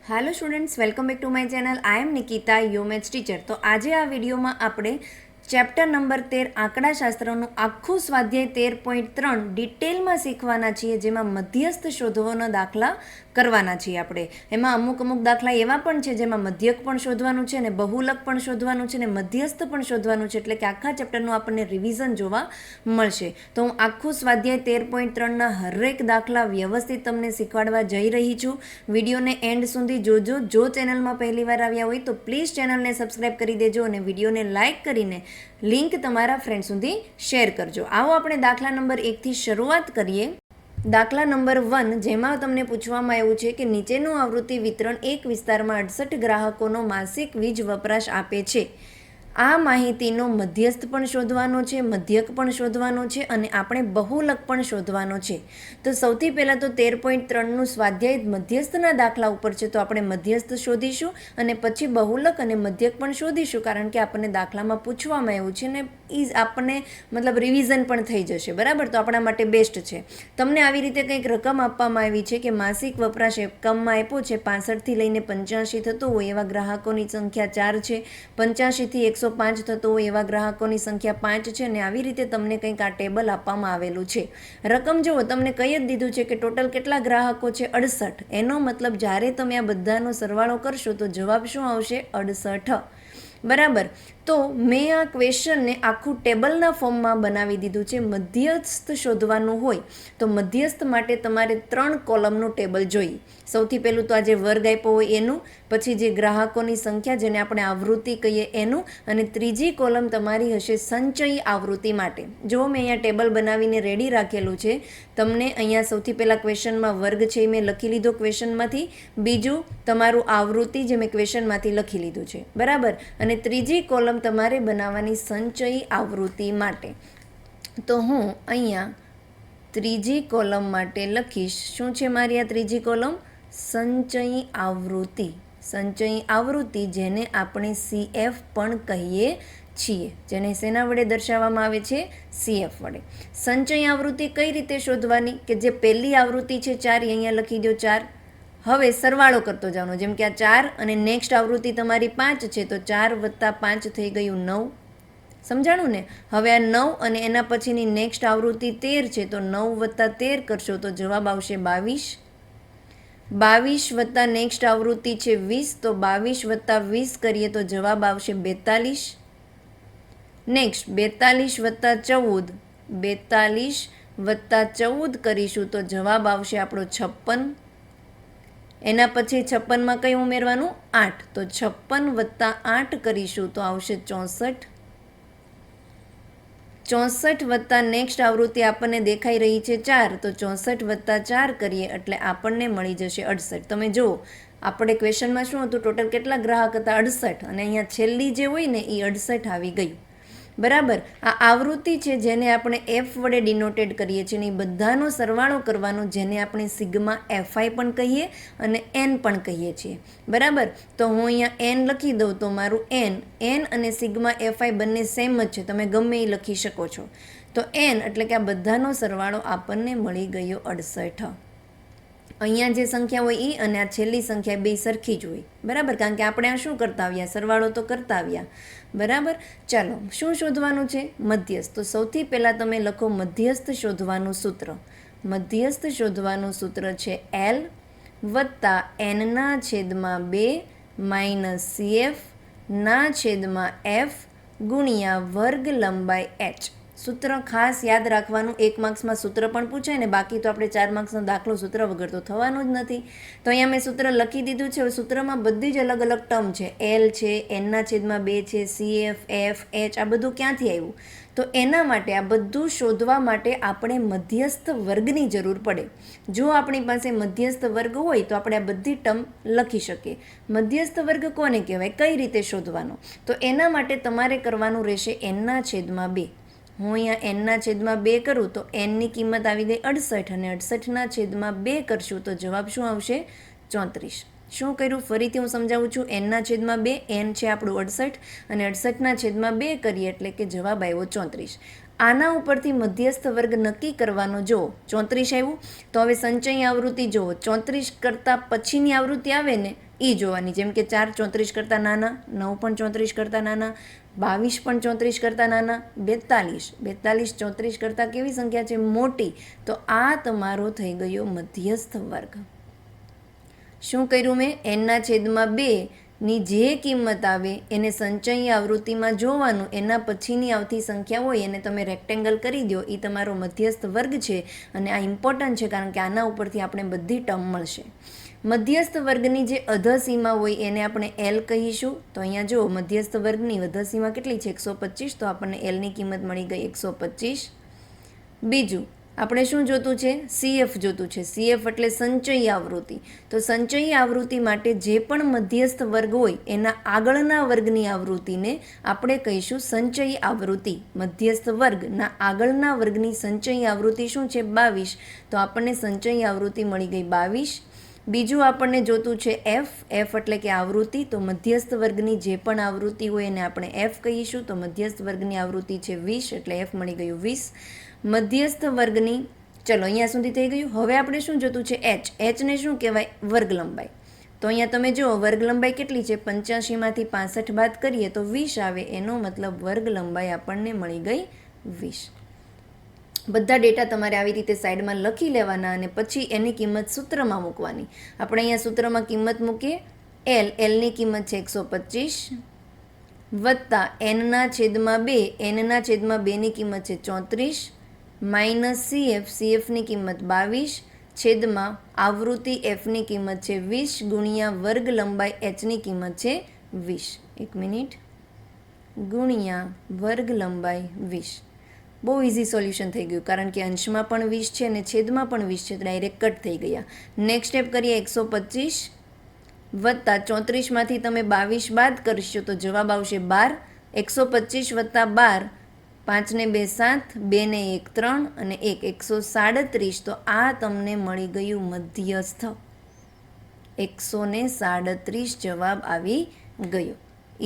Hello students, welcome back to my channel. I am Nikita, your maths teacher. तो आज आ video में આપણે chapter number 13 આંકડાશાસ્ત્રનું આખું સ્વાધ્યાય 13.3 ડિટેલમાં શીખવાના છીએ, જેમાં મધ્યસ્થ શોધવાના દાખલા કરવાના છીએ આપણે. એમાં અમુક દાખલા એવા પણ છે જેમાં મધ્યક પણ શોધવાનું છે અને બહુલક પણ શોધવાનું છે અને મધ્યસ્થ પણ શોધવાનું છે, એટલે કે આખા ચેપ્ટરનું આપણને રિવિઝન જોવા મળશે. તો હું આખું સ્વાધ્યાય 13.3ના હરેક દાખલા વ્યવસ્થિત તમને શીખવાડવા જઈ રહી છું. વિડીયોને એન્ડ સુધી જોજો. જો ચેનલમાં પહેલી વાર આવ્યા હોય તો પ્લીઝ ચેનલને સબસ્ક્રાઈબ કરી દેજો અને વિડીયોને લાઇક કરીને લિંક તમારા ફ્રેન્ડ સુધી શેર કરજો. આવો આપણે દાખલા નંબર 1થી શરૂઆત કરીએ. દાખલા નંબર 1, જેમાં તમને પૂછવામાં આવ્યું છે કે નીચેનું આવૃત્તિ વિતરણ એક વિસ્તારમાં 68 ગ્રાહકોનો માસિક વીજ વપરાશ આપે છે. આ માહિતીનો મધ્યસ્થ પણ શોધવાનો છે, મધ્યક પણ શોધવાનો છે અને આપણે બહુલક પણ શોધવાનો છે. તો સૌથી પહેલાં તો 13.3નું સ્વાધ્યાય મધ્યસ્થના દાખલા ઉપર છે, તો આપણે મધ્યસ્થ શોધીશું અને પછી બહુલક અને મધ્યક પણ શોધીશું, કારણ કે આપણને દાખલામાં પૂછવામાં આવ્યું છે ને આપણને રિવિઝન પણ થઈ જશે. બરાબર, તો આપણા માટે બેસ્ટ છે. તમને આવી રીતે કંઈક રકમ આપવામાં આવી છે કે માસિક વપરાશ એકમમાં આપ્યો છે 65થી લઈને 85 થતો હોય એવા ગ્રાહકોની સંખ્યા 4 છે, 85થી 105 થતો હોય એવા ગ્રાહકોની સંખ્યા 5 છે અને આવી રીતે તમને કંઈક આ ટેબલ આપવામાં આવેલું છે. રકમ જુઓ, તમને કહી જ દીધું છે કે ટોટલ કેટલા ગ્રાહકો છે, 68. એનો મતલબ જ્યારે તમે આ બધાનો સરવાળો કરશો તો જવાબ શું આવશે? 68. બરાબર, તો મેં આ ક્વેશ્ચનને આખું ટેબલના ફોર્મમાં બનાવી દીધું છે. મધ્યસ્થ શોધવાનું હોય તો મધ્યસ્થ માટે તમારે 3 કોલમનું ટેબલ જોઈએ. સૌથી પહેલું તો આ જે વર્ગ આપ્યો હોય એનું, પછી જે ગ્રાહકોની સંખ્યા જેને આપણે આવૃત્તિ કહીએ એનું, અને ત્રીજી કોલમ તમારી હશે સંચયી આવૃત્તિ માટે. જો મેં અહીંયા ટેબલ બનાવીને રેડી રાખેલું છે. તમને અહીંયા સૌથી પહેલાં ક્વેશ્ચનમાં વર્ગ છે એ મેં લખી લીધો ક્વેશ્ચનમાંથી, બીજું તમારું આવૃત્તિ જે મેં ક્વેશ્ચનમાંથી લખી લીધું છે. બરાબર, અને ત્રીજી કોલમ તમારે બનાવવાની સંચયી આવૃત્તિ માટે. તો હું અહીંયા ત્રીજી કોલમ માટે લખીશ, શું છે મારી આ ત્રીજી કોલમ? સંચયી આવૃત્તિ. સંચયી આવૃત્તિ જેને આપણે CF પણ કહીએ છીએ, જેને શેના વડે દર્શાવવામાં આવે છે? CF વડે. સંચયી આવૃત્તિ કઈ રીતે શોધવાની? કે જે પહેલી આવૃત્તિ છે 4, અહીંયા લખી દો 4. હવે સરવાળો કરતો જવાનો, જેમ કે આ 4 અને નેક્સ્ટ આવૃત્તિ તમારી 5 છે, તો 4 + 5 થઈ ગયું 9. સમજાણું ને? હવે આ 9 અને એના પછીની નેક્સ્ટ આવૃત્તિ 13 છે, તો 9 + 13 કરશો તો જવાબ આવશે 22. 22 + નેક્સ્ટ આવૃત્તિ છે 20, તો 22 + 20 કરીએ તો જવાબ આવશે 42. નેક્સ્ટ 42 + 14, 42 + 14 કરીશું તો જવાબ આવશે આપણો 56. એના પછી 56માં કઈ ઉમેરવાનું? 8, તો 56 + 8 કરીશું તો આવશે 64. 64 + નેક્સ્ટ આવૃત્તિ આપણને દેખાઈ રહી છે 4, તો 64 + 4 કરીએ એટલે આપણને મળી જશે 68. તમે જુઓ, આપણે ક્વેશ્ચનમાં શું હતું? ટોટલ કેટલા ગ્રાહક હતા? 68, અને અહીંયા છેલ્લી જે હોય ને એ 68 આવી ગઈ. બરાબર, આ આવૃત્તિ છે જેને આપણે F વડે ડિનોટેડ કરીએ છીએ, અને એ બધાનો સરવાળો કરવાનો, જેને આપણે સિગ્મા FI પણ કહીએ અને N પણ કહીએ છીએ. બરાબર, તો હું અહીંયા N લખી દઉં તો મારું N અને સિગ્મા FI બંને સેમ જ છે, તમે ગમે એ લખી શકો છો. તો N એટલે કે આ બધાનો સરવાળો આપણને મળી ગયો 68. અહીંયા જે સંખ્યા હોય એ અને આ છેલ્લી સંખ્યા બે સરખી જ હોય. બરાબર, કારણ કે આપણે આ શું કરતા આવ્યા? સરવાળો તો કરતા આવ્યા. બરાબર, ચાલો શું શોધવાનું છે? મધ્યસ્થ. તો સૌથી પહેલાં તમે લખો મધ્યસ્થ શોધવાનું સૂત્ર. મધ્યસ્થ શોધવાનું સૂત્ર છે L + N/2 - CF/F ગુણ્યા વર્ગ લંબાઈ H. સૂત્ર ખાસ યાદ રાખવાનું. 1 માર્ક્સમાં સૂત્ર પણ પૂછાય ને, બાકી તો આપણે 4 માર્ક્સનો દાખલો સૂત્ર વગર તો થવાનો જ નથી. તો અહીંયા મેં સૂત્ર લખી દીધું છે. સૂત્રમાં બધી જ અલગ અલગ ટર્મ છે. L છે, N/2 છે, CF, F, H, આ બધું ક્યાંથી આવ્યું? તો એના માટે આ બધું શોધવા માટે આપણે મધ્યસ્થ વર્ગની જરૂર પડે. જો આપણી પાસે મધ્યસ્થ વર્ગ હોય તો આપણે આ બધી ટર્મ લખી શકીએ. મધ્યસ્થ વર્ગ કોને કહેવાય? કઈ રીતે શોધવાનો? તો એના માટે તમારે કરવાનું રહેશે N/2. હું અહીંયા N/2 કરું તો Nની કિંમત આવી ગઈ 68, અને 68/2 કરશું તો જવાબ શું આવશે? 34. શું કર્યું? ફરીથી હું સમજાવું છું. N/2, N છે આપણું 68, અને 68/2 કરીએ એટલે કે જવાબ આવ્યો 34. આના ઉપરથી મધ્યસ્થ વર્ગ નક્કી કરવાનો. જો 34 આવ્યું તો હવે સંચયી આવૃત્તિ જુઓ. 34 કરતાં પછીની આવૃત્તિ આવે ને એ જોવાની. જેમ કે 4 34 કરતાં નાના, 9 પણ 34 કરતાં નાના, 22 પણ 34 કરતાં નાના, 42 34 કરતાં કેવી સંખ્યા છે? મોટી. તો આ તમારો થઈ ગયો મધ્યસ્થ વર્ગ. શું કર્યું મેં? એનના છેદમાં 2 ની જે કિંમત આવે એને સંચયી આવૃત્તિમાં જોવાનું. એના પછીની આવતી સંખ્યા હોય એને તમે રેક્ટેંગલ કરી દો. એ તમારો મધ્યસ્થ વર્ગ છે અને આ ઇમ્પોર્ટન્ટ છે કારણ કે આના ઉપરથી આપણે બધી ટર્મ મળશે. મધ્યસ્થ વર્ગની જે અધસીમા હોય એને આપણે એલ કહીશું. તો અહીંયા જો મધ્યસ્થ વર્ગની અધસીમા કેટલી છે? 125. તો આપણને એલની કિંમત મળી ગઈ 125. બીજું આપણે શું જોતું છે? સીએફ જોતું છે. સીએફ એટલે સંચયી આવૃત્તિ. તો સંચયી આવૃત્તિ માટે જે પણ મધ્યસ્થ વર્ગ હોય એના આગળના વર્ગની આવૃત્તિને આપણે કહીશું સંચયી આવૃત્તિ. મધ્યસ્થ વર્ગના આગળના વર્ગની સંચયી આવૃત્તિ શું છે? 22. તો આપણને સંચયી આવૃત્તિ મળી ગઈ 22. બીજું આપણને જોતું છે એફ. એફ એટલે કે આવૃત્તિ. તો મધ્યસ્થ વર્ગની જે પણ આવૃત્તિ હોય એને આપણે એફ કહીશું. તો મધ્યસ્થ વર્ગની આવૃત્તિ છે 20 એટલે એફ મળી ગયું 20. મધ્યસ્થ વર્ગની ચલો અહીંયા સુધી થઈ ગયું. હવે આપણે શું જોતું છે? એચ. એચને શું કહેવાય? વર્ગ લંબાઈ. તો અહીંયા તમે જુઓ વર્ગ લંબાઈ કેટલી છે? 85માંથી 65 બાદ કરીએ તો 20 આવે. એનો મતલબ વર્ગ લંબાઈ આપણને મળી ગઈ 20. બધા ડેટા તમારે આવી રીતે સાઈડમાં લખી લેવાના અને પછી એની કિંમત સૂત્રમાં મૂકવાની. આપણે અહીંયા સૂત્રમાં કિંમત મૂકીએ. એલ. એલની કિંમત છે 125 વત્તા એનના છેદમાં 2. એનના છેદમાં 2ની કિંમત છે 34 માઇનસ સીએફ. સીએફની કિંમત 22 છેદમાં આવૃત્તિ એફની કિંમત છે 20 ગુણ્યા વર્ગ લંબાઈ એચની કિંમત છે 20. એક મિનિટ. ગુણ્યા વર્ગ લંબાઈ 20. બહુ ઇઝી સોલ્યુશન થઈ ગયું કારણ કે અંશમાં પણ 20 છે અને છેદમાં પણ 20 છે. ડાયરેક્ટ કટ થઈ ગયા. નેક્સ્ટ સ્ટેપ કરીએ. 125 વત્તા 34માંથી તમે 22 બાદ કરશો તો જવાબ આવશે 12. 125 વત્તા 12. 5 ને 2 7, 2 ને 1 3 અને 1 137. તો આ તમને મળી ગયું મધ્યસ્થ. 137 જવાબ આવી ગયો.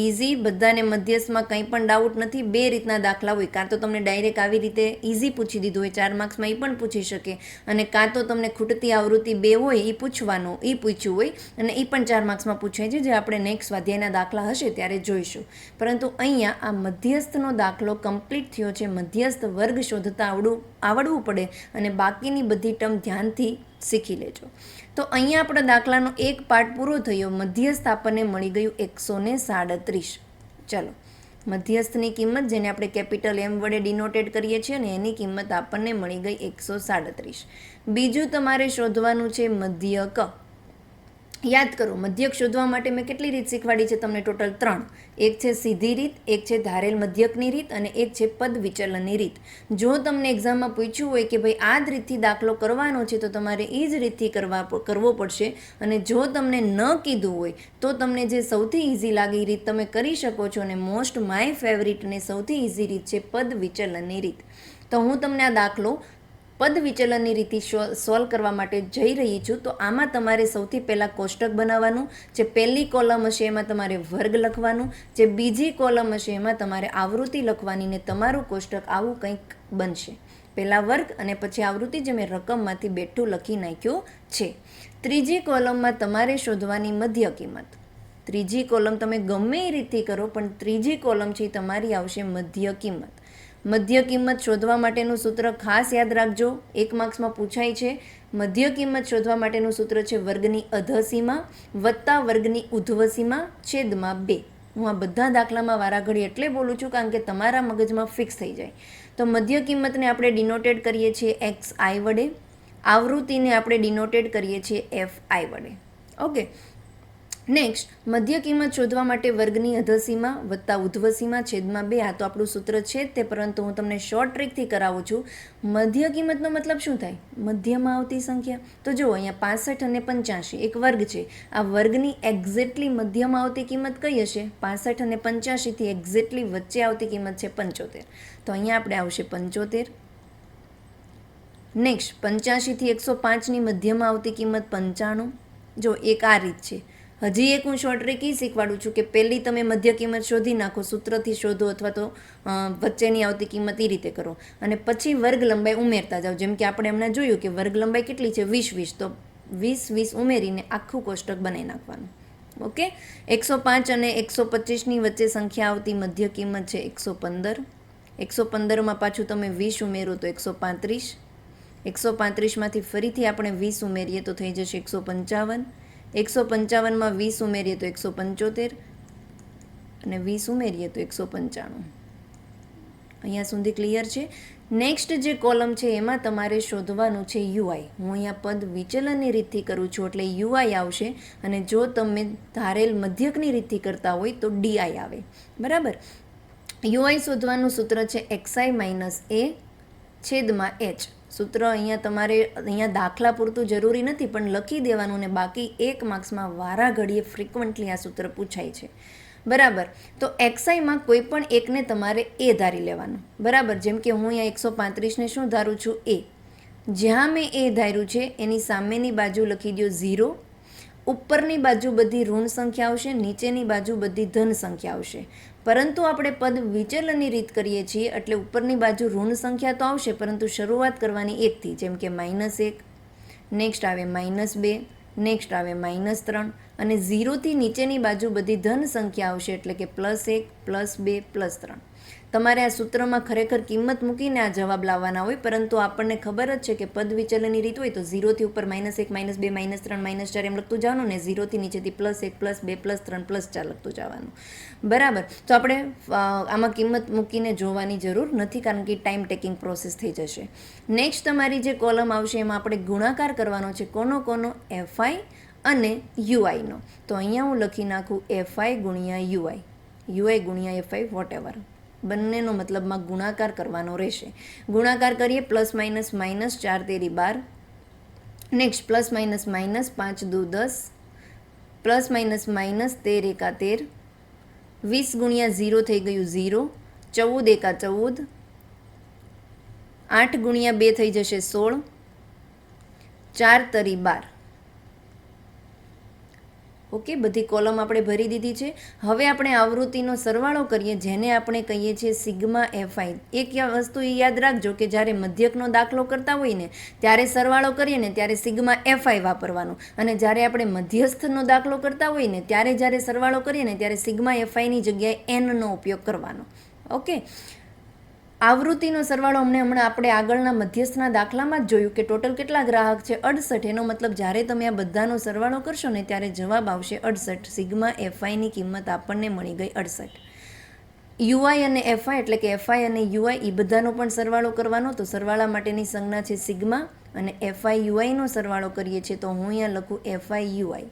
ઇઝી. બધાને મધ્યસ્થમાં કંઈ પણ ડાઉટ નથી. બે રીતના દાખલા હોય. કાં તો તમને ડાયરેક્ટ આવી રીતે ઇઝી પૂછી દીધું હોય, 4 માર્ક્સમાં એ પણ પૂછી શકે, અને કાં તો તમને ખૂટતી આવૃત્તિ 2 હોય એ પૂછવાનું, એ પૂછ્યું હોય અને એ પણ 4 માર્ક્સમાં પૂછાય છે, જે આપણે નેક્સ્ટ સ્વાધ્યાયના દાખલા હશે ત્યારે જોઈશું. પરંતુ અહીંયા આ મધ્યસ્થનો દાખલો કમ્પ્લીટ થયો છે. મધ્યસ્થ વર્ગ શોધતા આવડવું પડે અને બાકીની બધી ટર્મ ધ્યાનથી શીખી લેજો. તો અહીંયા આપણા દાખલાનો એક પાર્ટ પૂરો થયો. મધ્યસ્થ આપણને મળી ગયું 137. ચલો, મધ્યસ્થની કિંમત જેને આપણે કેપિટલ એમ વડે ડિનોટેડ કરીએ છીએ ને એની કિંમત આપણને મળી ગઈ 137. બીજું તમારે શોધવાનું છે મધ્યક. યાદ કરો, મધ્યક શોધવા માટે મેં કેટલી રીત શીખવાડી છે તમને? ટોટલ 3. એક છે સીધી રીત, એક છે ધારેલ મધ્યકની રીત અને એક છે પદ વિચલનની રીત. જો તમને એક્ઝામમાં પૂછ્યું હોય કે ભાઈ આ જ રીતથી દાખલો કરવાનો છે તો તમારે એ જ રીતથી કરવો પડશે, અને જો તમને ન કીધું હોય તો તમને જે સૌથી ઇઝી લાગે એ રીત તમે કરી શકો છો. અને મોસ્ટ માય ફેવરિટ અને સૌથી ઇઝી રીત છે પદ વિચલનની રીત. તો હું તમને આ દાખલો પદ વિચલનની રીતે સોલ્વ કરવા માટે જઈ રહી છું. તો આમાં તમારે સૌથી પહેલાં કોષ્ટક બનાવવાનું. જે પહેલી કોલમ હશે એમાં તમારે વર્ગ લખવાનું, જે બીજી કોલમ હશે એમાં તમારે આવૃત્તિ લખવાની, ને તમારું કોષ્ટક આવું કંઈક બનશે. પહેલાં વર્ગ અને પછી આવૃત્તિ, જે મેં રકમમાંથી બેઠું લખી નાખ્યું છે. ત્રીજી કોલમમાં તમારે શોધવાની મધ્ય કિંમત. ત્રીજી કોલમ તમે ગમે એ રીતથી કરો પણ ત્રીજી કોલમ છે તમારી આવશે મધ્ય કિંમત. મધ્ય કિંમત શોધવા માટેનું સૂત્ર ખાસ યાદ રાખજો, 1 માર્ક્સમાં પૂછાય છે. મધ્ય કિંમત શોધવા માટેનું સૂત્ર છે વર્ગની અધસીમા વત્તા વર્ગની ઉધ્વસીમા છેદમાં 2. હું આ બધા દાખલામાં વારાઘડી એટલે બોલું છું કારણ કે તમારા મગજમાં ફિક્સ થઈ જાય. તો મધ્ય કિંમતને આપણે ડિનોટેડ કરીએ છીએ XI વડે, આવૃત્તિને આપણે ડિનોટેડ કરીએ છીએ FI વડે. ઓકે, નેક્સ્ટ, મધ્ય કિંમત શોધવા માટે વર્ગની અધસીમા વત્તા ઉધ્વસીમા છેદમાં 2. આ તો આપણું સૂત્ર છે જ તે, પરંતુ હું તમને શોર્ટ ટ્રીકથી કરાવું છું. મધ્ય કિંમતનો મતલબ શું થાય? મધ્યમાં આવતી સંખ્યા. તો જુઓ, અહીંયા 65 અને 85 એક વર્ગ છે. આ વર્ગની એક્ઝેક્ટલી મધ્યમાં આવતી કિંમત કઈ હશે? 65 અને 85 થી એક્ઝેક્ટલી વચ્ચે આવતી કિંમત છે 75. તો અહીંયા આપણે આવશે 75. નેક્સ્ટ, 85 થી 105 ની મધ્યમાં આવતી કિંમત 95. જો એક આ રીત છે. હજી એક હું શોર્ટ ટ્રીક એ શીખવાડું છું કે પહેલી તમે મધ્ય કિંમત શોધી નાખો, સૂત્રથી શોધો અથવા તો વચ્ચેની આવતી કિંમત એ રીતે કરો અને પછી વર્ગ લંબાઈ ઉમેરતા જાઓ. જેમ કે આપણે હમણાં જોયું કે વર્ગ લંબાઈ કેટલી છે? 20 20. તો 20 20 ઉમેરીને આખું કોષ્ટક બનાવી નાખવાનું. ઓકે, 105 અને 125ની વચ્ચે સંખ્યા આવતી મધ્ય કિંમત છે 115. 115માં પાછું તમે 20 ઉમેરો તો 135. 135માંથી ફરીથી આપણે 20 ઉમેરીએ તો થઈ જશે 155. 155માં 20 ઉમેરીએ તો 175 અને 20 ઉમેરીએ તો 195. અહીંયા સુધી ક્લિયર છે. નેક્સ્ટ જે કોલમ છે એમાં તમારે શોધવાનું છે યુઆઈ. હું અહીંયા પદ વિચલનની રીતથી કરું છું એટલે યુઆઈ આવશે, અને જો તમે ધારેલ મધ્યકની રીતથી કરતા હોય તો ડીઆઈ આવે. બરાબર. યુઆઈ શોધવાનું સૂત્ર છે એક્સઆઈ માઇનસ એ છેદમાં એચ. સૂત્ર અહીંયા દાખલા પૂરતું જરૂરી નથી, પણ લખી દેવાનું, ને બાકી 1 માર્ક્સમાં વારા ઘડીએ ફ્રિકવન્ટલી આ સૂત્ર પૂછાય છે. બરાબર. તો એક્સઆઈમાં કોઈ પણ એકને તમારે એ ધારી લેવાનું. બરાબર. જેમ કે હું અહીંયા 135ને શું ધારું છું? એ. જ્યાં મેં એ ધાર્યું છે એની સામેની બાજુ લખી દો 0. ઉપરની બાજુ બધી ઋણ સંખ્યા આવશે, નીચેની બાજુ બધી ધન સંખ્યા આવશે. પરંતુ આપણે પદ વિચલનની રીત કરીએ છીએ એટલે ઉપરની બાજુ ઋણ સંખ્યા તો આવશે, પરંતુ શરૂઆત કરવાની 1થી. જેમ કે -1, નેક્સ્ટ આવે -2, નેક્સ્ટ આવે -3, અને 0થી નીચેની બાજુ બધી ધન સંખ્યા આવશે એટલે કે +1, +2, +3. તમારે આ સૂત્રમાં ખરેખર કિંમત મૂકીને આ જવાબ લાવવાના હોય, પરંતુ આપણને ખબર જ છે કે પદ વિચલનની રીત હોય તો 0થી ઉપર -1, -2, -3, -4 એમ લખતું જવાનું, ને 0થી નીચેથી +1, +2, +3, +4 લખતું જવાનું. બરાબર. તો આપણે આમાં કિંમત મૂકીને જોવાની જરૂર નથી, કારણ કે ટાઈમ ટેકિંગ પ્રોસેસ થઈ જશે. નેક્સ્ટ તમારી જે કોલમ આવશે એમાં આપણે ગુણાકાર કરવાનો છે. કોનો? એફઆઈ અને યુઆઈનો. તો અહીંયા હું લખી નાખું એફઆઈ ગુણ્યા યુઆઈ, યુઆઈ ગુણ્યા એફઆઈ, વોટ એવર. બંનેનો મતલબમાં ગુણાકાર કરવાનો રહેશે. ગુણાકાર કરીએ, +- -4 તેરી 12, નેક્સ્ટ +- -5 દુ 10, +- -13 એકા 13, 20 ગુણ્યા 0 થઈ ગયું 0, 14 એકા 14, 8 ગુણ્યા 2 થઈ જશે 16, 4 તરી 12. ઓકે, બધી કોલમ આપણે ભરી દીધી છે. હવે આપણે આવૃત્તિનો સરવાળો કરીએ, જેને આપણે કહીએ છીએ સિગ્મા એફઆઈ. એક વસ્તુ યાદ રાખજો કે જ્યારે મધ્યકનો દાખલો કરતા હોય ને ત્યારે સરવાળો કરીએ ને ત્યારે સિગ્મા એફઆઈ વાપરવાનું, અને જ્યારે આપણે મધ્યસ્થનો દાખલો કરતા હોય ને જ્યારે સરવાળો કરીએ ને ત્યારે સિગ્મા એફઆઈની જગ્યાએ એનનો ઉપયોગ કરવાનો. ઓકે, આવૃત્તિનો સરવાળો હમણાં આપણે આગળના મધ્યસ્થના દાખલામાં જ જોયું કે ટોટલ કેટલા ગ્રાહક છે? 68. એનો મતલબ જ્યારે તમે આ બધાનો સરવાળો કરશો ને ત્યારે જવાબ આવશે 68. સિગ્મા એફઆઈની કિંમત આપણને મળી ગઈ 68. યુઆઈ અને એફઆઈ એટલે કે એફઆઈ અને યુઆઈ એ બધાનો પણ સરવાળો કરવાનો. તો સરવાળા માટેની સંજ્ઞા છે સિગ્મા, અને એફઆઈ યુઆઈનો સરવાળો કરીએ છીએ તો હું અહીંયા લખું એફઆઈ યુઆઈ.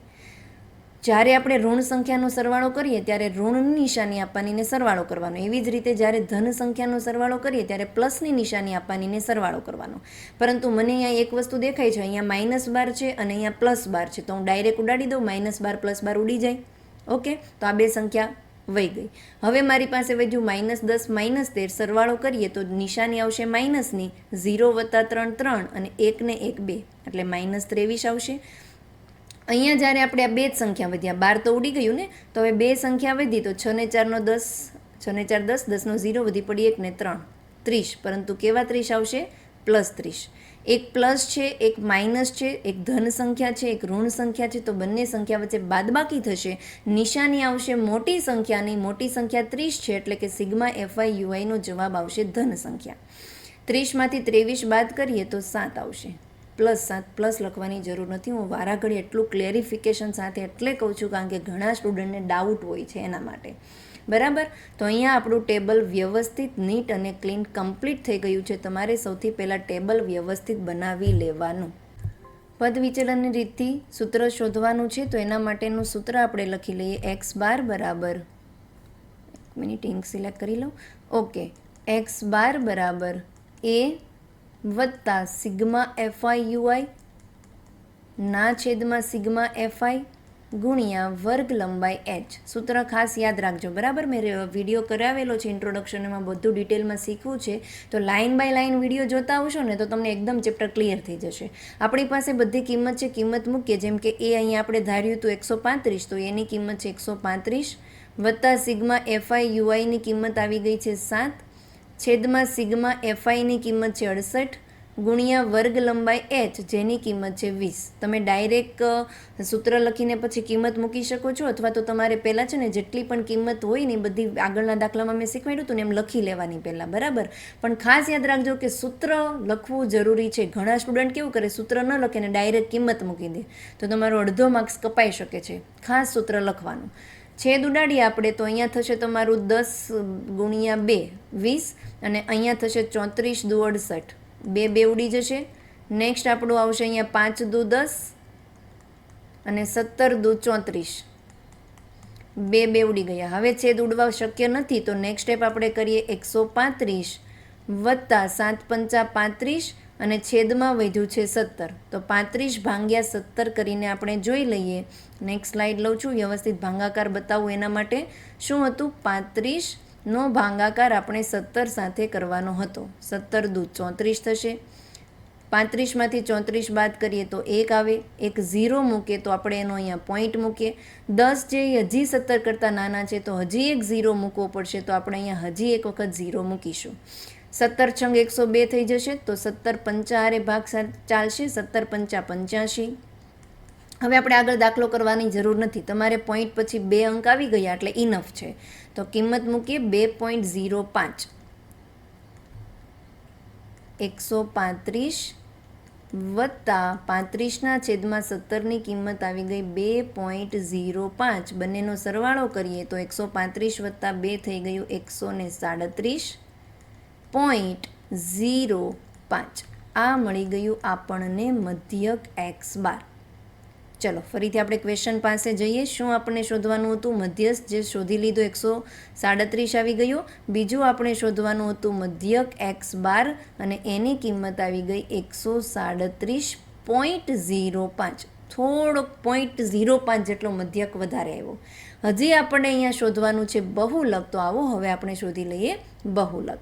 જ્યારે આપણે ઋણ સંખ્યાનો સરવાળો કરીએ ત્યારે ઋણની નિશાની આપવાનીને સરવાળો કરવાનો. એવી જ રીતે જ્યારે ધન સંખ્યાનો સરવાળો કરીએ ત્યારે પ્લસની નિશાની આપવાનીને સરવાળો કરવાનો. પરંતુ મને અહીંયા એક વસ્તુ દેખાય છે, અહીંયા -12 છે અને અહીંયા +12 છે, તો હું ડાયરેક્ટ ઉડાડી દઉં, -12 +12 ઉડી જાય. ઓકે, તો આ બે સંખ્યા વહી ગઈ. હવે મારી પાસે વધ્યું -10 -13. સરવાળો કરીએ તો નિશાની આવશે માઇનસની, 0 + 3 3 અને 1 ને 1 2 એટલે -23 આવશે. અહીંયા જ્યારે આપણે આ બે જ સંખ્યા વધ્યા, 12 તો ઉડી ગયું ને, તો હવે બે સંખ્યા વધી તો 6 ને 4 નો 10, 6 ને 4 10, 10 નો 0 વધી પડી 1 ને 3 30. પરંતુ કેવા 30 આવશે? +30. એક પ્લસ છે, એક માઇનસ છે, એક ધન સંખ્યા છે, એક ઋણ સંખ્યા છે, તો બંને સંખ્યા વચ્ચે બાદબાકી થશે. નિશાની આવશે મોટી સંખ્યાની, મોટી સંખ્યા 30 છે એટલે કે સિગ્મા એફઆઈ યુઆઈનો જવાબ આવશે ધન સંખ્યા. 30માંથી 23 બાદ કરીએ તો 7 આવશે. +7 પ્લસ લખવાની જરૂર નથી. હું વારાઘડી એટલું ક્લેરિફિકેશન સાથે એટલે કહું છું કારણ કે ઘણા સ્ટુડન્ટને ડાઉટ હોય છે એના માટે. બરાબર. તો અહીંયા આપણું ટેબલ વ્યવસ્થિત, નીટ અને ક્લીન કમ્પ્લીટ થઈ ગયું છે. તમારે સૌથી પહેલાં ટેબલ વ્યવસ્થિત બનાવી લેવાનું. પદ વિચલનની રીતથી સૂત્ર શોધવાનું છે, તો એના માટેનું સૂત્ર આપણે લખી લઈએ. x બાર બરાબર, એક મિનિટ ઇંક સિલેક્ટ કરી લઉં. ઓકે, x બાર બરાબર a વત્તા સિગ્મા એફઆઈ યુઆઈ ના છેદમાં સિગ્મા એફઆઈ ગુણ્યા વર્ગ લંબાઈ h. સૂત્ર ખાસ યાદ રાખજો. બરાબર, મેં વિડીયો કરાવેલો છે ઇન્ટ્રોડક્શન, એમાં બધું ડિટેલમાં શીખવું છે. તો લાઇન બાય લાઇન વિડીયો જોતા આવશો ને તો તમને એકદમ ચેપ્ટર ક્લિયર થઈ જશે. આપણી પાસે બધી કિંમત છે, કિંમત મૂકીએ. જેમ કે એ અહીંયા આપણે ધાર્યું હતું 135, તો એની કિંમત છે 135 વત્તા સિગ્મા એફઆઈ યુઆઈની કિંમત આવી ગઈ છે 7 છેદમાં સિગ્મા એફઆઈની કિંમત છે 68 ગુણ્યા વર્ગ લંબાઈ h જેની કિંમત છે 20. તમે ડાયરેક્ટ સૂત્ર લખીને પછી કિંમત મૂકી શકો છો, અથવા તો તમારે પહેલાં છે ને જેટલી પણ કિંમત હોય ને બધી આગળના દાખલામાં મેં શીખવાડ્યું હતું ને એમ લખી લેવાની પહેલાં, બરાબર. પણ ખાસ યાદ રાખજો કે સૂત્ર લખવું જરૂરી છે. ઘણા સ્ટુડન્ટ કેવું કરે, સૂત્ર ન લખે ને ડાયરેક્ટ કિંમત મૂકી દે, તો તમારો અડધો માર્ક્સ કપાઈ શકે છે. ખાસ સૂત્ર લખવાનું. છેદ ઉડાડીએ આપણે તો અહીંયા થશે તમારું 10 ગુણ્યા 2 20, અને અહીંયા થશે 34 દુ 68, 2 ઉડી જશે. નેક્સ્ટ આપણું આવશે અહીંયા 5 દુ 10 અને 17 દુ 34, 2 ઉડી ગયા. હવે છેદ ઉડવા શક્ય નથી તો નેક્સ્ટ સ્ટેપ આપણે કરીએ 135 વત્તા 7 પંચા 35 અને છેદમાં વધ્યું છે 17, તો 35 ભાંગ્યા 17 કરીને આપણે જોઈ લઈએ. નેક્સ્ટ સ્લાઇડ લઉં છું, વ્યવસ્થિત ભાંગાકાર બતાવું એના માટે. શું હતું? 35નો ભાંગાકાર આપણે 17 સાથે કરવાનો હતો. 17 દુ 34 થશે. 35માંથી 34 બાદ કરીએ તો 1 આવે. 1 0 મૂકે તો આપણે એનો અહીંયા પોઈન્ટ મૂકીએ. 10 જે હજી 17 કરતાં નાના છે તો હજી એક 0 મૂકવો પડશે, તો આપણે અહીંયા હજી એક વખત 0 મૂકીશું. 17 છંગ 102 થઈ જશે, તો 17 પંચા હારે ભાગ ચાલશે. 17 પંચા 85. હવે આપણે આગળ દાખલો કરવાની જરૂર નથી, તમારે પોઈન્ટ પછી 2 અંક આવી ગયા એટલે ઇનફ છે. તો કિંમત મૂકીએ 2.05. 135 વત્તા 35ના છેદમાં 17ની કિંમત આવી ગઈ 2.05. બંનેનો સરવાળો કરીએ તો 135 વત્તા 2 થઈ ગયું 137.05. આ મળી ગયું આપણને મધ્યક x બાર. ચલો ફરીથી આપણે ક્વેશ્ચન પાસે જઈએ. શું આપણે શોધવાનું હતું? મધ્યસ્થ જે શોધી લીધો 137 આવી ગયો. બીજું આપણે શોધવાનું હતું મધ્યક x બાર, અને એની કિંમત આવી ગઈ 137.05. થોડોક 0.05 જેટલો મધ્યક વધારે આવ્યો. હજી આપણે અહીંયા શોધવાનું છે બહુલક. તો આવો હવે આપણે શોધી લઈએ બહુલક.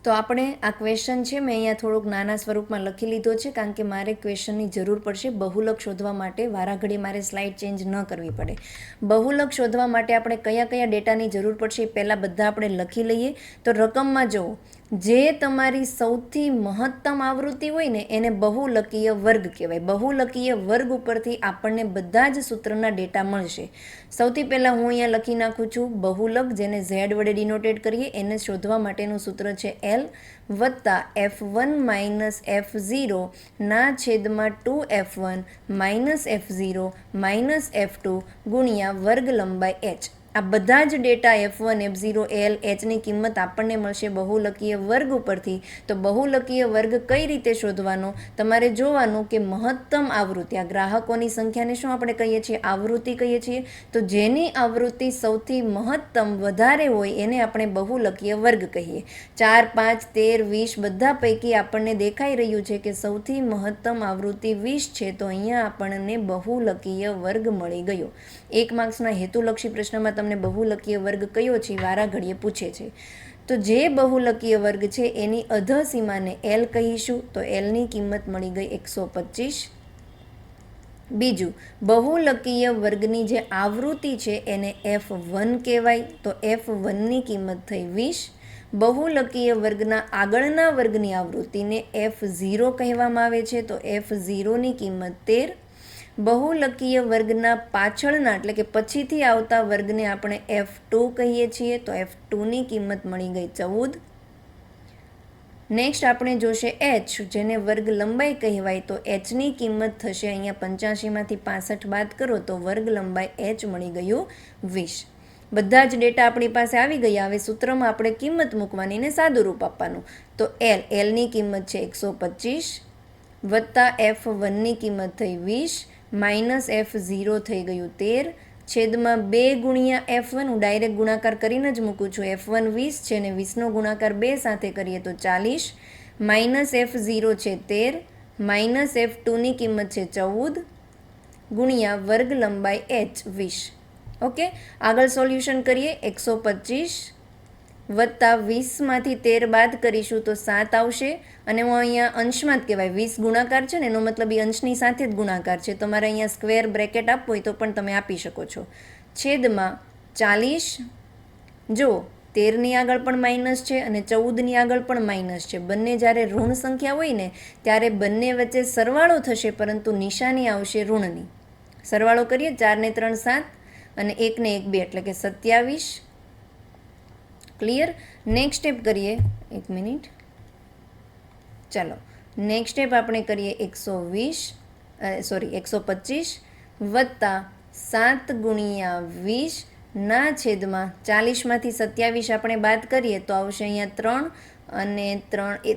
તો આપણે આ ક્વેશ્ચન છે મેં અહીંયા થોડુંક નાના સ્વરૂપમાં લખી લીધો છે, કારણ કે મારે ક્વેશ્ચનની જરૂર પડશે બહુલક શોધવા માટે. વારાઘડી મારે સ્લાઇડ ચેન્જ ન કરવી પડે. બહુલક શોધવા માટે આપણે કયા કયા ડેટાની જરૂર પડશે એ પહેલાં બધા આપણે લખી લઈએ. તો રકમમાં જુઓ, જે તમારી સૌથી મહત્તમ આવૃત્તિ હોય ને એને બહુલકીય વર્ગ કહેવાય. બહુલકીય વર્ગ ઉપરથી આપણને બધા જ સૂત્રના ડેટા મળશે. સૌથી પહેલાં હું અહીંયા લખી નાખું છું બહુલક, જેને z વડે ડિનોટેડ કરીએ. એને શોધવા માટેનું સૂત્ર છે L વત્તા F1 માઇનસ F0 ના છેદમાં 2F1 minus F0 minus F2 ગુણ્યા વર્ગ લંબાઈ h. આ બધા જ ડેટા F1, F0, L, Hની કિંમત આપણને મળશે બહુલકીય વર્ગ ઉપરથી. તો બહુલકીય વર્ગ કઈ રીતે શોધવાનો? તમારે જોવાનું કે મહત્તમ આવૃત્તિ, આ ગ્રાહકોની સંખ્યાને શું આપણે કહીએ છીએ? આવૃત્તિ કહીએ છીએ. તો જેની આવૃત્તિ સૌથી મહત્તમ વધારે હોય એને આપણે બહુલકીય વર્ગ કહીએ. 4, 5, 13, 20 બધા પૈકી આપણને દેખાઈ રહ્યું છે કે સૌથી મહત્તમ આવૃત્તિ 20 છે, તો અહીંયા આપણને બહુલકીય વર્ગ મળી ગયો. 1 માર્ક્સના હેતુલક્ષી પ્રશ્નમાં તમને બહુલકીય વર્ગ કયો છે વારાઘડીએ પૂછે છે. તો જે બહુલકીય વર્ગ છે એની અધસીમાને L કહીશું. તો Lની કિંમત મળી ગઈ 125. બીજું, બહુલકીય વર્ગની જે આવૃત્તિ છે એને F1 કહેવાય. તો F1ની કિંમત થઈ 20. બહુલકીય વર્ગના આગળના વર્ગની આવૃત્તિને F0 કહેવામાં આવે છે. તો F0ની કિંમત 13. બહુલકીય વર્ગના પાછળના એટલે કે પછીથી આવતા વર્ગને આપણે F2 કહીએ છીએ. તો F2ની કિંમત મળી ગઈ 14. નેક્સ્ટ આપણે જોશે h, જેને વર્ગ લંબાઈ કહેવાય. તો hની કિંમત થશે અહીંયા 85માંથી 65 બાદ કરો તો વર્ગ લંબાઈ h મળી ગયું 20. બધા જ ડેટા આપણી પાસે આવી ગયા. હવે સૂત્રમાં આપણે કિંમત મૂકવાની ને સાદું રૂપ આપવાનું. તો Lની કિંમત છે 125 વત્તા F1ની કિંમત થઈ 20 માઇનસ F0 થઈ ગયું 13 છેદમાં 2 ગુણ્યા F1. હું ડાયરેક્ટ ગુણાકાર કરીને જ મૂકું છું. F1 20 છે ને 20નો ગુણાકાર 2 સાથે કરીએ તો 40 માઇનસ F0 છે 13 માઇનસ F2ની કિંમત છે 14 ગુણ્યા વર્ગ લંબાઈ h 20. ઓકે, આગળ સોલ્યુશન કરીએ. 125 વત્તા 20માંથી 13 બાદ કરીશું તો 7 આવશે. અને હું અહીંયા અંશમાં જ કહેવાય, 20 ગુણાકાર છે ને એનો મતલબ એ અંશની સાથે જ ગુણાકાર છે. તમારે અહીંયા સ્ક્વેર બ્રેકેટ આપવું હોય તો પણ તમે આપી શકો છો. છેદમાં 40. જો 13ની આગળ પણ માઇનસ છે અને 14ની આગળ પણ માઇનસ છે. બંને જ્યારે ઋણ સંખ્યા હોય ને ત્યારે બંને વચ્ચે સરવાળો થશે, પરંતુ નિશાની આવશે ઋણની. સરવાળો કરીએ, 4 ને 3 7 અને 1 ને 1 2 એટલે કે 27. ક્લિયર? નેક્સ્ટ સ્ટેપ કરીએ, 1 મિનિટ, ચાલો નેક્સ્ટ સ્ટેપ આપણે કરીએ 125 વત્તા 7 ગુણ્યા 20 ના છેદમાં 40માંથી 27 આપણે બાદ કરીએ તો આવશે અહીંયા 3 અને 3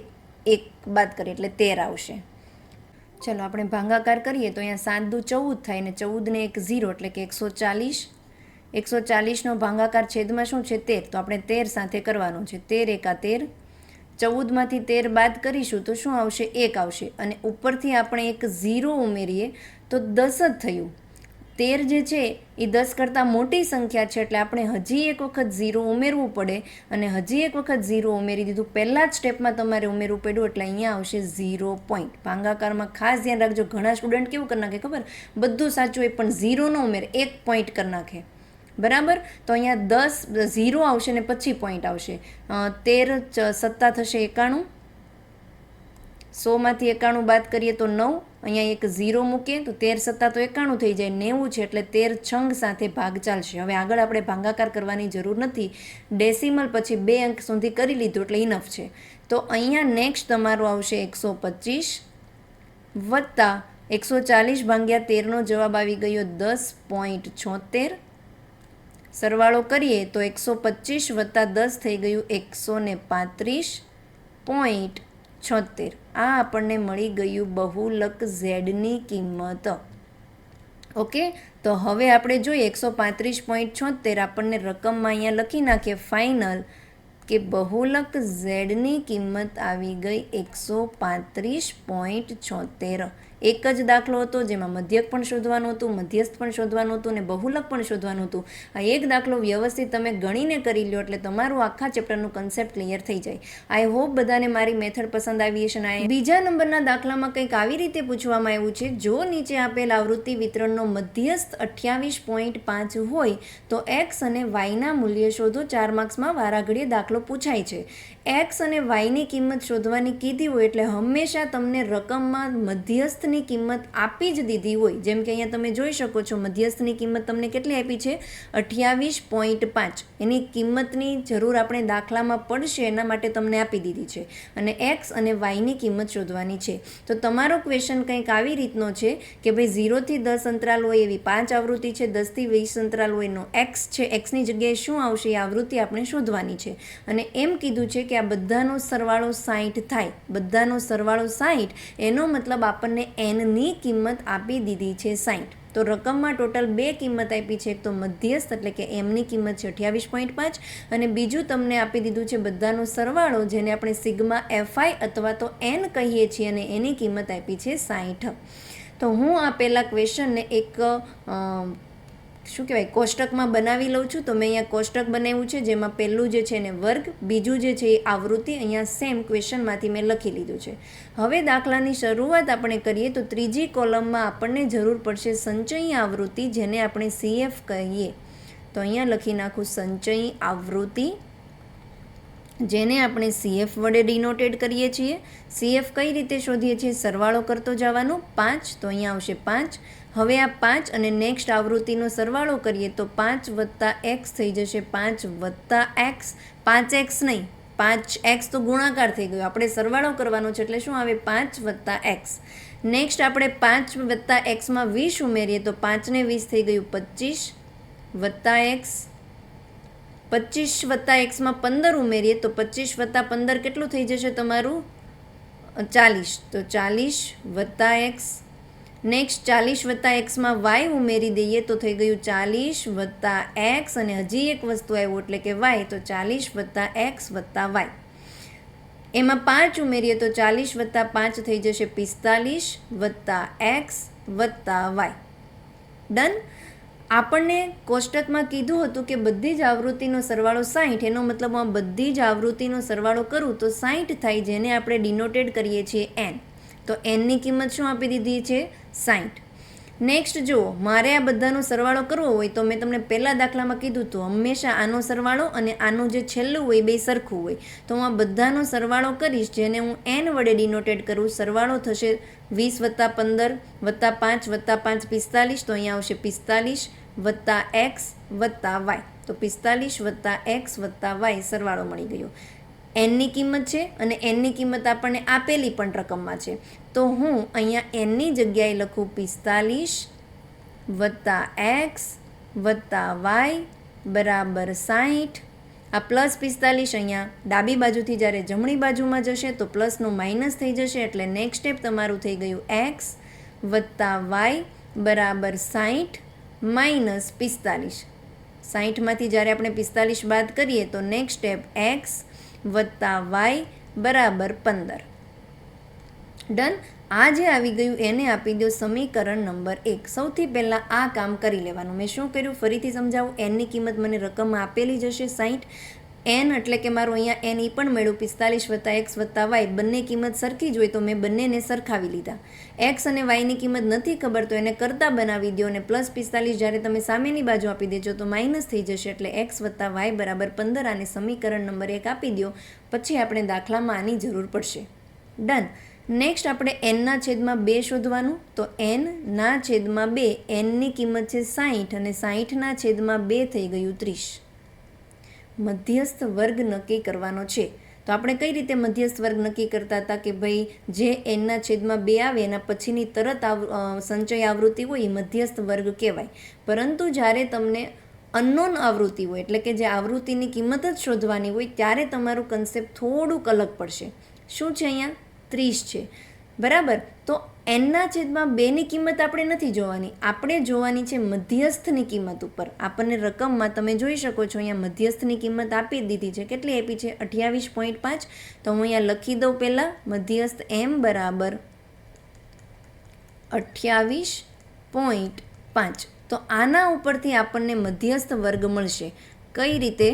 1 બાદ કરીએ એટલે 13 આવશે. ચલો આપણે ભાગાકાર કરીએ તો અહીંયા 7 દુ 14 થાય ને 14 ને 1 0 એટલે કે 140. 140નો ભાગાકાર છેદમાં શું છે? 13. તો આપણે 13 સાથે કરવાનું છે. 13 એકા 13. 14માંથી 13 બાદ કરીશું તો શું આવશે? 1 આવશે. અને ઉપરથી આપણે એક 0 ઉમેરીએ તો 10 જ થયું. 13 જે છે એ 10 કરતાં મોટી સંખ્યા છે એટલે આપણે હજી એક વખત 0 ઉમેરવું પડે અને હજી એક વખત 0 ઉમેરી દીધું. પહેલાં જ સ્ટેપમાં તમારે ઉમેરવું પડ્યું એટલે અહીંયા આવશે 0 પોઈન્ટ. ભાગાકારમાં ખાસ ધ્યાન રાખજો, ઘણા સ્ટુડન્ટ કેવું કરી નાખે ખબર, બધું સાચું હોય પણ 0 ન ઉમેરે, 1 પોઈન્ટ કરી નાખે. બરાબર? તો અહીંયા 10 0 આવશે ને પછી પોઈન્ટ આવશે. 13 સત્તા થશે 91. 100માંથી 91 બાદ કરીએ તો 9. અહીંયા એક 0 મૂકીએ તો 13 સત્તા તો 91 થઈ જાય, 90 છે એટલે 13 છંગ સાથે ભાગ ચાલશે. હવે આગળ આપણે ભાગાકાર કરવાની જરૂર નથી, ડેસિમલ પછી 2 અંક સુધી કરી લીધું એટલે ઇનફ છે. તો અહીંયા નેક્સ્ટ તમારું આવશે 125 વત્તા 140 ભાગ્યા 13નો જવાબ આવી ગયો 10.76. સરવાળો કરીએ તો 125 વત્તા 10 થઈ ગયું 135.76. આ આપણને મળી ગયું બહુલક ઝેડની કિંમત. ઓકે, તો હવે આપણે જોઈએ 135.76 આપણને રકમમાં અહીંયા લખી નાખીએ ફાઇનલ કે બહુલક ઝેડની કિંમત આવી ગઈ 135.76. એક જ દાખલો હતો જેમાં મધ્યક પણ શોધવાનું હતું, મધ્યસ્થ પણ શોધવાનું હતું અને બહુલક પણ શોધવાનું હતું. આ એક દાખલો વ્યવસ્થિત તમે ગણીને કરી લો એટલે તમારું આખા ચેપ્ટરનું કન્સેપ્ટ ક્લિયર થઈ જાય. આઈ હોપ બધાને મારી મેથડ પસંદ આવી હશે. અને બીજા નંબરના દાખલામાં કંઈક આવી રીતે પૂછવામાં આવ્યું છે, જો નીચે આપેલ આવૃત્તિ વિતરણનો મધ્યસ્થ 28.5 હોય તો એક્સ અને વાયના મૂલ્ય શોધો. 4 માર્ક્સમાં વારાઘડીએ દાખલો પૂછાય છે. એક્સ અને વાયની કિંમત શોધવાની કીધી હોય એટલે હંમેશા તમને રકમમાં મધ્યસ્થની કિંમત આપી જ દીધી હોય. જેમ કે અહીંયા તમે જોઈ શકો છો મધ્યસ્થની કિંમત તમને કેટલી આપી છે? 28.5. એની કિંમતની જરૂર આપણે દાખલામાં પડશે એના માટે તમને આપી દીધી છે અને એક્સ અને વાયની કિંમત શોધવાની છે. તો તમારો ક્વેશ્ચન કંઈક આવી રીતનો છે કે ભાઈ 0 થી 10 અંતરાલ હોય એવી 5 આવૃત્તિ છે, 10 થી 20 અંતરાલ હોય એનો એક્સ છે, એક્સની જગ્યાએ શું આવશે એ આવૃત્તિ આપણે શોધવાની છે. અને એમ કીધું છે કે આ બધાનો સરવાળો 60 થાય. બધાનો સરવાળો 60 એનો મતલબ આપણને એનની કિંમત આપી દીધી છે 60. તો રકમમાં ટોટલ 2 કિંમત આપી છે. એક તો મધ્યસ્થ એટલે કે એમની કિંમત છે 28.5 અને બીજું તમને આપી દીધું છે બધાનો સરવાળો જેને આપણે સિગ્મા એફઆઈ અથવા તો એન કહીએ છીએ અને એની કિંમત આપી છે 60. તો હું આ પહેલાં ક્વેશ્ચનને એક શું કહેવાય કોષ્ટકમાં બનાવી લઉં છું. તો મેં અહીંયા કોષ્ટક બનાવ્યું છે જેમાં પહેલું જે છે એને વર્ગ, બીજું જે છે એ આવૃત્તિ અહીંયા સેમ ક્વેશ્ચનમાંથી મેં લખી લીધું છે. હવે દાખલાની શરૂઆત આપણે કરીએ તો ત્રીજી કોલમમાં આપણને જરૂર પડશે સંચયી આવૃત્તિ જેને આપણે CF કહીએ. તો અહીંયા લખી નાખું સંચયી આવૃત્તિ જેને આપણે CF વડે ડિનોટેડ કરીએ છીએ. CF કઈ રીતે શોધીએ છીએ? સરવાળો કરતો જવાનો 5. તો અહીંયા આવશે 5. હવે આ 5 અને નેક્સ્ટ આવૃત્તિનો સરવાળો કરીએ તો 5 વત્તા એક્સ થઈ જશે 5 વત્તા એક્સ. 5x નહીં, 5x તો ગુણાકાર થઈ ગયો, આપણે સરવાળો કરવાનો છે એટલે શું આવે? 5 વત્તા એક્સ. નેક્સ્ટ આપણે 5 વત્તા એક્સમાં 20 ઉમેરીએ તો 5 ને 20 થઈ ગયું 25 વત્તા એક્સ. 25 વત્તા એક્સમાં 15 ઉમેરીએ તો 25 વત્તા 15 કેટલું થઈ જશે તમારું? 40. તો 40 વત્તા એક્સ. નેક્સ્ટ 40 વત્તા એક્સમાં વાય ઉમેરી દઈએ તો થઈ ગયું 40 વત્તા એક્સ અને હજી એક વસ્તુ આવ્યું એટલે કે વાય. તો 40 વત્તા એક્સ વત્તા વાય. એમાં 5 ઉમેરીએ તો 40 વત્તા 5 થઈ જશે 45 વત્તા એક્સ વત્તા વાય. ડન. આપણને કોષ્ટકમાં કીધું હતું કે બધી જ આવૃત્તિનો સરવાળો 60, એનો મતલબ હું બધી જ આવૃત્તિનો સરવાળો કરું તો 60 થાય જેને આપણે ડિનોટેડ કરીએ છીએ n. તો nની કિંમત શું આપી દીધી છે? 60. નેક્સ્ટ જુઓ, મારે આ બધાનો સરવાળો કરવો હોય તો મેં તમને પહેલાં દાખલામાં કીધું હતું હંમેશા આનો સરવાળો અને આનું જે છેલ્લું હોય બે સરખું હોય. તો હું આ બધાનો સરવાળો કરીશ, જેને હું n વડે ડિનોટેડ કરું. સરવાળો થશે 20 + 15 + 5 + 5 45. તો અહીંયા આવશે 45 + x + y. તો 45 + x + y સરવાળો મળી ગયો. એનની કિંમત છે અને એનની કિંમત આપણને આપેલી પણ રકમમાં છે. તો હું અહીંયા એનની જગ્યાએ લખું 45 + x + y બરાબર 60. આ +45 અહીંયા ડાબી બાજુથી જ્યારે જમણી બાજુમાં જશે તો પ્લસનું માઇનસ થઈ જશે, એટલે નેક્સ્ટ સ્ટેપ તમારું થઈ ગયું x + y બરાબર 60 - 45. 60માંથી જ્યારે આપણે 45 બાદ કરીએ તો નેક્સ્ટ સ્ટેપ x + y બરાબર 15. ડન. આ જે આવી ગયું એને આપી દો સમીકરણ નંબર 1. સૌથી પહેલાં આ કામ કરી લેવાનું. મેં શું કર્યું ફરીથી સમજાવું. એનની કિંમત મને રકમમાં આપેલી જ હશે 60. એન એટલે કે મારું અહીંયા એન ઈ પણ મળ્યું 45 + x + y બંને કિંમત સરખી જ હોય તો મેં બંનેને સરખાવી લીધા. એક્સ અને વાયની કિંમત નથી ખબર તો એને કરતા બનાવી દો અને +45 જ્યારે તમે સામેની બાજુ આપી દેજો તો માઇનસ થઈ જશે, એટલે x + y બરાબર 15 આને સમીકરણ નંબર 1 આપી દો. પછી આપણે દાખલામાં આની જરૂર પડશે. ડન. નેક્સ્ટ આપણે એનના છેદમાં 2 શોધવાનું. તો એનના છેદમાં 2, એનની કિંમત છે 60 અને 60ના છેદમાં 2 થઈ ગયું 30. મધ્યસ્થ વર્ગ નક્કી કરવાનો છે. તો આપણે કઈ રીતે મધ્યસ્થ વર્ગ નક્કી કરતા હતા કે ભાઈ જે એનના છેદમાં 2 આવે એના પછીની તરત સંચય આવૃત્તિ હોય એ મધ્યસ્થ વર્ગ કહેવાય. પરંતુ જ્યારે તમને અનનોન આવૃત્તિ હોય એટલે કે જે આવૃત્તિની કિંમત જ શોધવાની હોય ત્યારે તમારું કન્સેપ્ટ થોડુંક અલગ પડશે. શું છે અહીંયા 30 છે બરાબર. તો એનના છેદમાં 2ની કિંમત આપણે નથી જોવાની, આપણે જોવાની છે મધ્યસ્થની કિંમત ઉપર. આપણને રકમમાં તમે જોઈ શકો છો અહીંયા મધ્યસ્થની કિંમત આપી દીધી છે. કેટલી આપી છે? 28.5. તો હું અહીંયા લખી દઉં પહેલાં મધ્યસ્થ m બરાબર 28.5. તો આના ઉપરથી આપણને મધ્યસ્થ વર્ગ મળશે. કઈ રીતે?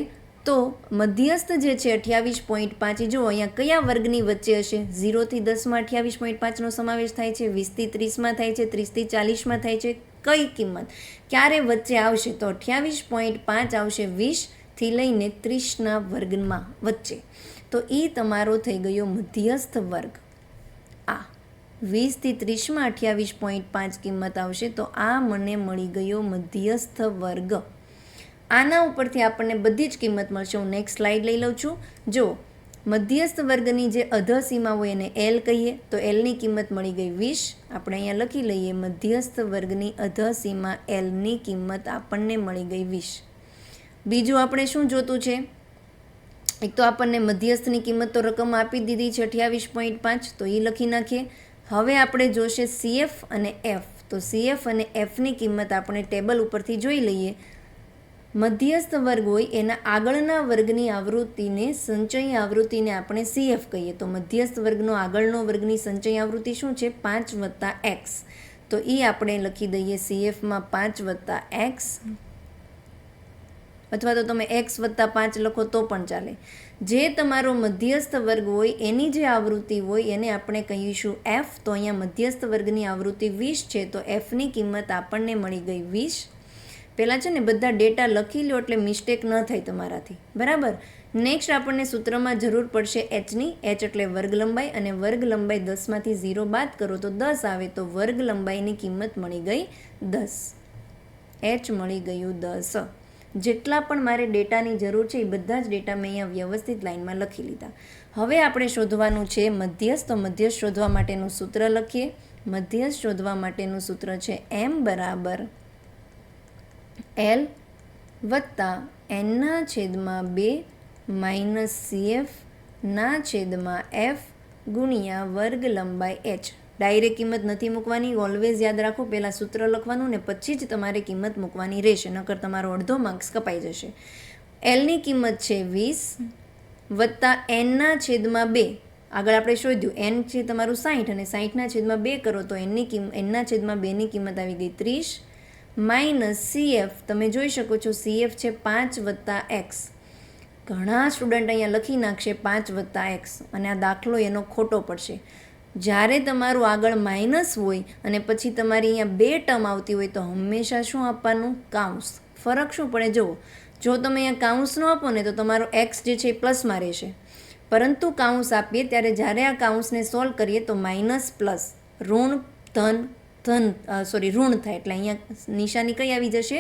તો મધ્યસ્થ જે છે 28.5 જુઓ અહીંયા કયા વર્ગની વચ્ચે હશે? 0 થી 10માં 28.5નો સમાવેશ થાય છે, 20 થી 30માં થાય છે, 30 થી 40માં થાય છે. કઈ કિંમત ક્યારે વચ્ચે આવશે? તો 28.5 આવશે 20 થી લઈને 30ના વર્ગમાં વચ્ચે. તો એ તમારો થઈ ગયો મધ્યસ્થ વર્ગ. આ 20 થી 30માં 28.5 કિંમત આવશે તો આ મને મળી ગયો મધ્યસ્થ વર્ગ. આના ઉપરથી આપણને બધી જ કિંમત મળશે. હું નેક્સ્ટ સ્લાઇડ લઈ લઉં છું. જો મધ્યસ્થ વર્ગની જે અધસીમા હોય એને એલ કહીએ તો એલની કિંમત મળી ગઈ 20. આપણે અહીંયા લખી લઈએ મધ્યસ્થ વર્ગની અધસીમા એલની કિંમત આપણને મળી ગઈ 20. બીજું આપણે શું જોતું છે? એક તો આપણને મધ્યસ્થની કિંમત તો રકમ આપી દીધી છે 28.5, તો એ લખી નાખીએ. હવે આપણે જોશે CF અને F. તો CF અને Fની કિંમત આપણે ટેબલ ઉપરથી જોઈ લઈએ. મધ્યસ્થ વર્ગ હોય એના આગળના વર્ગની આવૃત્તિને સંચય આવૃત્તિને આપણે CF કહીએ. તો મધ્યસ્થ વર્ગનો આગળનો વર્ગની સંચય આવૃત્તિ શું છે? 5 + x. તો એ આપણે લખી દઈએ CFમાં 5 + x, અથવા તો તમે x + 5 લખો તો પણ ચાલે. જે તમારો મધ્યસ્થ વર્ગ હોય એની જે આવૃત્તિ હોય એને આપણે કહીશું F. તો અહીંયા મધ્યસ્થ વર્ગની આવૃત્તિ 20 છે તો Fની કિંમત આપણને મળી ગઈ 20. પહેલાં છે ને બધા ડેટા લખી લો એટલે મિસ્ટેક ન થાય તમારાથી, બરાબર. નેક્સ્ટ આપણને સૂત્રમાં જરૂર પડશે એચની. એચ એટલે વર્ગ લંબાઈ, અને વર્ગ લંબાઈ 10માંથી 0 બાદ કરો તો 10 આવે, તો વર્ગ લંબાઈની કિંમત મળી ગઈ 10. એચ મળી ગયું 10. જેટલા પણ મારે ડેટાની જરૂર છે એ બધા જ ડેટા મેં અહીંયા વ્યવસ્થિત લાઈનમાં લખી લીધા. હવે આપણે શોધવાનું છે મધ્યસ્થ. તો મધ્યસ્થ શોધવા માટેનું સૂત્ર લખીએ. મધ્યસ્થ શોધવા માટેનું સૂત્ર છે m બરાબર L વત્તા nના છેદમાં 2 માઇનસ CF ના છેદમાં F ગુણ્યા વર્ગ લંબાઈ h. ડાયરેક્ટ કિંમત નથી મૂકવાની, ઓલવેઝ યાદ રાખો. પહેલાં સૂત્ર લખવાનું ને પછી જ તમારે કિંમત મૂકવાની રહેશે, નકર તમારો અડધો માર્ક્સ કપાઈ જશે. એલની કિંમત છે 20 વત્તા એનના છેદમાં 2. આગળ આપણે શોધ્યું એન છે તમારું 60 અને 60ના છેદમાં 2 કરો તો એનના છેદમાં 2ની કિંમત આવી ગઈ 30 માઇનસ CF. તમે જોઈ શકો છો CF છે 5 વત્તા એક્સ. ઘણા સ્ટુડન્ટ અહીંયા લખી નાખશે 5 વત્તા એક્સ અને આ દાખલો એનો ખોટો પડશે. જ્યારે તમારું આગળ માઇનસ હોય અને પછી તમારી અહીંયા 2 ટર્મ આવતી હોય તો હંમેશા શું આપવાનું? કાઉન્સ. ફરક શું પડે જુઓ, જો તમે અહીંયા કાઉન્સ ન આપો ને તો તમારો એક્સ જે છે એ પ્લસમાં રહેશે, પરંતુ કાઉન્સ આપીએ ત્યારે જ્યારે આ કાઉન્સને સોલ્વ કરીએ તો માઇનસ પ્લસ, ઋણ ધન ઋણ થાય, એટલે અહીંયા નિશાની કઈ આવી જશે?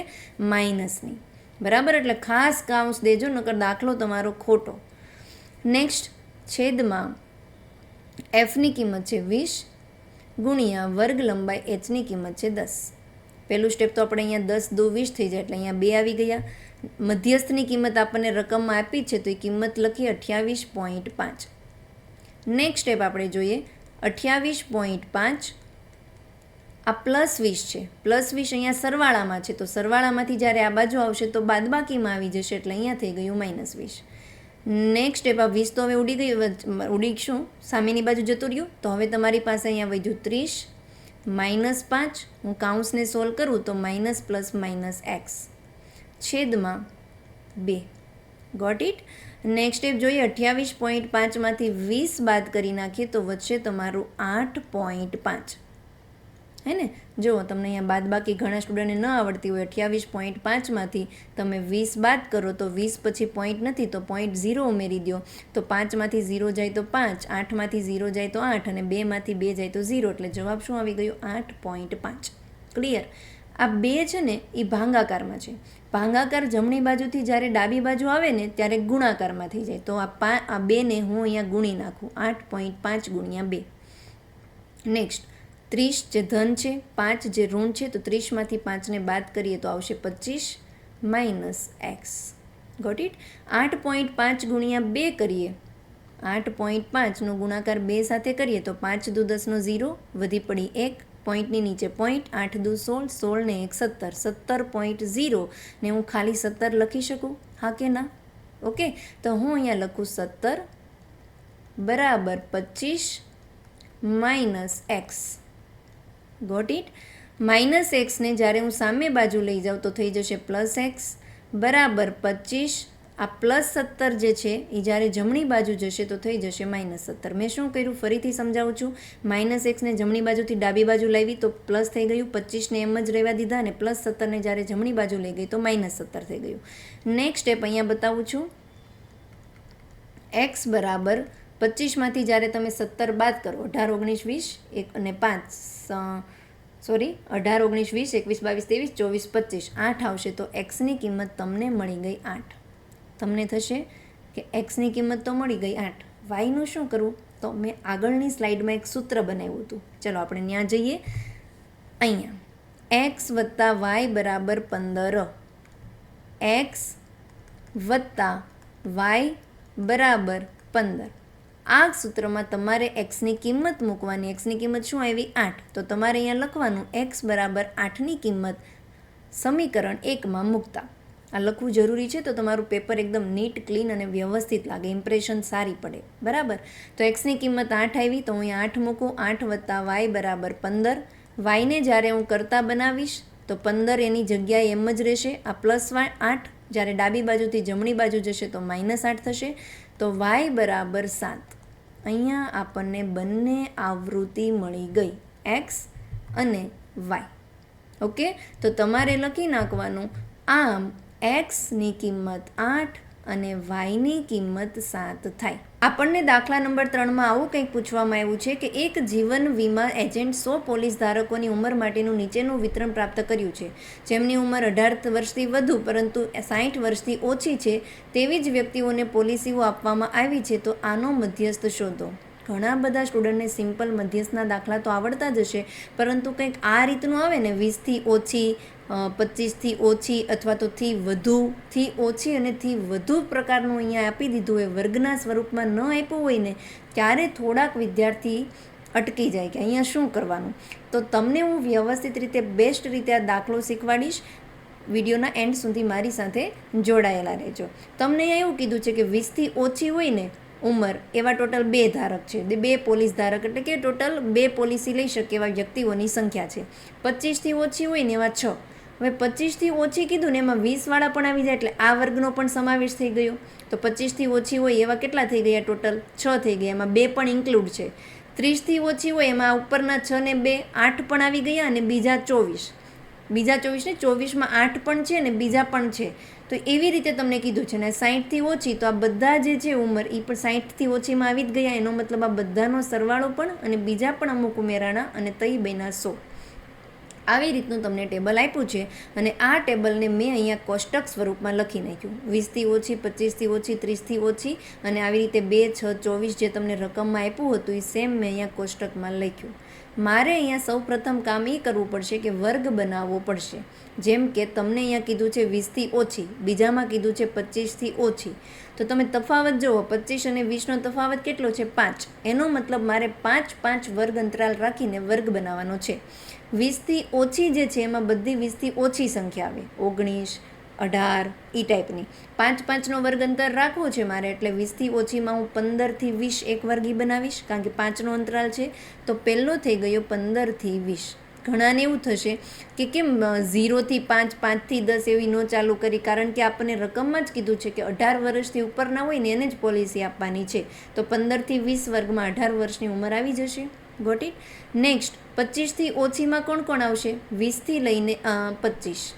માઇનસની. બરાબર, એટલે ખાસ કાઉન્સ દેજો, નકર દાખલો તમારો ખોટો. નેક્સ્ટ, છેદમાં એફની કિંમત છે 20 ગુણ્યા વર્ગ લંબાઈ એચની કિંમત છે 10. પહેલું સ્ટેપ તો આપણે અહીંયા 10 દુ 20 થઈ જાય, એટલે અહીંયા 2 આવી ગયા. મધ્યસ્થની કિંમત આપણને રકમમાં આપી છે તો એ કિંમત લખીએ 28.5. નેક્સ્ટ સ્ટેપ આપણે જોઈએ 28.5, આ પ્લસ 20 છે, પ્લસ 20 અહીંયા સરવાળામાં છે, તો સરવાળામાંથી જ્યારે આ બાજુ આવશે તો બાદબાકીમાં આવી જશે, એટલે અહીંયા થઈ ગયું -20. નેક્સ્ટ સ્ટેપ, આ 20 તો હવે ઉડીશું, સામેની બાજુ જતું રહ્યું, તો હવે તમારી પાસે અહીંયા વધ્યું 30 -5, હું કાઉન્સને સોલ્વ કરું તો માઇનસ પ્લસ માઇનસ એક્સ છેદમાં 2. Got it. નેક્સ્ટ સ્ટેપ જોઈએ 28.5માંથી 20 બાદ કરી નાખીએ તો વધશે તમારું 8.5. હે ને? જુઓ, તમને અહીંયા બાદબાકી ઘણા સ્ટુડન્ટને ન આવડતી હોય, 28.5માંથી તમે 20 બાદ કરો તો 20 પછી પોઈન્ટ નથી તો પોઈન્ટ 0 ઉમેરી દો, તો 5માંથી 0 જાય તો 5, 8માંથી 0 જાય તો 8 અને 2માંથી 2 જાય તો 0, એટલે જવાબ શું આવી ગયો? 8.5. ક્લિયર? આ 2 છે ને એ ભાંગાકારમાં છે. ભાંગાકાર જમણી બાજુથી જ્યારે ડાબી બાજુ આવે ને ત્યારે ગુણાકારમાં થઈ જાય, તો આ 2ને હું અહીંયા ગુણી નાખું, 8.5 ગુણ્યા 2. નેક્સ્ટ, 30 જે ધન છે, 5 જે ઋણ છે, તો 30માંથી 5ને બાદ કરીએ તો આવશે 25 માઇનસ એક્સ. Got it. 8.5 ગુણ્યા 2 કરીએ, 8.5નો ગુણાકાર 2 સાથે કરીએ તો 5 દુ 10 નો 0, વધી પડી 1, પોઈન્ટની નીચે પોઈન્ટ, 8 દુ 16, 16 ને 1 17, 17.0 ને હું ખાલી 17 લખી શકું? હા કે ના? ઓકે, તો હું અહીંયા લખું 17 બરાબર 25 minus X. Got it. Minus એક્સને જ્યારે હું સામે બાજુ લઈ જાઉં તો થઈ જશે પ્લસ એક્સ બરાબર 25. આ પ્લસ 17 જે છે એ જ્યારે જમણી બાજુ જશે તો થઈ જશે -17. મેં શું કર્યું? ફરીથી સમજાવું છું. માઇનસ એક્સને જમણી બાજુથી ડાબી બાજુ લાવી તો પ્લસ થઈ ગયું, 25ને એમ જ રહેવા દીધા, અને પ્લસ 17ને જ્યારે જમણી બાજુ લઈ ગઈ તો -17 થઈ ગયું. નેક્સ્ટ સ્ટેપ અહીંયા બતાવું છું. એક્સ બરાબર 25માંથી જ્યારે તમે 17 બાદ કરો, 18 19 20 1 અને 5 18 19 20 21 22 23 24 25 8 આવશે, તો એક્સની કિંમત તમને મળી ગઈ 8. તમને થશે કે એક્સની કિંમત તો મળી ગઈ 8, વાયનું શું કરવું? તો મેં આગળની સ્લાઇડમાં એક સૂત્ર બનાવ્યું હતું, ચલો આપણે ત્યાં જઈએ. અહીંયા એક્સ વત્તા વાય બરાબર 15, એક્સ વત્તા વાય બરાબર 15. આ સૂત્રમાં તમારે એક્સની કિંમત મૂકવાની. એક્સની કિંમત શું આવી? 8. તો તમારે અહીંયા લખવાનું એક્સ બરાબર 8ની કિંમત સમીકરણ 1માં મૂકતા. આ લખવું જરૂરી છે, તો તમારું પેપર એકદમ નીટ, ક્લીન અને વ્યવસ્થિત લાગે, ઇમ્પ્રેશન સારી પડે. બરાબર, તો એક્સની કિંમત 8 આવી, તો હું અહીંયા 8 મૂકું. 8 વત્તા વાય બરાબર 15. વાયને જ્યારે હું કરતા બનાવીશ તો 15 એની જગ્યાએ એમ જ રહેશે. આ પ્લસ 8 જ્યારે ડાબી બાજુથી જમણી બાજુ જશે તો -8 થશે, તો વાય બરાબર 7. અહીંયા આપણને બંને આવૃત્તિ મળી ગઈ, એક્સ અને વાય. ઓકે, તો તમારે લખી નાખવાનું. આમ એક્સની કિંમત 8 અને વાયની કિંમત 7 થાય. આપણને દાખલા નંબર 3માં આવું કંઈક પૂછવામાં આવ્યું છે કે એક જીવન વીમા એજન્ટ 100 પોલીસ ધારકોની ઉંમર માટેનું નીચેનું વિતરણ પ્રાપ્ત કર્યું છે. જેમની ઉંમર 18 વર્ષથી વધુ પરંતુ 60 વર્ષથી ઓછી છે તેવી જ વ્યક્તિઓને પોલિસીઓ આપવામાં આવી છે, તો આનો મધ્યસ્થ શોધો. ઘણા બધા સ્ટુડન્ટને સિમ્પલ મધ્યસ્થના દાખલા તો આવડતા જ હશે, પરંતુ કંઈક આ રીતનું આવે ને 20થી ઓછી, 25થી ઓછી અથવા તો થી વધુ, થી ઓછી અને થી વધુ પ્રકારનું અહીંયા આપી દીધું હોય, વર્ગના સ્વરૂપમાં ન આપ્યું હોય ને, ત્યારે થોડાક વિદ્યાર્થી અટકી જાય કે અહીંયા શું કરવાનું. તો તમને હું વ્યવસ્થિત રીતે, બેસ્ટ રીતે આ દાખલો શીખવાડીશ. વિડીયોના એન્ડ સુધી મારી સાથે જોડાયેલા રહેજો. તમને અહીંયા એવું કીધું છે કે 20થી ઓછી હોય ને ઉંમર એવા ટોટલ 2 ધારક છે, 2 પોલીસ ધારક, એટલે કે ટોટલ 2 પોલિસી લઈ શકે એવા વ્યક્તિઓની સંખ્યા છે. 25થી ઓછી હોય ને એવા 6. હવે 25થી ઓછી કીધું ને એમાં 20વાળા પણ આવી જાય, એટલે આ વર્ગનો પણ સમાવેશ થઈ ગયો. તો 25થી ઓછી હોય એવા કેટલા થઈ ગયા? ટોટલ 6 થઈ ગયા, એમાં 2 પણ ઇન્ક્લુડ છે. 30થી ઓછી હોય એમાં ઉપરના 6 ને 2 8 પણ આવી ગયા અને બીજા 24 ને 24માં 8 પણ છે અને બીજા પણ છે. તો એવી રીતે તમને કીધું છે ને 60થી ઓછી, તો આ બધા જે છે ઉંમર એ પણ 60થી ઓછીમાં આવી જ ગયા. એનો મતલબ આ બધાનો સરવાળો પણ અને બીજા પણ અમુક ઉમેરાના અને તઈ બન્યા 100. આવી રીતનું તમને ટેબલ આપ્યું છે અને આ ટેબલને મેં અહીંયા કોષ્ટક સ્વરૂપમાં લખી નાખ્યું. 20થી ઓછી, 25થી ઓછી, 30થી ઓછી અને આવી રીતે 2, 6, 24 જે તમને રકમમાં આપ્યું હતું એ સેમ મેં અહીંયા કોષ્ટકમાં લખ્યું. મારે અહીંયા સૌ પ્રથમ કામ એ કરવું પડશે કે વર્ગ બનાવવો પડશે. જેમ કે તમને અહીંયા કીધું છે 20થી ઓછી, બીજામાં કીધું છે 25થી ઓછી. તો તમે તફાવત જુઓ, 25 અને 20નો તફાવત કેટલો છે? 5. એનો મતલબ મારે 5 5 વર્ગ અંતરાલ રાખીને વર્ગ બનાવવાનો છે. 20થી ઓછી જે છે એમાં બધી 20થી ઓછી સંખ્યા આવે, 19, 18 એ ટાઈપની. 5 5નો વર્ગ અંતર રાખવો છે મારે, એટલે 20થી ઓછીમાં હું 15થી 20 એક વર્ગી બનાવીશ, કારણ કે 5નો અંતરાલ છે. તો પહેલો થઈ ગયો 15થી 20. ઘણાને એવું થશે કે કેમ 0થી 5, 5થી 10 એવી ન ચાલુ કરી, કારણ કે આપણને રકમમાં જ કીધું છે કે 18 વર્ષથી ઉપરના હોય ને એને જ પોલિસી આપવાની છે. તો 15થી 20 વર્ગમાં 18 વર્ષની ઉંમર આવી જશે. Got it. નેક્સ્ટ 25થી ઓછીમાં કોણ કોણ આવશે? 20થી લઈને 25.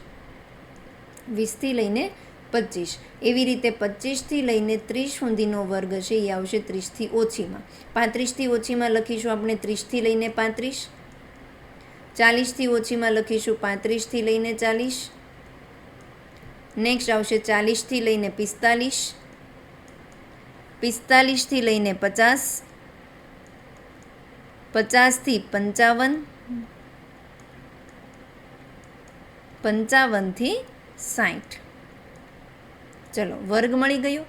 20થી લઈને 25. એવી રીતે 25થી લઈને 30 સુધીનો વર્ગ હશે એ આવશે 30થી ઓછીમાં. 35થી ઓછીમાં લખીશું આપણે 30થી લઈને 35. 40થી ઓછીમાં લખીશું 35થી લઈને 40. નેક્સ્ટ આવશે 40થી લઈને 45. 45થી લઈને 50. 50થી 55. 55થી 60. ચલો, વર્ગ મળી ગયો.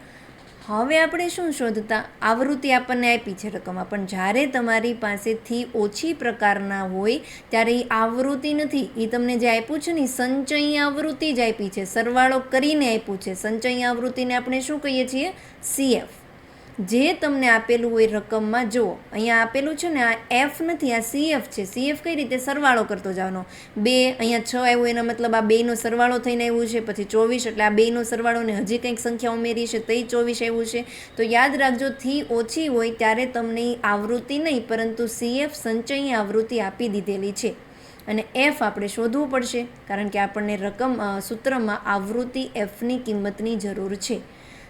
હવે આપણે શું શોધતા? આવૃત્તિ આપણને આપી છે રકમમાં, પણ જ્યારે તમારી પાસેથી ઓછી પ્રકારના હોય ત્યારે એ આવૃત્તિ નથી. એ તમને જે આપ્યું છે ને સંચયી આવૃત્તિ જ આપી છે, સરવાળો કરીને આપ્યું છે. સંચયી આવૃત્તિને આપણે શું કહીએ છીએ? CF. જે તમને આપેલું હોય રકમમાં, જુઓ અહીંયા આપેલું છે ને આ F નથી, આ CF છે. CF કઈ રીતે? સરવાળો કરતો જવાનો. 2 અહીંયા 6 આવ્યું એના મતલબ આ 2નો સરવાળો થઈને આવ્યું છે. પછી 24 એટલે આ 2નો સરવાળો ને હજી કંઈક સંખ્યા ઉમેરી છે તઈ 24 આવ્યું છે. તો યાદ રાખજો, થી ઓછી હોય ત્યારે તમને આવૃત્તિ નહીં પરંતુ CF સંચયી આવૃત્તિ આપી દીધેલી છે. અને F આપણે શોધવું પડશે, કારણ કે આપણને સૂત્રમાં આવૃત્તિ Fની કિંમતની જરૂર છે.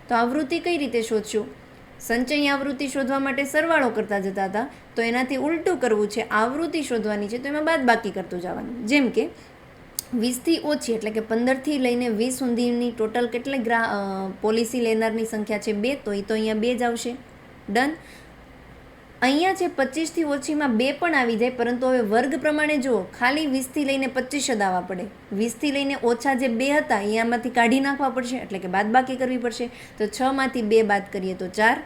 તો આવૃત્તિ કઈ રીતે શોધશું? સંચયી આવૃત્તિ શોધવા માટે સરવાળો કરતા જતા હતા, તો એનાથી ઉલટું કરવું છે. આવૃત્તિ શોધવાની છે તો એમાં બાદબાકી કરતું જવાનું. જેમ કે 20થી ઓછી એટલે કે 15થી લઈને 20 સુધીની ટોટલ કેટલી પોલિસી લેનારની સંખ્યા છે? 2. તો એ તો અહીંયા 2 જ આવશે. ડન. અહીંયા છે 25થી ઓછીમાં 2 પણ આવી જાય, પરંતુ હવે વર્ગ પ્રમાણે જુઓ, ખાલી 20થી લઈને 25 જ આવવા પડે. 20થી લઈને ઓછા જે 2 હતા અહીંયામાંથી કાઢી નાખવા પડશે, એટલે કે બાદબાકી કરવી પડશે. તો 6માંથી 2 બાદ કરીએ તો 4.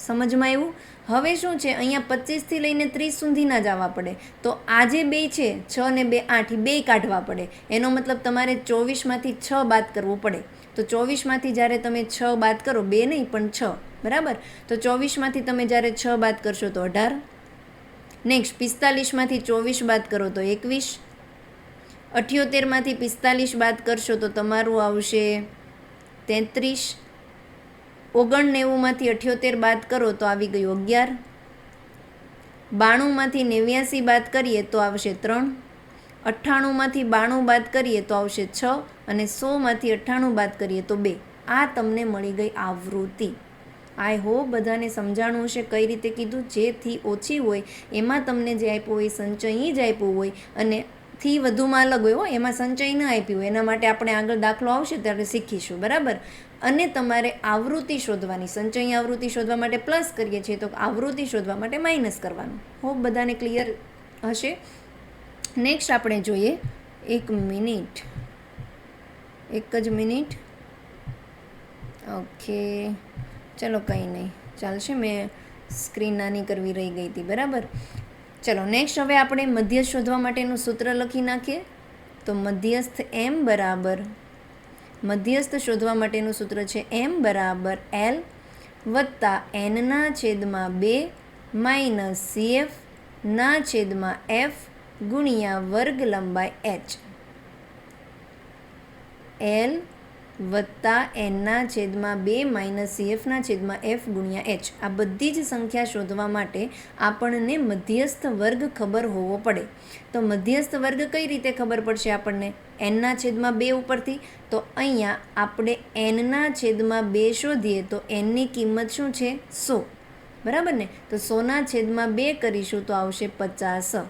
સમજમાં આવ્યું? હવે શું છે, અહીંયા 25થી લઈને 30 સુધીના જ આવવા પડે. તો આ જે 2 છે 6 ને 2 8, 2 કાઢવા પડે. એનો મતલબ તમારે 24માંથી 6 બાદ કરવું પડે. તો 24માંથી જ્યારે તમે 6 બાદ કરો, 2 નહીં પણ 6, બરાબર? તો 24માંથી તમે જ્યારે 6 બાદ કરશો તો 18. નેક્સ્ટ 45માંથી 24 બાદ કરો તો 21. 78માંથી 45 બાદ કરશો તો તમારું આવશે 33. 99માંથી 78 બાદ કરો તો આવી ગયું 11. 92માંથી 89 બાદ કરીએ તો આવશે 3. 98માંથી 92 બાદ કરીએ તો આવશે 6 અને 100માંથી 98 બાદ કરીએ તો 2. આ તમને મળી ગઈ આવૃત્તિ. આઈ હોપ બધાને સમજાણું હશે કઈ રીતે કીધું. જેથી ઓછી હોય એમાં તમને જે આપ્યું હોય સંચયી જ આપ્યું હોય અને થી વધુમાં અલગ હોય, એમાં સંચય ન આપ્યું હોય. એના માટે આપણે આગળ દાખલો આવશે ત્યારે શીખીશું, બરાબર? અને તમારે આવૃત્તિ શોધવાની, સંચયી આવૃત્તિ શોધવા માટે પ્લસ કરીએ છીએ તો આવૃત્તિ શોધવા માટે માઇનસ કરવાનું. હોપ બધાને ક્લિયર હશે. નેક્સ્ટ આપણે જોઈએ, એક જ મિનિટ. ઓકે, ચલો કંઈ નહીં, ચાલશે. મેં સ્ક્રીન નાની કરવી રહી ગઈ હતી, બરાબર? ચલો નેક્સ્ટ હવે આપણે મધ્યસ્થ શોધવા માટેનું સૂત્ર લખી નાખીએ. તો મધ્યસ્થ શોધવા માટેનું સૂત્ર છે M બરાબર L વત્તા N/2 માઇનસ CF/F ગુણ્યા વર્ગ લંબાઈ H. L વત્તા એનના છેદમાં 2 માઇનસ સીએફના છેદમાં એફ ગુણ્યા એચ. આ બધી જ સંખ્યા શોધવા માટે આપણને મધ્યસ્થ વર્ગ ખબર હોવો પડે. તો મધ્યસ્થ વર્ગ કઈ રીતે ખબર પડશે આપણને? એનના છેદમાં 2 ઉપરથી. તો અહીંયા આપણે એનના છેદમાં 2 શોધીએ તો એનની કિંમત શું છે? 100. બરાબર ને? તો 100ના છેદમાં 2 કરીશું તો આવશે 50.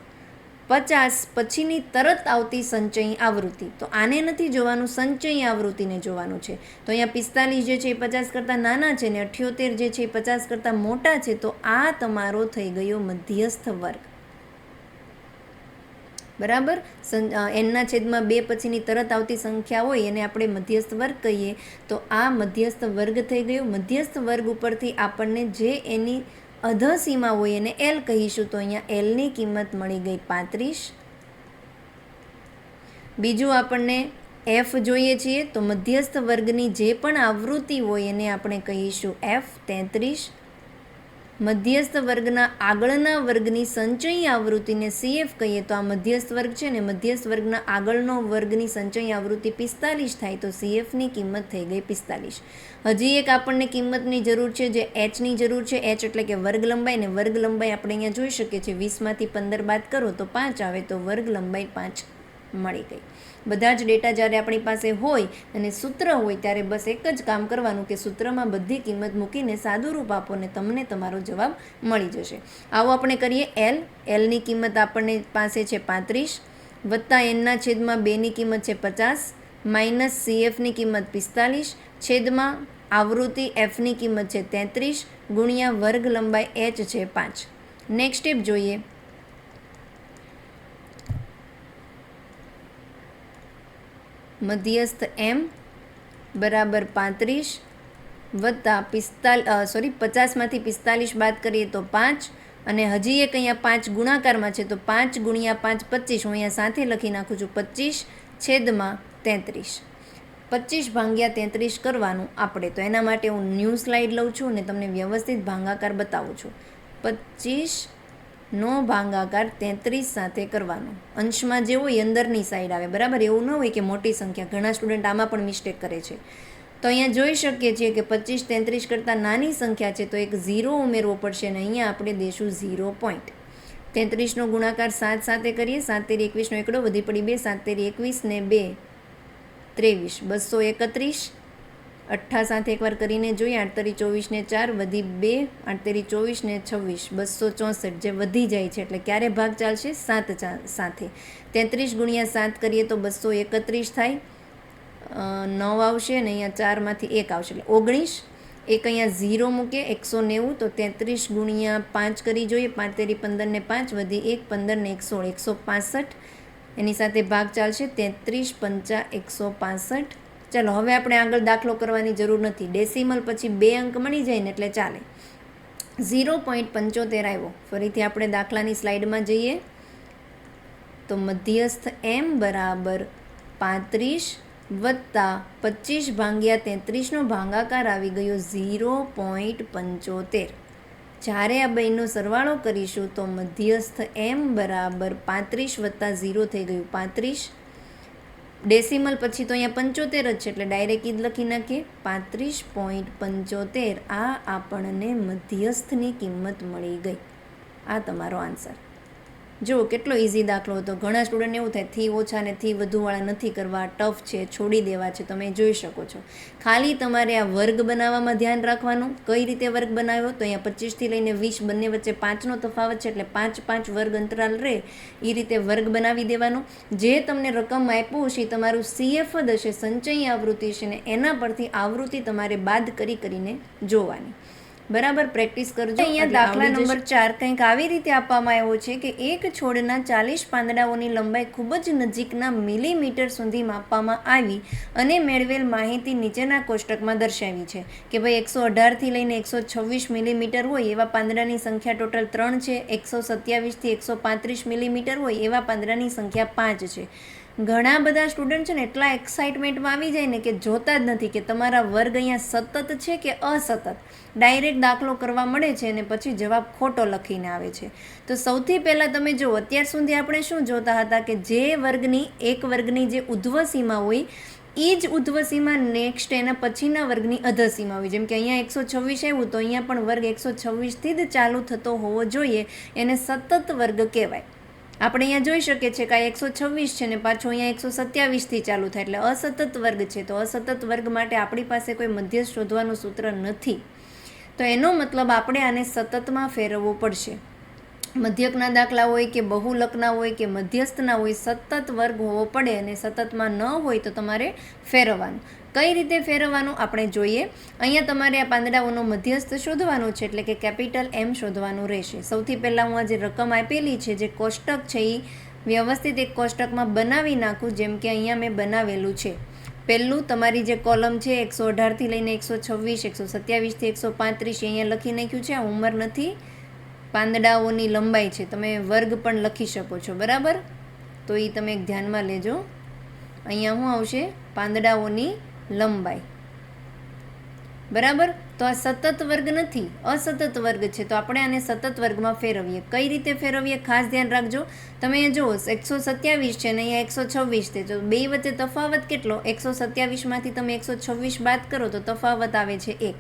50 પછીની તરત આવતી સંચયી આવૃત્તિ. તો આને નથી જોવાનું, સંચયી આવૃત્તિને જોવાનું છે. તો અહીંયા 45 જે છે એ 50 કરતાં નાના છે ને 78 જે છે એ 50 કરતાં મોટા છે. તો આ તમારો થઈ ગયો મધ્યસ્થ વર્ગ. બરાબર? એનના છેદમાં 2 પછીની તરત આવતી સંખ્યા હોય એને આપણે મધ્યસ્થ વર્ગ કહીએ. તો આ મધ્યસ્થ વર્ગ થઈ ગયો. મધ્યસ્થ વર્ગ ઉપરથી આપણને જે એની અધસીમા હોય એને એલ કહીશું. તો અહીંયા એલની કિંમત મળી ગઈ 35. બીજું આપણને એફ જોઈએ છીએ. તો મધ્યસ્થ વર્ગની જે પણ આવૃત્તિ હોય એને આપણે કહીશું એફ 33. મધ્યસ્થ વર્ગના આગળના વર્ગની સંચયી આવૃત્તિને સીએફ કહીએ. તો આ મધ્યસ્થ વર્ગ છે ને, મધ્યસ્થ વર્ગના આગળનો વર્ગની સંચયી આવૃત્તિ 45 થાય. તો સીએફની કિંમત થઈ ગઈ 45. હજી એક આપણને કિંમતની જરૂર છે જે એચની જરૂર છે. એચ એટલે કે વર્ગ લંબાઈ, ને વર્ગ લંબાઈ આપણે અહીંયા જોઈ શકીએ છીએ 20માંથી 15 બાદ કરો તો 5 આવે. તો વર્ગ લંબાઈ 5 મળી ગઈ. બધા જ ડેટા જ્યારે આપણી પાસે હોય અને સૂત્ર હોય ત્યારે બસ એક જ કામ કરવાનું કે સૂત્રમાં બધી કિંમત મૂકીને સાદું રૂપ આપો ને તમને તમારો જવાબ મળી જશે. આવો આપણે કરીએ એલ. એલની કિંમત આપણને પાસે છે 35 વત્તા એનના છેદમાં 2ની કિંમત છે 50 માઇનસ સીએફની કિંમત 45 છેદમાં આવૃત્તિ એફની કિંમત છે 33 ગુણ્યા વર્ગ લંબાઈ એચ છે 5. નેક્સ્ટ સ્ટેપ જોઈએ. મધ્યસ્થ એમ બરાબર 35 વત્તા 50માંથી 45 બાદ કરીએ તો 5 અને હજી એક અહીંયા 5 ગુણાકારમાં છે. તો 5 ગુણ્યા 5 25. હું અહીંયા સાથે લખી નાખું છું 25 છેદમાં 33. 25 ભાગ્યા 33 કરવાનું આપણે. તો એના માટે હું ન્યૂ સ્લાઇડ લઉં છું અને તમને વ્યવસ્થિત ભાગાકાર બતાવું છું. 25નો ભાગાકાર 33 સાથે કરવાનો. અંશમાં જે હોય અંદરની સાઈડ આવે. બરાબર? એવું ન હોય કે મોટી સંખ્યા. ઘણા સ્ટુડન્ટ આમાં પણ મિસ્ટેક કરે છે. તો અહીંયા જોઈ શકીએ છીએ કે 25 33 કરતાં નાની સંખ્યા છે તો એક 0 ઉમેરવો પડશે અને અહીંયા આપણે દઈશું 0 પોઈન્ટ. 33નો ગુણાકાર 7 સાથે કરીએ. 7 તેરી 21નો એકડો વધી પડી 2. 7 તેરી 21 ને 2 23 231. 8 સાથે એકવાર કરીને જોઈએ. 8 તેરી 24 ને 4 વધી 2. 8 તેરી 24 ને 26 264 જે વધી જાય છે એટલે ક્યારે ભાગ ચાલશે? 7 સાથે. 33 ગુણ્યા 7 કરીએ તો 231 થાય. 9 આવશે અને અહીંયા 4માંથી 1 આવશે એટલે 19. એક અહીંયા 0 મૂકે 190. તો 33 ગુણ્યા 5 કરી જોઈએ. 5 તેરી 15 ને 5 વધી 1 15 ને 116 165. એની સાથે ભાગ ચાલશે. 33 5 165. ચાલો હવે આપણે આગળ દાખલો કરવાની જરૂર નથી. ડેસિમલ પછી 2 અંક મળી જાય ને એટલે ચાલે. 0.75 આવ્યો. ફરીથી આપણે દાખલાની સ્લાઇડમાં જઈએ. તો મધ્યસ્થ એમ બરાબર 35 વત્તા 25 ભાગ્યા 33નો ભાગાકાર આવી ગયો 0.75. જ્યારે આ બેનો સરવાળો કરીશું તો મધ્યસ્થ એમ બરાબર 35 વત્તા 0 થઈ ગયું 35. ડેસિમલ પછી તો અહીંયા 75 જ છે એટલે ડાયરેક્ટ જ લખી નાખીએ 35.75. આ આપણને મધ્યસ્થની કિંમત મળી ગઈ. આ તમારો આન્સર. જુઓ કેટલો ઇઝી દાખલો હતો. ઘણા સ્ટુડન્ટને એવું થાય થી ઓછા ને થી વધુવાળા નથી કરવા, ટફ છે, છોડી દેવા છે. તમે જોઈ શકો છો. ખાલી તમારે આ વર્ગ બનાવવામાં ધ્યાન રાખવાનું. કઈ રીતે વર્ગ બનાવ્યો? તો અહીંયા 25થી લઈને 20 બંને વચ્ચે 5નો તફાવત છે એટલે 5 વર્ગ અંતરાલ રહે એ રીતે વર્ગ બનાવી દેવાનો. જે તમને રકમ આપ્યું છે તમારું સીએફ જ હશે, સંચયી આવૃત્તિ છે ને એના પરથી આવૃત્તિ તમારે બાદ કરીને જોવાની. બરાબર? પ્રેક્ટિસ કરજો. અહીંયા દાખલા નંબર 4 કંઈક આવી રીતે આપવામાં આવ્યો છે કે એક છોડના 40 પાંદડાઓની લંબાઈ ખૂબ જ નજીકના મિલીમીટર સુધી માપવામાં આવી અને મેળવેલ માહિતી નીચેના કોષ્ટકમાં દર્શાવી છે કે ભાઈ 118થી લઈને 126 મિલીમીટર હોય એવા પાંદડાની સંખ્યા ટોટલ 3 છે. 127થી 135 મિલીમીટર હોય એવા પાંદડાની સંખ્યા 5 છે. ઘણા બધા સ્ટુડન્ટ છે ને એટલા એક્સાઇટમેન્ટમાં આવી જાય ને કે જોતા જ નથી કે તમારા વર્ગ અહીંયા સતત છે કે અસતત. ડાયરેક્ટ દાખલો કરવા મળે છે અને પછી જવાબ ખોટો લખીને આવે છે. તો સૌથી પહેલાં તમે જુઓ, અત્યાર સુધી આપણે શું જોતા હતા કે જે વર્ગની એક વર્ગની જે ઉધ્વ સીમા હોય એ જ ઉધ્વસીમા નેક્સ્ટ એના પછીના વર્ગની અધસીમા હોય. જેમ કે અહીંયા 126 આવ્યું તો અહીંયા પણ વર્ગ 126થી જ ચાલુ થતો હોવો જોઈએ, એને સતત વર્ગ કહેવાય. આપણે અહીંયા જોઈ શકીએ છીએ કે આ 126 છે ને પાછો અહીંયા 127થી ચાલુ થાય એટલે અસતત વર્ગ છે. તો અસતત વર્ગ માટે આપણી પાસે કોઈ મધ્યસ્થ શોધવાનું સૂત્ર નથી. તો એનો મતલબ આપણે આને સતતમાં ફેરવવું પડશે. મધ્યકના દાખલા હોય કે બહુલકના હોય કે મધ્યસ્થના હોય, સતત વર્ગ હોવો પડે અને સતતમાં ન હોય તો તમારે ફેરવવાનું. કઈ રીતે ફેરવવાનું આપણે જોઈએ. અહીંયા તમારે આ પાંદડાઓનો મધ્યસ્થ શોધવાનું છે એટલે કે કેપિટલ M શોધવાનું રહેશે. સૌથી પહેલાં હું આ જે રકમ આપેલી છે, જે કોષ્ટક છે, એ વ્યવસ્થિત એક કોષ્ટકમાં બનાવી નાખું, જેમ કે અહીંયા મેં બનાવેલું છે. પહેલું તમારી જે કોલમ છે 118થી લઈને 126, 127થી 135 અહીંયા લખી નાખ્યું છે. આ ઉંમર નથી, પાંદડાઓની લંબાઈ છે. તમે વર્ગ પણ લખી શકો છો, બરાબર. તો એ તમે એક ધ્યાનમાં લેજો. અહીંયા શું આવશે? પાંદડાઓની લંબાઈ, બરાબર. તો આ સતત વર્ગ નથી, અસતત વર્ગ છે. તો આપણે આને સતત વર્ગમાં ફેરવીએ. કઈ રીતે ફેરવીએ ખાસ ધ્યાન રાખજો. તમે જુઓ 127 છે ને અહીંયા 126 છે, તો બે વચ્ચે તફાવત કેટલો? 127માંથી તમે 126 બાદ કરો તો તફાવત આવે છે 1.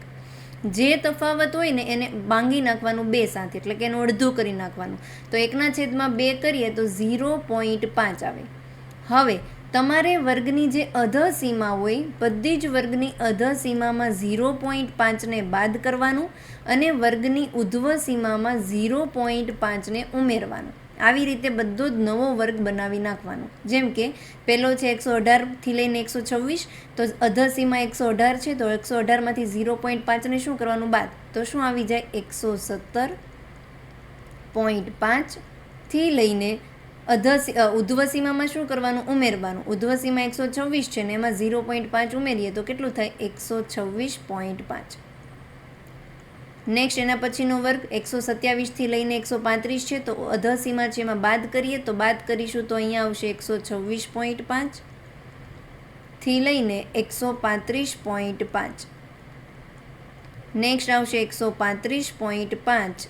જે તફાવત હોય ને એને ભાંગી નાખવાનું 2 સાથે, એટલે કે એનું અડધું કરી નાખવાનું. તો 1/2 કરીએ તો 0.5 આવે. હવે તમારે વર્ગની જે અધસીમા હોય, બધી જ વર્ગની અધસીમામાં 0.5ને બાદ કરવાનું અને વર્ગની ઉધ્વસીમામાં 0.5ને ઉમેરવાનું. આવી રીતે બધો જ નવો વર્ગ બનાવી નાખવાનો. જેમ કે પહેલો છે 118થી લઈને 126, તો અધસીમા 118 છે, તો 118માંથી 0.5ને શું કરવાનું? બાદ. તો શું આવી જાય? 117.5 થી લઈને ઉધ્વસીમામાં શું કરવાનું? ઉમેરવાનું. ઉધ્વસીમા 126 છે ને એમાં 0.5 ઉમેરીએ તો કેટલું થાય? 126.5. નેક્સ્ટ એના પછીનો વર્ગ 127થી લઈને 135 છે, તો અધસીમા છે એમાં બાદ કરીએ તો બાદ કરીશું તો અહીંયા આવશે 126.5 થી લઈને 135.5. નેક્સ્ટ આવશે 135.5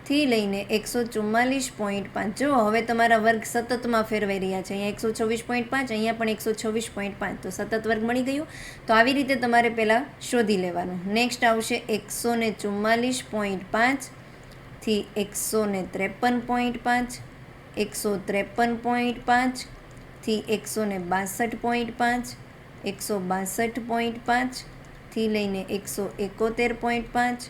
થી લઈને 144.5. જો હવે તમારા વર્ગ સતતમાં ફેરવાઈ રહ્યા છે. અહીંયા 126.5, અહીંયા પણ 126.5, તો સતત વર્ગ મળી ગયો. તો આવી રીતે તમારે પહેલાં શોધી લેવાનું. નેક્સ્ટ આવશે 144.5 થી 153.5, 153.5 થી 162.5, 162.5 થી લઈને 171.5,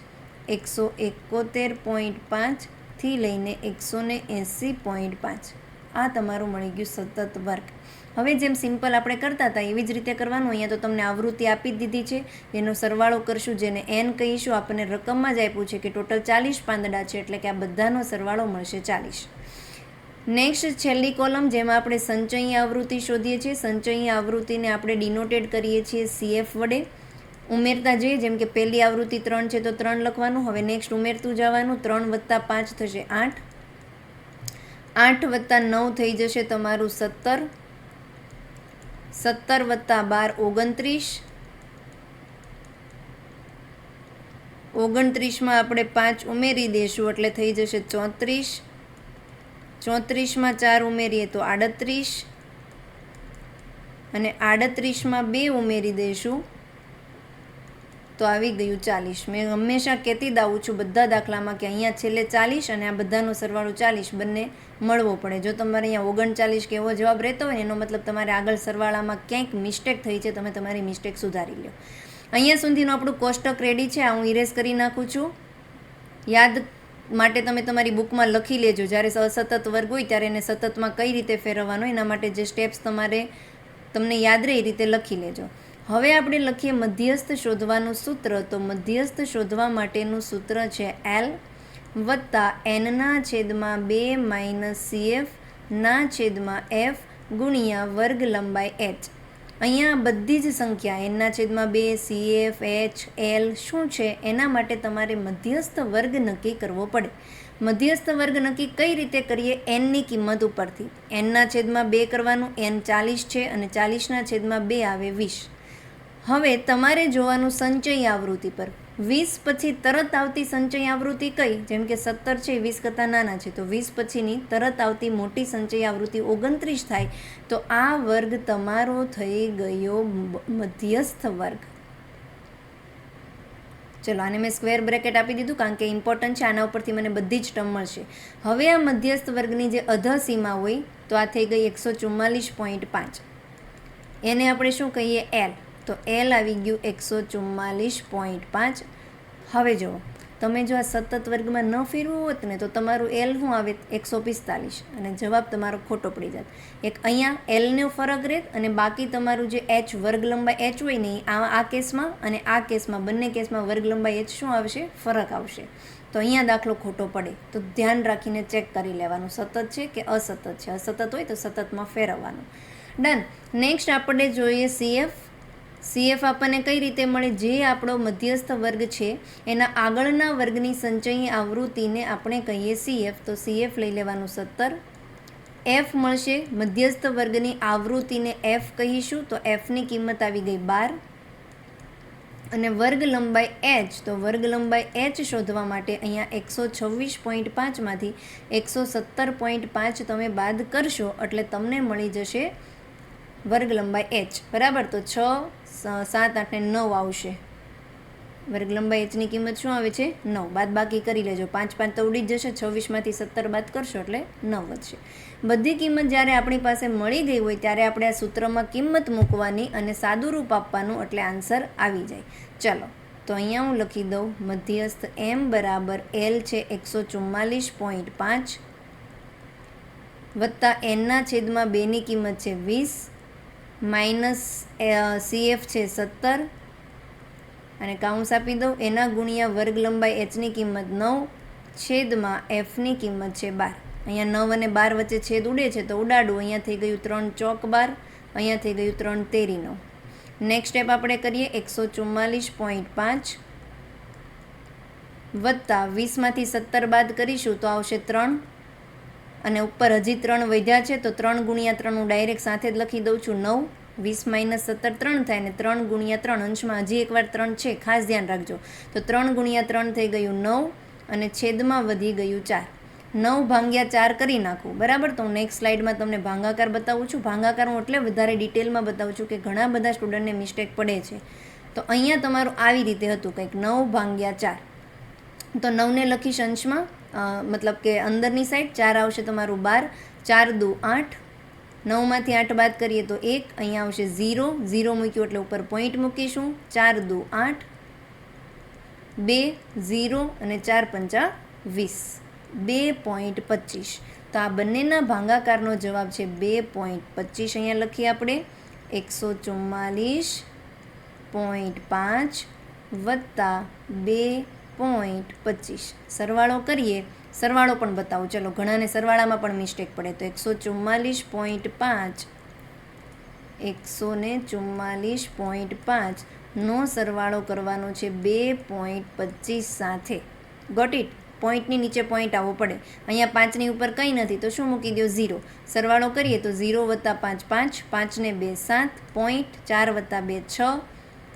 171.5 થી લઈને 180.5. આ તમારું મળી ગયું સતત વર્ગ. હવે જેમ સિમ્પલ આપણે કરતા હતા એવી જ રીતે કરવાનું. અહીંયા તો તમને આવૃત્તિ આપી જ દીધી છે, એનો સરવાળો કરશું, જેને n કહીશું. આપણને રકમમાં જ આપ્યું છે કે ટોટલ 40 પાંદડા છે, એટલે કે આ બધાનો સરવાળો મળશે 40. નેક્સ્ટ છેલ્લી કોલમ, જેમાં આપણે સંચયી આવૃત્તિ શોધીએ છીએ. સંચયી આવૃત્તિને આપણે ડિનોટેડ કરીએ છીએ CF વડે. ઉમેરતા જઈએ. જેમ કે પહેલી આવૃત્તિ 3 છે તો 3 લખવાનું. હવે નેક્સ્ટ ઉમેરતું જવાનું. 3 + 5 થશે 8, 8 + 9 થઈ જશે તમારું 17, 17 + 12 29, 29માં આપણે 5 ઉમેરી દઈશું એટલે થઈ જશે 34, 34માં 4 ઉમેરીએ તો 38 અને 38માં 2 ઉમેરી દઈશું તો આવી ગયું 40. મેં હંમેશા કહેતી જ આવું છું બધા દાખલામાં કે અહીંયા છેલ્લે 40 અને આ બધાનો સરવાળો 40 બંને મળવો પડે. જો તમારે અહીંયા 39 કે એવો જવાબ રહેતો હોય ને એનો મતલબ તમારે આગળ સરવાળામાં ક્યાંક મિસ્ટેક થઈ છે, તમે તમારી મિસ્ટેક સુધારી લો. અહીંયા સુધીનું આપણું કોષ્ટક રેડી છે. આ હું ઇરેઝ કરી નાખું છું. યાદ માટે તમે તમારી બુકમાં લખી લેજો. જ્યારે અસતત વર્ગ હોય ત્યારે એને સતતમાં કઈ રીતે ફેરવવાનો, એના માટે જે સ્ટેપ્સ તમને યાદ રહે એ રીતે લખી લેજો. હવે આપણે લખીએ મધ્યસ્થ શોધવાનું સૂત્ર. તો મધ્યસ્થ શોધવા માટેનું સૂત્ર છે L + n/2 - CF/F ગુણ્યા વર્ગ લંબાઈ h. અહીંયા બધી જ સંખ્યા n/2, CF, H, L શું છે એના માટે તમારે મધ્યસ્થ વર્ગ નક્કી કરવો પડે. મધ્યસ્થ વર્ગ નક્કી કઈ રીતે કરીએ? nની કિંમત ઉપરથી. n/2 કરવાનું. n 40 છે અને 40/2 આવે 20. હવે તમારે જોવાનું સંચયી આવૃત્તિ પર. 20 પછી તરત આવતી સંચય આવૃત્તિ કઈ? જેમ કે 17 છે 20 કરતાં નાના છે, તો 20 પછીની તરત આવતી મોટી સંચય આવૃત્તિ 29 થાય. તો આ વર્ગ તમારો થઈ ગયો મધ્યસ્થ વર્ગ. ચલો આને મેં સ્ક્વેર બ્રેકેટ આપી દીધું કારણ કે ઇમ્પોર્ટન્ટ છે, આના ઉપરથી મને બધી જ ટર્મ મળશે. હવે આ મધ્યસ્થ વર્ગની જે અધઃ સીમા હોય તો આ થઈ ગઈ 144.5. એને આપણે શું કહીએ? એલ. તો એલ આવી ગયું 144.5. હવે જુઓ, તમે જો આ સતત વર્ગમાં ન ફેરવું હોત ને તો તમારું એલ શું આવે? 145, અને જવાબ તમારો ખોટો પડી જાત. એક અહીંયા એલનો ફરક રહે અને બાકી તમારું જે એચ વર્ગ લંબાઈ એચ હોય ને આ કેસમાં અને આ કેસમાં બંને કેસમાં વર્ગ લંબાઈ એચ શું આવશે? ફરક આવશે. તો અહીંયા દાખલો ખોટો પડે તો ધ્યાન રાખીને ચેક કરી લેવાનું સતત છે કે અસતત છે. અસતત હોય તો સતતમાં ફેરવવાનું. ડન. નેક્સ્ટ આપણે જોઈએ સીએફ. સીએફ આપણને કઈ રીતે મળે? જે આપણો મધ્યસ્થ વર્ગ છે એના આગળના વર્ગની સંચયી આવૃત્તિને આપણે કહીએ સીએફ. તો સીએફ લઈ લેવાનું 17. એફ મળશે, મધ્યસ્થ વર્ગની આવૃત્તિને એફ કહીશું, તો એફની કિંમત આવી ગઈ 12. અને વર્ગ લંબાઈ એચ, તો વર્ગ લંબાઈ એચ શોધવા માટે અહીંયા 126.5માંથી 117.5 તમે બાદ કરશો એટલે તમને મળી જશે વર્ગ લંબાઈ એચ. બરાબર. તો 6, 7, 8 ને 9 આવશે. વર્ગ લંબાઈ એચની કિંમત શું આવે છે? 9. બાદ બાકી કરી લેજો. 5 5 તો ઉડી જ જશે. 26માંથી 17 બાદ કરશો એટલે 9 વધશે. બધી કિંમત જ્યારે આપણી પાસે મળી ગઈ હોય ત્યારે આપણે આ સૂત્રમાં કિંમત મૂકવાની અને સાદુરૂપ આપવાનું એટલે આન્સર આવી જાય. ચલો તો અહીંયા હું લખી દઉં મધ્યસ્થ એમ બરાબર એલ છે 144.5 વત્તા એનના છેદમાં 2ની કિંમત છે 20 માઇનસ સીએફ છે 17 અને કાઉન્સ આપી દઉં એના ગુણ્યા વર્ગ લંબાઈ એચની કિંમત 9 છેદમાં એફની કિંમત છે 12. અહીંયા 9 અને 12 વચ્ચે છેદ ઉડે છે તો ઉડાડું. અહીંયા થઈ ગયું 3 ચોક 12, અહીંયા થઈ ગયું 3 તેરી 9. નેક્સ્ટ સ્ટેપ આપણે કરીએ 144.5 વત્તા 20માંથી 17 બાદ કરીશું તો આવશે 3 અને ઉપર હજી 3 વધ્યા છે તો 3 ગુણ્યા 3 હું ડાયરેક્ટ સાથે જ લખી દઉં છું 9. 20 માઇનસ 17 3 થાય ને 3 ગુણ્યા 3 અંશમાં હજી એકવાર 3 છે, ખાસ ધ્યાન રાખજો. તો 3 ગુણ્યા 3 થઈ ગયું 9 અને છેદમાં વધી ગયું 4. 9 ભાગ્યા 4 કરી નાખું. બરાબર. તો હું નેક્સ્ટ સ્લાઇડમાં તમને ભાગાકાર બતાવું છું. ભાગાકાર હું એટલે વધારે ડિટેલમાં બતાવું છું કે ઘણા બધા સ્ટુડન્ટને મિસ્ટેક પડે છે. તો અહીંયા તમારું આવી રીતે હતું કંઈક 9 ભાગ્યા 4. તો 9ને લખીશ અંશમાં, મતલબ કે અંદરની સાઈડ. 4 આવશે તમારું 12, 4 દુ 8, 9માંથી 8 બાદ કરીએ તો 1, અહીંયા આવશે 0, 0 મૂક્યું એટલે ઉપર પોઈન્ટ મૂકીશું. 4 દુ 8, 2, 0 અને 4 પંચા 20, 2.25. તો આ બંનેના ભાગાકારનો જવાબ છે 2.25. અહીંયા લખીએ આપણે 144.5 વત્તા 2.25. સરવાળો કરીએ. સરવાળો પણ બતાવું. ચલો ઘણાને સરવાળામાં પણ મિસ્ટેક પડે. તો 144.5 144.5 નો સરવાળો કરવાનો છે 2.25 સાથે. Got it? પોઈન્ટની નીચે પોઈન્ટ આવવો પડે. અહીંયા 5ની ઉપર કંઈ નથી તો શું મૂકી દો? 0. સરવાળો કરીએ તો 0 વત્તા 5 5, 5 ને 2 7, પોઈન્ટ 4 વત્તા 2 6,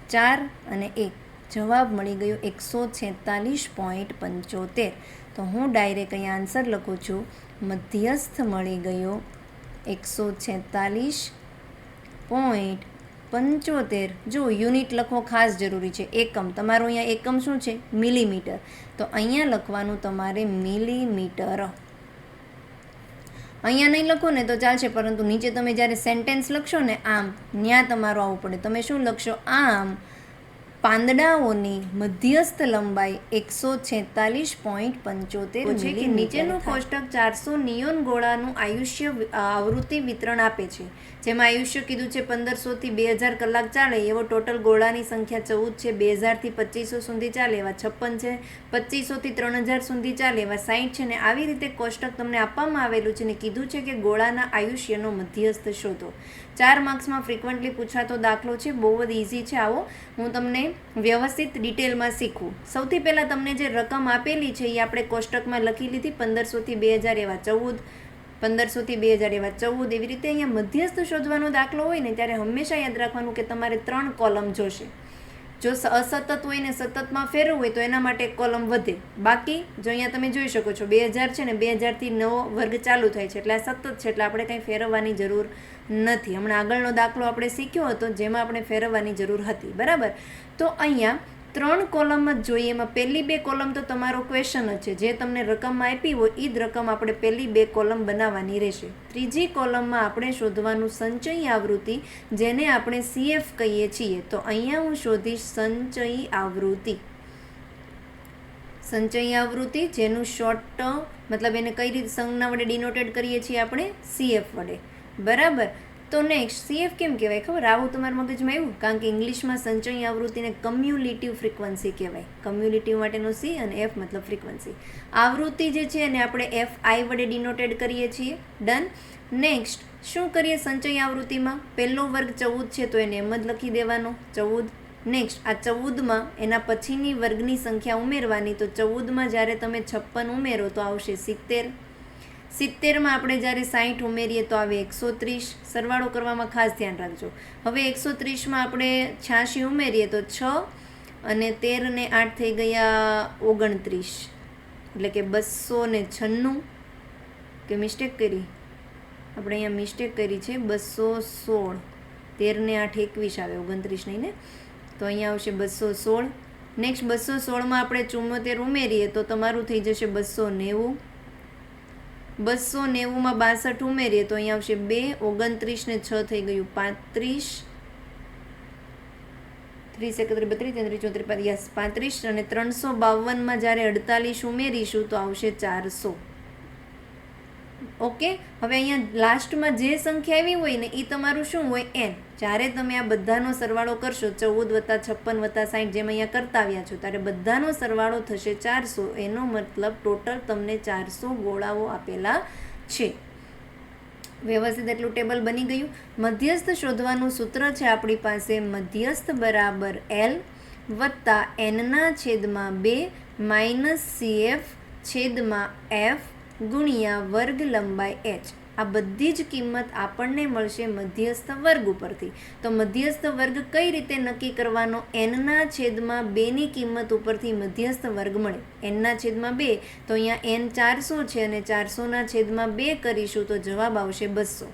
4 અને 1. જવાબ મળી ગયો 146.75. તો હું ડાયરેક્ટ અહીંયા આન્સર લખું છું મધ્યસ્થ મળી ગયો 146.75. જો યુનિટ લખવો ખાસ જરૂરી છે. એકમ તમારું અહીંયા એકમ શું છે? મિલીમીટર. તો અહીંયા લખવાનું તમારે મિલીમીટર. અહીંયા નહીં લખો ને તો ચાલશે, પરંતુ નીચે તમે જ્યારે સેન્ટેન્સ લખશો ને આમ, ત્યાં તમારું આવવું પડે. તમે શું લખશો? આમ પાંદડાઓની મધ્યસ્થ લંબાઈ 146.75 છે કે નીચેનું કોષ્ટક 400 નિયોન ગોળાનું આયુષ્ય આવૃત્તિ વિતરણ આપે છે. જેમાં આયુષ્ય કીધું છે 1500 થી 2000 કલાક ચાલે એવો ટોટલ ગોળાની સંખ્યા 14 છે. 2000 થી 2500 સુધી ચાલે એવા 56 છે. 2500 થી 3000 સુધી ચાલે એવા 60 છે. ને આવી રીતે કોષ્ટક તમને આપવામાં આવેલું છે ને કીધું છે કે ગોળાના આયુષ્યનો મધ્યસ્થ શોધો. 4 માર્ક્સમાં ફ્રિકવન્ટલી પૂછાતો દાખલો છે. બહુ જ ઇઝી છે. આવો હું તમને વ્યવસ્થિત ડિટેલમાં શીખવું. સૌથી પહેલાં તમને જે રકમ આપેલી છે એ આપણે કોષ્ટકમાં લખી લીધી. 1500 થી 2000 એવા 14, 1500 થી 2000 એવા 14. એવી રીતે અહીંયા મધ્યસ્થ શોધવાનો દાખલો હોય ને ત્યારે હંમેશા યાદ રાખવાનું કે તમારે 3 કોલમ જોશે. જો અસતત હોય ને સતતમાં ફેરવવું હોય તો એના માટે એક કોલમ વધે. બાકી જો અહીંયા તમે જોઈ શકો છો 2000 છે ને 2000થી નવો વર્ગ ચાલુ થાય છે એટલે આ સતત છે એટલે આપણે કંઈ ફેરવવાની જરૂર નથી. હમણાં આગળનો દાખલો આપણે શીખ્યો હતો જેમાં આપણે ફેરવવાની જરૂર હતી, બરાબર. તો અહીંયા 3 કોલમ જ જોઈએ. એમાં પહેલી 2 કોલમ તો તમારો ક્વેશ્ચન જ છે, જે તમને રકમમાં આપી હોય એ જ રકમ આપણે પહેલી 2 કોલમ બનાવવાની રહેશે. ત્રીજી કોલમમાં આપણે શોધવાનું સંચયી આવૃત્તિ, જેને આપણે CF કહીએ છીએ. તો અહીંયા હું શોધીશ સંચયી આવૃત્તિ. સંચયી આવૃત્તિ જેનું શોર્ટ મતલબ એને કઈ રીતે સંજ્ઞા વડે ડિનોટેડ કરીએ છીએ આપણે CF વડે, બરાબર. તો નેક્સ્ટ CF કેમ કહેવાય ખબર? આવું તમારા મગજમાં આવ્યું? કારણ કે ઇંગ્લિશમાં સંચયી આવૃત્તિને કમ્યુલેટિવ ફ્રીક્વન્સી કહેવાય. કમ્યુલેટિવ માટેનો C અને F મતલબ ફ્રીક્વન્સી. આવૃત્તિ જે છે એને આપણે FI વડે ડિનોટેડ કરીએ છીએ. ડન. નેક્સ્ટ શું કરીએ સંચયી આવૃત્તિમાં? પહેલો વર્ગ 14 છે તો એને એમ જ લખી દેવાનો 14. નેક્સ્ટ આ 14માં એના પછીની વર્ગની સંખ્યા ઉમેરવાની. તો 14માં જ્યારે તમે 56 ઉમેરો તો આવશે 70. 70માં આપણે જ્યારે 60 ઉમેરીએ તો આવે 130. સરવાળો કરવામાં ખાસ ધ્યાન રાખજો. હવે 130માં આપણે 86 ઉમેરીએ તો 6 અને 13 ને 8 થઈ ગયા 29, એટલે કે 296. કે મિસ્ટેક કરી? આપણે અહીંયા મિસ્ટેક કરી છે, 216. 13 ને 8 21 આવે, 29 નહીં ને. તો અહીંયા આવશે 216. નેક્સ્ટ 216માં આપણે 74 ઉમેરીએ તો તમારું થઈ જશે 290. 290માં 62 ઉમેરીએ તો અહીંયા આવશે 2, 29 ને 6 થઈ ગયું 35. 30, 31, 32, 33, 34, યસ 35. અને 352માં જ્યારે 48 ઉમેરીશું તો આવશે 400. ઓકે. હવે અહીંયા લાસ્ટમાં જે સંખ્યા આવી હોય ને એ તમારું શું હોય? n. જ્યારે તમે આ બધાનો સરવાળો કરશો 14 + 56 + 60 જેમ અહીંયા કરતા આવ્યા છો ત્યારે બધાનો સરવાળો થશે 400. એનો મતલબ ટોટલ તમને 400 ગોળાઓ આપેલા છે. વ્યવસ્થિત એટલું ટેબલ બની ગયું. મધ્યસ્થ શોધવાનું સૂત્ર છે આપણી પાસે મધ્યસ્થ બરાબર L વત્તા n/2 માઇનસ CF છેદમાં F ગુણ્યા વર્ગ લંબાઈ h. આ બધી જ કિંમત આપણને મળશે મધ્યસ્થ વર્ગ ઉપરથી. તો મધ્યસ્થ વર્ગ કઈ રીતે નક્કી કરવાનો? n/2 ની કિંમત ઉપરથી મધ્યસ્થ વર્ગ મળે. n/2 તો અહીંયા n 400 છે અને 400/2 કરીશું તો જવાબ આવશે 200.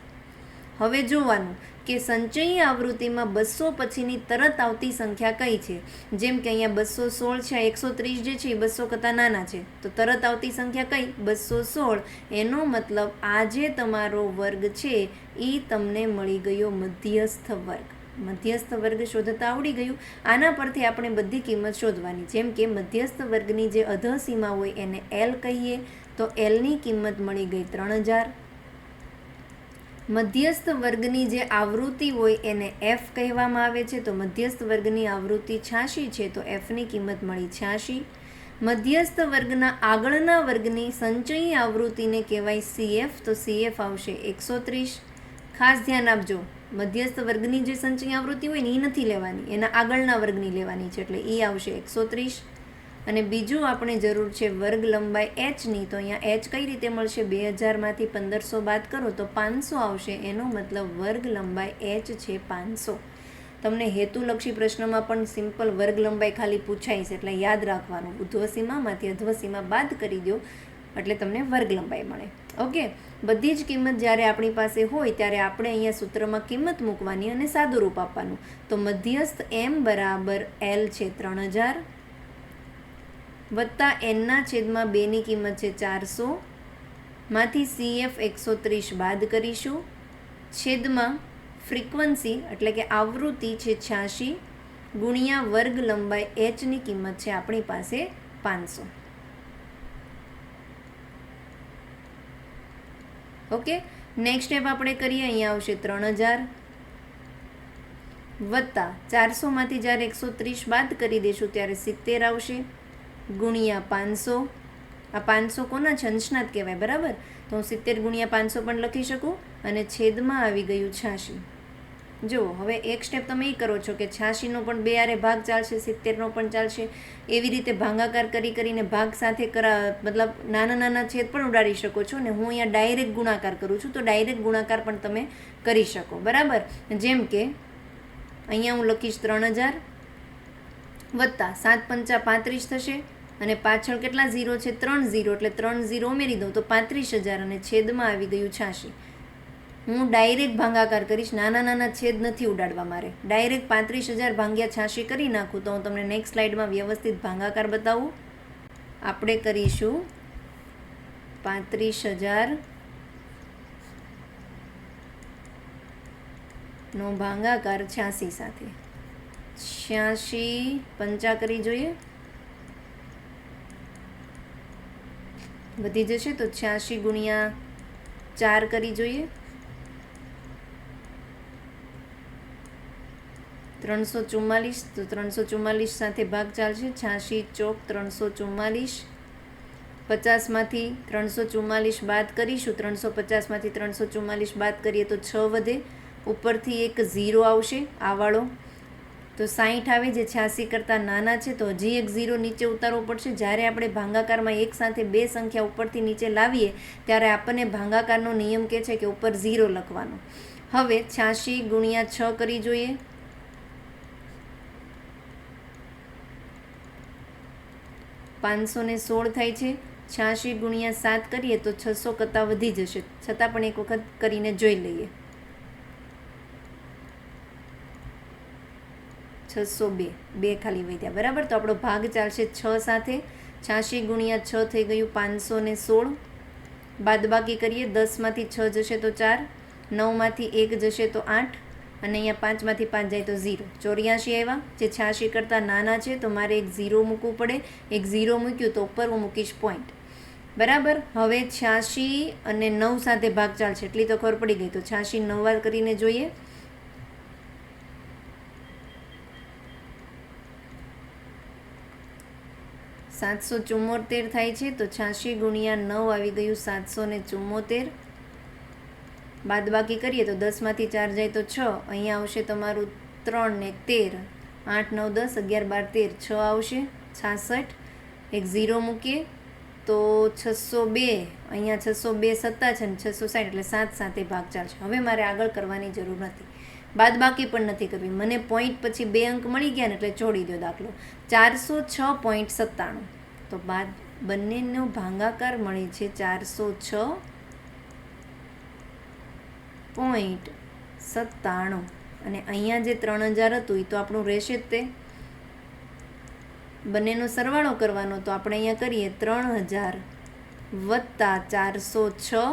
હવે જોવાનું કે સંચયી આવૃત્તિમાં 200 પછીની તરત આવતી સંખ્યા કઈ છે? જેમ કે અહીંયા 216 છે, 130 જે છે એ 200 કરતાં નાના છે, તો તરત આવતી સંખ્યા કઈ? 216. એનો મતલબ આ જે તમારો વર્ગ છે એ તમને મળી ગયો મધ્યસ્થ વર્ગ. મધ્યસ્થ વર્ગ શોધતા આવડી ગયું. આના પરથી આપણે બધી કિંમત શોધવાની. જેમ કે મધ્યસ્થ વર્ગની જે અધસીમા હોય એને L કહીએ, તો Lની કિંમત મળી ગઈ 3000. મધ્યસ્થ વર્ગની જે આવૃત્તિ હોય એને F કહેવામાં આવે છે, તો મધ્યસ્થ વર્ગની આવૃત્તિ 86 છે તો Fની કિંમત મળી 86. મધ્યસ્થ વર્ગના આગળના વર્ગની સંચયી આવૃત્તિને કહેવાય CF, તો CF આવશે 130. ખાસ ધ્યાન આપજો, મધ્યસ્થ વર્ગની જે સંચયી આવૃત્તિ હોય ને એ નથી લેવાની, એના આગળના વર્ગની લેવાની છે, એટલે એ આવશે 130. અને બીજું આપણે જરૂર છે વર્ગ લંબાઈ hની, તો અહીંયા h કઈ રીતે મળશે? 2000માંથી 1500 બાદ કરો તો 500 આવશે. એનો મતલબ વર્ગ લંબાઈ h છે 500. તમને હેતુલક્ષી પ્રશ્નમાં પણ સિમ્પલ વર્ગ લંબાઈ ખાલી પૂછાય છે, એટલે યાદ રાખવાનું. ઉધ્વસીમામાંથી અધ્વસીમા બાદ કરી દો એટલે તમને વર્ગ લંબાઈ મળે. ઓકે. બધી જ કિંમત જ્યારે આપણી પાસે હોય ત્યારે આપણે અહીંયા સૂત્રમાં કિંમત મૂકવાની અને સાદું રૂપ આપવાનું. તો મધ્યસ્થ m બરાબર L છે 3000 વત્તા n/2 ની કિંમત છે 400, માંથી CF 130 બાદ કરીશું, છેદમાં ફ્રીક્વન્સી એટલે કે આવૃત્તિ છે 86 ગુણ્યા વર્ગ લંબાઈ h ની કિંમત છે આપણી પાસે 500. ઓકે. નેક્સ્ટ સ્ટેપ આપણે કરીએ. અહીંયા આવશે 3000 વત્તા 400માંથી જ્યારે 130 બાદ કરી દઈશું ત્યારે 70 આવશે ગુણ્યા 500. આ 500 કોના છે? અંશનાદ કહેવાય, બરાબર. તો હું 70 ગુણ્યા 500 પણ લખી શકું અને છેદમાં આવી ગયું 86. જુઓ, હવે એક સ્ટેપ તમે એ કરો છો કે 86નો પણ 2 આરે ભાગ ચાલશે, 70નો પણ ચાલશે. એવી રીતે ભાગાકાર કરીને ભાગ સાથે મતલબ નાના નાના છેદ પણ ઉડાડી શકો છો. ને હું અહીંયા ડાયરેક્ટ ગુણાકાર કરું છું, તો ડાયરેક્ટ ગુણાકાર પણ તમે કરી શકો, બરાબર. જેમ કે અહીંયા હું લખીશ 3000 વત્તા 7 પંચા 35 થશે અને પાછળ કેટલા ઝીરો છે? 3 ઝીરો, એટલે 3 ઝીરો ઉમેરી દઉં તો 35,000 અને છેદમાં આવી ગયું 86. હું ડાયરેક્ટ ભાગાકાર કરીશ, નાના નાના છેદ નથી ઉડાડવા મારે. ડાયરેક્ટ 35,000 ભાગ્યા 86 કરી નાખું તો હું તમને નેક્સ્ટ સ્લાઇડમાં વ્યવસ્થિત ભાગાકાર બતાવું. આપણે કરીશું 35,000 નો ભાગાકાર 86 સાથે. 86 પંચા કરી જોઈએ, વધી જશે તો 86 ગુણ્યા 4 કરી જોઈએ, 344. તો 344 સાથે ભાગ ચાલશે. 86 ચોક 344. 50માંથી 344 બાદ કરીશું. 350માંથી 344 બાદ કરીએ તો 6 વધે. ઉપરથી એક ઝીરો આવશે આવાળો, તો 60 આવે જે 86 કરતાં નાના છે, તો હજી એક ઝીરો નીચે ઉતારવો પડશે. જ્યારે આપણે ભાગાકારમાં એક સાથે બે સંખ્યા ઉપરથી નીચે લાવીએ ત્યારે આપણને ભાગાકારનો નિયમ કહે છે કે ઉપર ઝીરો લખવાનો. હવે 86 ગુણ્યા 6 કરી જોઈએ, 516 થાય છે. 86 ગુણ્યા 7 કરીએ તો 600 કરતાં વધી જશે, છતાં પણ એક વખત કરીને જોઈ લઈએ. 602 બે ખાલી વધ્યા, બરાબર. તો આપણો ભાગ ચાલશે 6 સાથે. 86 ગુણ્યા 6 થઈ ગયું 516. બાદબાકી કરીએ, 10માંથી 6 જશે તો 4, 9માંથી 1 જશે તો 8, અને અહીંયા 5માંથી 5 જાય તો 0. 84 આવ્યા જે 86 કરતાં નાના છે, તો મારે એક ઝીરો મૂકવું પડે. એક ઝીરો મૂક્યું તો ઉપર હું મૂકીશ પોઈન્ટ, બરાબર. હવે 86 અને 9 સાથે ભાગ ચાલશે એટલી તો ખબર પડી ગઈ. તો 86 9 વાર કરીને જોઈએ, 774 થાય છે. તો 86 ગુણ્યા 9 આવી ગયું 774. બાદબાકી કરીએ તો 10માંથી 4 જાય તો 6, અહીંયા આવશે તમારું 3 ને 13, 8 9 10 11 12 13, 6 આવશે 66. એક ઝીરો મૂકીએ તો 602, અહીંયા 602 સત્તા છે ને 660, એટલે 7 સાથે ભાગ ચાલશે. હવે મારે આગળ કરવાની જરૂર નથી, બાદબાકી પણ નથી કરવી. મને પોઈન્ટ પછી 2 અંક મળી ગયા ને એટલે છોડી દો દાખલો. 406.97. તો બાદ બંનેનો ભાગાકાર મળે છે 406.97, અને અહીંયા જે 3000 હતું એ તો આપણું રહેશે જ તે. બંનેનો સરવાળો કરવાનો, તો આપણે અહીંયા કરીએ 3000 વત્તા 406.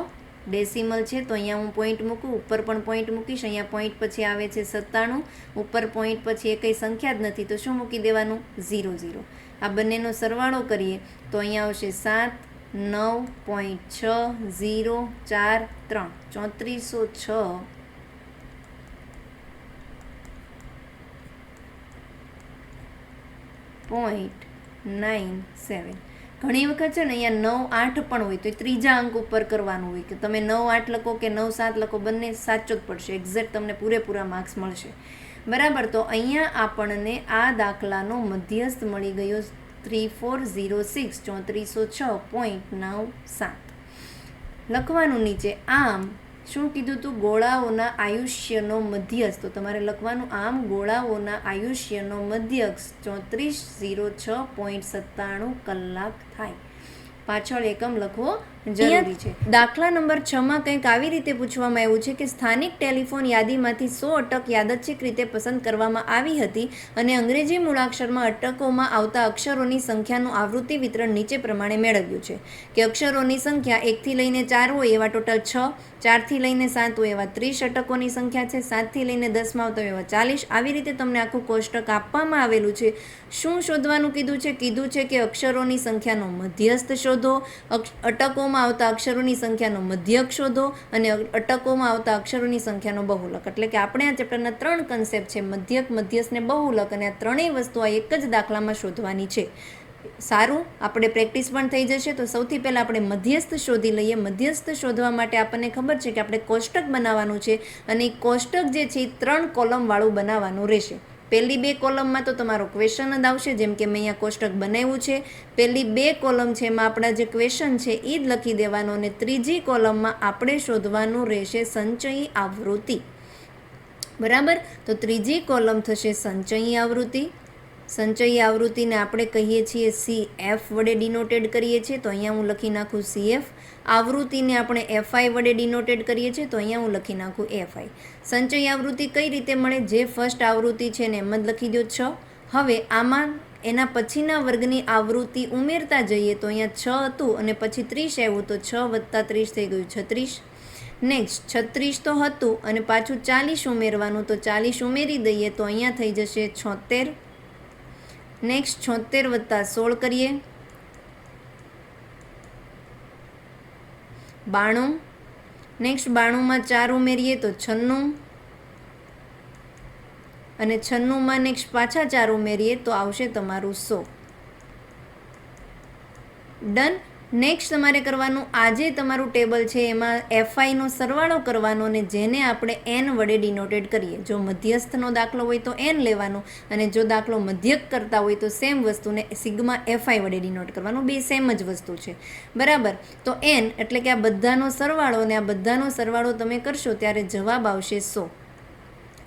ડેસિમલ છે તો અહીંયા હું પોઈન્ટ મૂકું, ઉપર પણ પોઈન્ટ મૂકીશ. અહીંયા પોઈન્ટ પછી આવે છે 97, ઉપર પોઈન્ટ પછી એ કંઈ સંખ્યા જ નથી, તો શું મૂકી દેવાનું? 0 0. આ બંનેનો સરવાળો કરીએ તો અહીંયા આવશે 7 9.6043, 3406.97. ઘણી વખત છે ને અહીંયા 9 8 પણ હોય તો એ ત્રીજા અંક ઉપર કરવાનું હોય, કે તમે 9 8 લખો કે 9 7 લખો, બંને સાચો જ પડશે, એક્ઝેક્ટ તમને પૂરેપૂરા માર્ક્સ મળશે, બરાબર. તો અહીંયા આપણને આ દાખલાનો મધ્યસ્થ મળી ગયો 3406, 3406.97. લખવાનું નીચે આમ શું કીધું તું? ગોળાઓના આયુષ્યનો મધ્યસ્થ. તો તમારે લખવાનું આમ ગોળાઓના આયુષ્યનો મધ્યસ્થ 3406.97 કલાક થાય. પાછળ એકમ લખવો જરૂરી છે. દાખલા નંબર 6માં કંઈક આવી રીતે પૂછવામાં આવ્યું છે કે સ્થાનિક ટેલિફોન યાદીમાંથી 100 અટક યાદચ્છિક રીતે પસંદ કરવામાં આવી હતી અને અંગ્રેજી મૂળાક્ષરમાં અટકોમાં આવતા અક્ષરોની સંખ્યાનું આવૃત્તિ વિતરણ નીચે પ્રમાણે મેળવ્યું છે કે અક્ષરોની સંખ્યા 1 થી લઈને 4 હોય એવા ટોટલ 6, 4 થી લઈને 7 હોય એવા 30 અટકોની સંખ્યા છે, 7 થી લઈને 10માં આવતા એવા 40. આવી રીતે તમને આખું કોષ્ટક આપવામાં આવેલું છે. શું શોધવાનું કીધું છે? કીધું છે કે અક્ષરોની સંખ્યાનો મધ્યસ્થ શોધો, અટકોમાં આવતા અક્ષરોની સંખ્યાનો મધ્યક શોધો અને અટકોમાં આવતા અક્ષરોની સંખ્યાનો બહુલક. એટલે કે આપણે આ ચેપ્ટરના 3 કન્સેપ્ટ છે, મધ્યક, મધ્યસ્થ ને બહુલક, અને આ ત્રણેય વસ્તુ આ એક જ દાખલામાં શોધવાની છે. સારું, આપણે પ્રેક્ટિસ પણ થઈ જશે. તો સૌથી પહેલાં આપણે મધ્યસ્થ શોધી લઈએ. મધ્યસ્થ શોધવા માટે આપણને ખબર છે કે આપણે કોષ્ટક બનાવવાનું છે, અને એ કોષ્ટક જે છે એ 3 કોલમવાળું બનાવવાનું રહેશે. પહેલી 2 કોલમમાં તો તમારો ક્વેશ્ચન જ આવશે, જેમ કે મેં અહીંયા કોષ્ટક બનાવ્યું છે. પહેલી 2 કોલમ છે એમાં આપણા જે ક્વેશ્ચન છે એ જ લખી દેવાનો, અને ત્રીજી કોલમમાં આપણે શોધવાનું રહેશે સંચયી આવૃત્તિ, બરાબર. તો ત્રીજી કોલમ થશે સંચયી આવૃત્તિ, સંચયી આવૃત્તિને આપણે કહીએ છીએ CF વડે ડિનોટેડ કરીએ છીએ, તો અહીંયા હું લખી નાખું CF. આવૃત્તિને આપણે FI વડે ડિનોટેડ કરીએ છીએ, તો અહીંયા હું લખી નાખું FI. સંચયી આવૃત્તિ કઈ રીતે મળે? જે ફર્સ્ટ આવૃત્તિ છે ને એમ જ લખી દો 6. હવે આમાં એના પછીના વર્ગની આવૃત્તિ ઉમેરતા જઈએ તો અહીંયા 6 હતું અને પછી 30 આવ્યું, તો 6 વત્તા 30 થઈ ગયું 36. નેક્સ્ટ 36 તો હતું અને પાછું 40 ઉમેરવાનું, તો 40 ઉમેરી દઈએ તો અહીંયા થઈ જશે 76. નેક્સ્ટ 76 વત્તા 16 કરીએ 92. નેક્સ્ટ 92માં 4 ઉમેરીએ તો 96 અને 96માં નેક્સ્ટ પાછા 4 ઉમેરીએ તો આવશે તમારું 100. ડન. નેક્સ્ટ તમારે કરવાનું, આ જે તમારું ટેબલ છે એમાં FIનો સરવાળો કરવાનો અને જેને આપણે N વડે ડિનોટેડ કરીએ. જો મધ્યસ્થનો દાખલો હોય તો N લેવાનો અને જો દાખલો મધ્યક કરતા હોય તો સેમ વસ્તુને સિગ્મા FI વડે ડિનોટ કરવાનું. બે સેમ જ વસ્તુ છે, બરાબર. તો N એટલે કે આ બધાનો સરવાળો, અને આ બધાનો સરવાળો તમે કરશો ત્યારે જવાબ આવશે 100.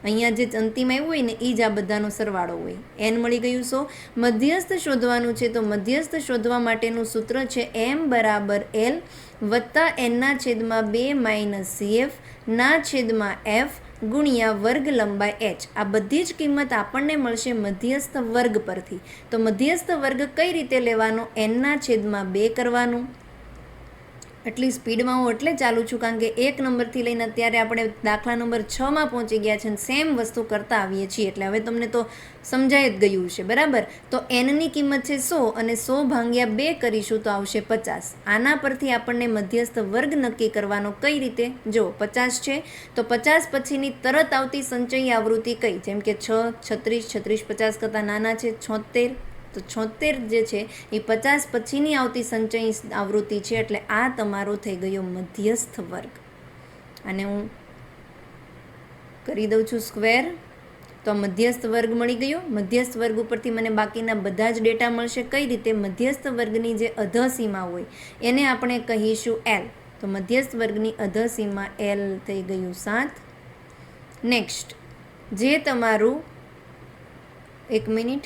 અહીંયા જે અંતિમ આવ્યું હોય ને એ જ આ બધાનો સરવાળો હોય. N મળી ગયું 100. મધ્યસ્થ શોધવાનું છે, તો મધ્યસ્થ શોધવા માટેનું સૂત્ર છે M બરાબર L વત્તા N/2 - CF ના છેદમાં F ગુણ્યા વર્ગ લંબાઈ h. આ બધી જ કિંમત આપણને મળશે મધ્યસ્થ વર્ગ પરથી. તો મધ્યસ્થ વર્ગ કઈ રીતે લેવાનો? N/2 કરવાનું. એટલી સ્પીડમાં હું એટલે ચાલુ છું કારણ કે 1 નંબરથી લઈને અત્યારે આપણે દાખલા નંબર 6માં પહોંચી ગયા છે અને સેમ વસ્તુ કરતા આવીએ છીએ, એટલે હવે તમને તો સમજાઈ જ ગયું છે, બરાબર. તો Nની કિંમત છે 100 અને 100 ભાગ્યા 2 કરીશું તો આવશે 50. આના પરથી આપણને મધ્યસ્થ વર્ગ નક્કી કરવાનો. કઈ રીતે? જો 50 છે તો 50 પછીની તરત આવતી સંચયી આવૃત્તિ કઈ? જેમ કે 6, 36, 36 50 કરતાં નાના છે 76. તો 76 જે છે એ 50 પછીની આવતી સંચયી આવૃત્તિ છે, એટલે આ તમારો થઈ ગયો મધ્યસ્થ વર્ગ. અને હું કરી દઉં છું સ્ક્વેર, તો મધ્યસ્થ વર્ગ મળી ગયો. મધ્યસ્થ વર્ગ ઉપરથી મને બાકીના બધા જ ડેટા મળશે. કઈ રીતે? મધ્યસ્થ વર્ગની જે અધસીમા હોય એને આપણે કહીશું L. તો મધ્યસ્થ વર્ગની અધસીમા L થઈ ગયું 7. નેક્સ્ટ જે તમારું 1 મિનિટ,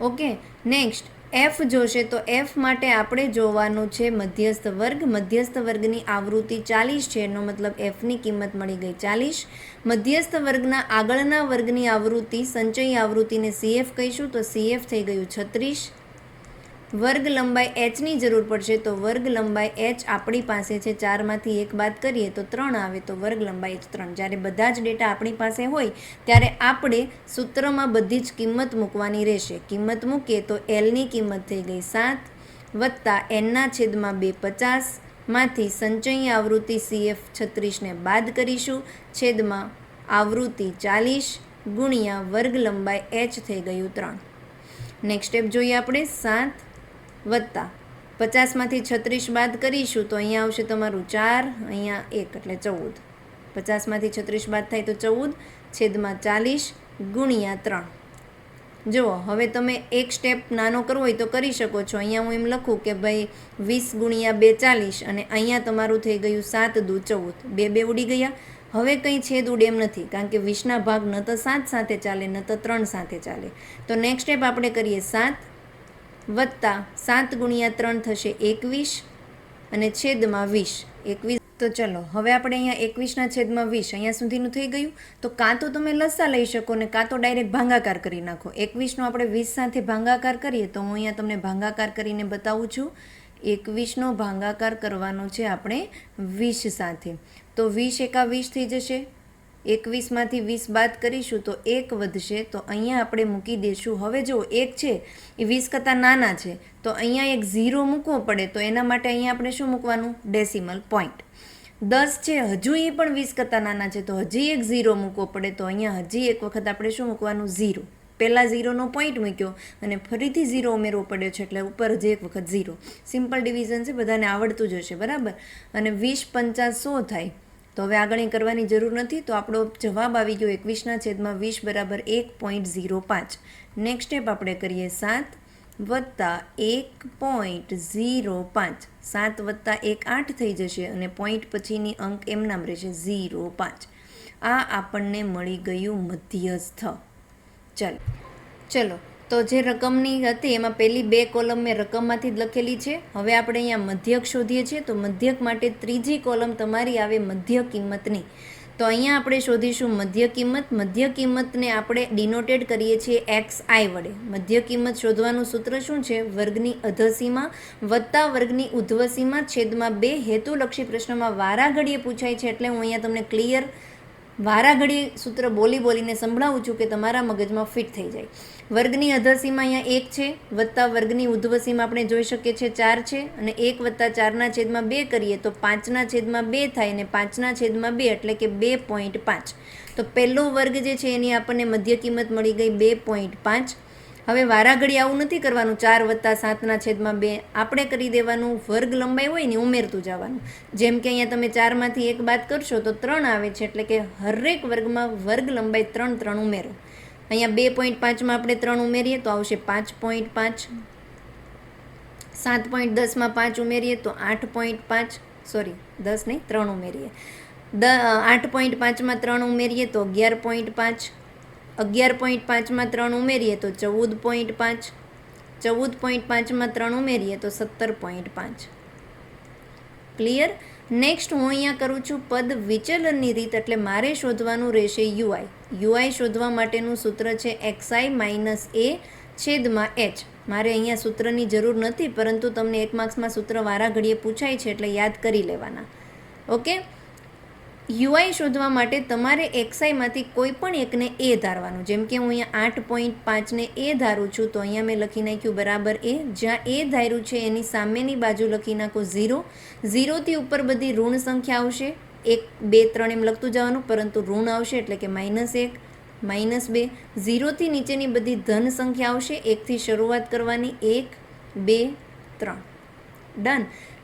ઓકે. નેક્સ્ટ F જોશે, તો F માટે આપણે જોવાનું છે મધ્યસ્થ વર્ગ. મધ્યસ્થ વર્ગની આવૃત્તિ 40 છે, એનો મતલબ Fની કિંમત મળી ગઈ 40. મધ્યસ્થ વર્ગના આગળના વર્ગની આવૃત્તિ સંચયી આવૃત્તિને CF કહીશું, તો CF થઈ ગયું 36. વર્ગ લંબાઈ hની જરૂર પડશે, તો વર્ગ લંબાઈ h આપણી પાસે છે 4માંથી 1 બાદ કરીએ તો 3 આવે, તો વર્ગ લંબાઈ h 3. જ્યારે બધા જ ડેટા આપણી પાસે હોય ત્યારે આપણે સૂત્રમાં બધી જ કિંમત મૂકવાની રહેશે. કિંમત મૂકીએ તો Lની કિંમત થઈ ગઈ 7 વત્તા N/2 50 માંથી સંચયી આવૃત્તિ CF 36ને બાદ કરીશું, છેદમાં આવૃત્તિ 40 ગુણ્યા વર્ગ લંબાઈ h થઈ ગયું 3. નેક્સ્ટ સ્ટેપ જોઈએ આપણે. 7 વત્તા 50માંથી 36 બાદ કરીશું તો અહીંયા આવશે તમારું 4, અહીંયા 1 એટલે 14. 50માંથી 36 બાદ થાય તો 14 છેદમાં 40 ગુણ્યા 3. જુઓ, હવે તમે એક સ્ટેપ નાનો કરવો હોય તો કરી શકો છો. અહીંયા હું એમ લખું કે ભાઈ 20 ગુણ્યા 2 40 અને અહીંયા તમારું થઈ ગયું 7 દુ 14. 2 2 ઉડી ગયા. હવે કંઈ છેદ ઉડે એમ નથી કારણ કે 20ના ભાગ ન તો 7 સાથે ચાલે ન તો 3 સાથે ચાલે. તો નેક્સ્ટ સ્ટેપ આપણે કરીએ 7 વત્તા 7 ગુણ્યા 3 થશે 21 અને છેદમાં 20. 21. તો ચલો હવે આપણે અહીંયા 21ના છેદમાં 20 અહીંયા સુધીનું થઈ ગયું. તો કાં તો તમે લસા લઈ શકો ને કાં તો ડાયરેક્ટ ભાંગાકાર કરી નાખો. 21નો આપણે 20 સાથે ભાંગાકાર કરીએ તો હું અહીંયા તમને ભાંગાકાર કરીને બતાવું છું. 21નો ભાંગાકાર કરવાનો છે આપણે 20 સાથે. તો 20 એકા 20 થઈ જશે. 21માંથી 20 બાદ કરીશું તો 1 વધશે, તો અહીંયા આપણે મૂકી દઈશું. હવે જો 1 છે એ 20 કરતાં નાના છે તો અહીંયા એક 0 મૂકવો પડે, તો એના માટે અહીંયા આપણે શું મૂકવાનું? Decimal point. 10 છે હજુ એ પણ 20 કરતાં નાના છે તો હજી એક 0 મૂકવો પડે, તો અહીંયા હજી એક વખત આપણે શું મૂકવાનું? 0. પહેલાં 0નો પોઈન્ટ મૂક્યો અને ફરીથી 0 ઉમેરવો પડ્યો છે એટલે ઉપર હજી એક વખત 0. સિમ્પલ ડિવિઝન છે, બધાને આવડતું જ હશે, બરાબર. અને 20 50 100 થાય. તો હવે આગળ કરવાની જરૂર નથી. તો આપણો જવાબ આવી ગયો 21ના છેદમાં 20 બરાબર 1.05. નેક્સ્ટ સ્ટેપ આપણે કરીએ 7 વત્તા 1.05. 7 વત્તા 1 8 થઈ જશે અને પોઈન્ટ પછીની અંક એમ નામ રહેશે 0.5. આ આપણને મળી ગયું મધ્યસ્થ. ચાલો ચલો, તો જે રકમની હતી એમાં પહેલી 2 કોલમ મેં રકમમાંથી જ લખેલી છે. હવે આપણે અહીંયા મધ્યક શોધીએ છીએ. તો મધ્યક માટે ત્રીજી કોલમ તમારી આવે મધ્ય કિંમતની. તો અહીંયા આપણે શોધીશું મધ્ય કિંમત. મધ્ય કિંમતને આપણે ડિનોટેડ કરીએ છીએ XI વડે. મધ્ય કિંમત શોધવાનું સૂત્ર શું છે? વર્ગની અધસીમા વત્તા વર્ગની ઉધ્વસીમા છેદમાં 2. હેતુલક્ષી પ્રશ્નમાં વારાઘડીએ પૂછાય છે એટલે હું અહીંયા તમને ક્લિયર વારાઘડી સૂત્ર બોલીને સંભળાવું છું કે તમારા મગજમાં ફિટ થઈ જાય. વર્ગની અધસીમા અહીંયા 1 છે વત્તા વર્ગની ઉધ્વસીમા આપણે જોઈ શકીએ છીએ 4 છે અને 1 વત્તા 4/2 કરીએ તો 5/2 થાય અને 5/2 એટલે કે 2.5. તો પહેલો વર્ગ જે છે એની આપણને મધ્ય કિંમત મળી ગઈ 2.5. હવે વારાઘડી આવું નથી કરવાનું 4 વત્તા 7/2. આપણે કરી દેવાનું વર્ગ લંબાઈ હોય ને ઉમેરતું જવાનું. જેમ કે અહીંયા તમે 4માંથી 1 બાદ કરશો તો 3 આવે છે એટલે કે હરેક વર્ગમાં વર્ગ લંબાઈ 3 ઉમેરો. અહીંયા 2.5માં આપણે 3 ઉમેરીએ તો આવશે 5.5. 7.10માં 5 ઉમેરીએ તો 8.5. સોરી 10 નહીં 3 ઉમેરીએ. 8.5માં 3 ઉમેરીએ તો 11.5. 11.5માં 3 ઉમેરીએ તો 14.5. 14.5માં 3 ઉમેરીએ તો 17.5. ક્લિયર? નેક્સ્ટ હું અહીંયા કરું છું પદ વિચલનની રીત, એટલે મારે શોધવાનું રહેશે યુઆઈ. યુઆઈ શોધવા માટેનું સૂત્ર છે XI માઇનસ A છેદમાં H. મારે અહીંયા સૂત્રની જરૂર નથી, પરંતુ તમને 1 માર્ક્સમાં સૂત્ર વારાઘડીએ પૂછાય છે એટલે યાદ કરી લેવાના. ઓકે, યુઆઈ શોધવા માટે તમારે XIમાંથી કોઈ પણ એકને A ધારવાનું. જેમ કે હું અહીંયા 8.5ને A ધારું છું તો અહીંયા મેં લખી નાખ્યું બરાબર A. જ્યાં A ધાર્યું છે એની સામેની બાજુ લખી નાખો 0. 0થી ઉપર બધી ઋણ સંખ્યા આવશે. 1 2 3 એમ લખતું જવાનું, પરંતુ ઋણ આવશે એટલે કે -1 -2. 0થી નીચેની બધી ધન સંખ્યા આવશે. 1થી શરૂઆત કરવાની 1 2 3. ડન.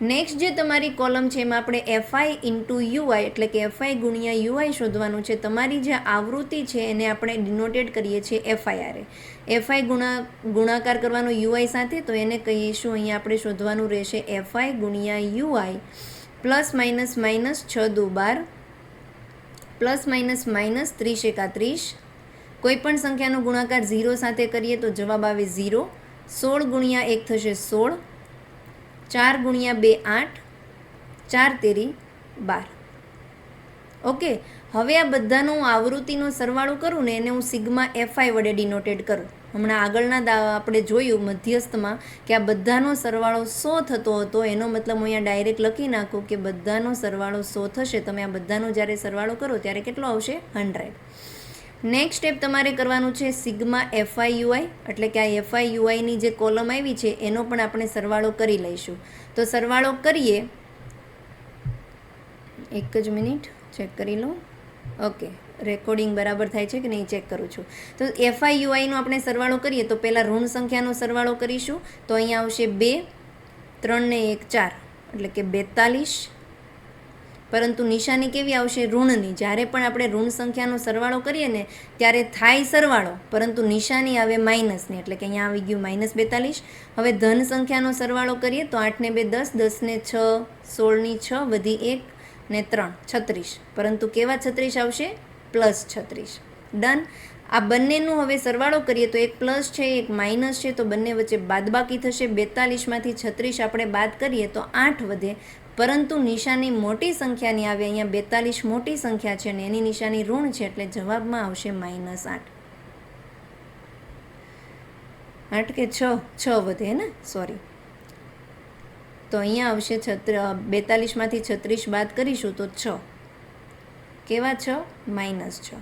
નેક્સ્ટ જે તમારી કોલમ છે એમાં આપણે FI ઇન્ટુ યુઆઈ એટલે કે FI ગુણ્યા યુઆઈ શોધવાનું છે. તમારી જે આવૃત્તિ છે એને આપણે ડિનોટેડ કરીએ છીએ FI. FI ગુણાકાર કરવાનો યુઆઈ સાથે, તો એને કહીશું અહીંયા આપણે શોધવાનું રહેશે FI ગુણ્યા યુઆઈ પ્લસ માઇનસ માઇનસ 6 દુ 12 પ્લસ માઇનસ માઇનસ 30 એકા 30. કોઈ પણ સંખ્યાનો ગુણાકાર 0 સાથે કરીએ તો જવાબ આવે 0. 16 ગુણ્યા 1 થશે 16. 4 ગુણ્યા 2 8. 4 તેરી 12. ઓકે, હવે આ બધાનો આવૃત્તિનો સરવાળો કરું ને એને હું સિગ્મા FI વડે ડિનોટેડ કરું. હમણાં આગળના આપણે જોયું મધ્યસ્થમાં કે આ બધાનો સરવાળો 100 થતો હતો. એનો મતલબ હું અહીંયા ડાયરેક્ટ લખી નાખું કે બધાનો સરવાળો 100 થશે. તમે આ બધાનો જ્યારે સરવાળો કરો ત્યારે કેટલો આવશે? 100. નેક્સ્ટ સ્ટેપ તમારે કરવાનું છે સિગ્મા FI UI, એટલે કે આ FI UIની જે કોલમ આવી છે એનો પણ આપણે સરવાળો કરી લઈશું. તો સરવાળો કરીએ, એક જ મિનિટ ચેક કરી લઉં. ઓકે, રેકોર્ડિંગ બરાબર થાય છે કે નહીં ચેક કરું છું. તો FI UIનો આપણે સરવાળો કરીએ તો પહેલાં ઋણ સંખ્યાનો સરવાળો કરીશું. તો અહીંયા આવશે 2, 3 ને 1 4 એટલે કે 42. પરંતુ નિશાની કેવી આવશે? ઋણની. જ્યારે પણ આપણે ઋણ સંખ્યાનો સરવાળો કરીએ ને ત્યારે થાય સરવાળો, પરંતુ નિશાની આવે માઇનસની, એટલે કે અહીંયા આવી ગયું -42. હવે ધન સંખ્યાનો સરવાળો કરીએ તો 8 ને 2 10, 10 ને 6 16 ની 6 વધી 1 ને 3 36. પરંતુ કેવા 36 આવશે? +36. ડન. આ બંનેનું હવે સરવાળો કરીએ તો એક પ્લસ છે એક માઇનસ છે, તો બંને વચ્ચે બાદબાકી થશે. 42માંથી 36 આપણે બાદ કરીએ તો 8 વધે, પરંતુ નિશાની મોટી સંખ્યાની આવે. અહીંયા 42 મોટી સંખ્યા છે અને એની નિશાની ઋણ છે એટલે જવાબમાં આવશે -8. 8 કે 6 વધે ને, સોરી. તો અહીંયા આવશે 42માંથી 36 બાદ કરીશું તો 6. કેવા 6? -6.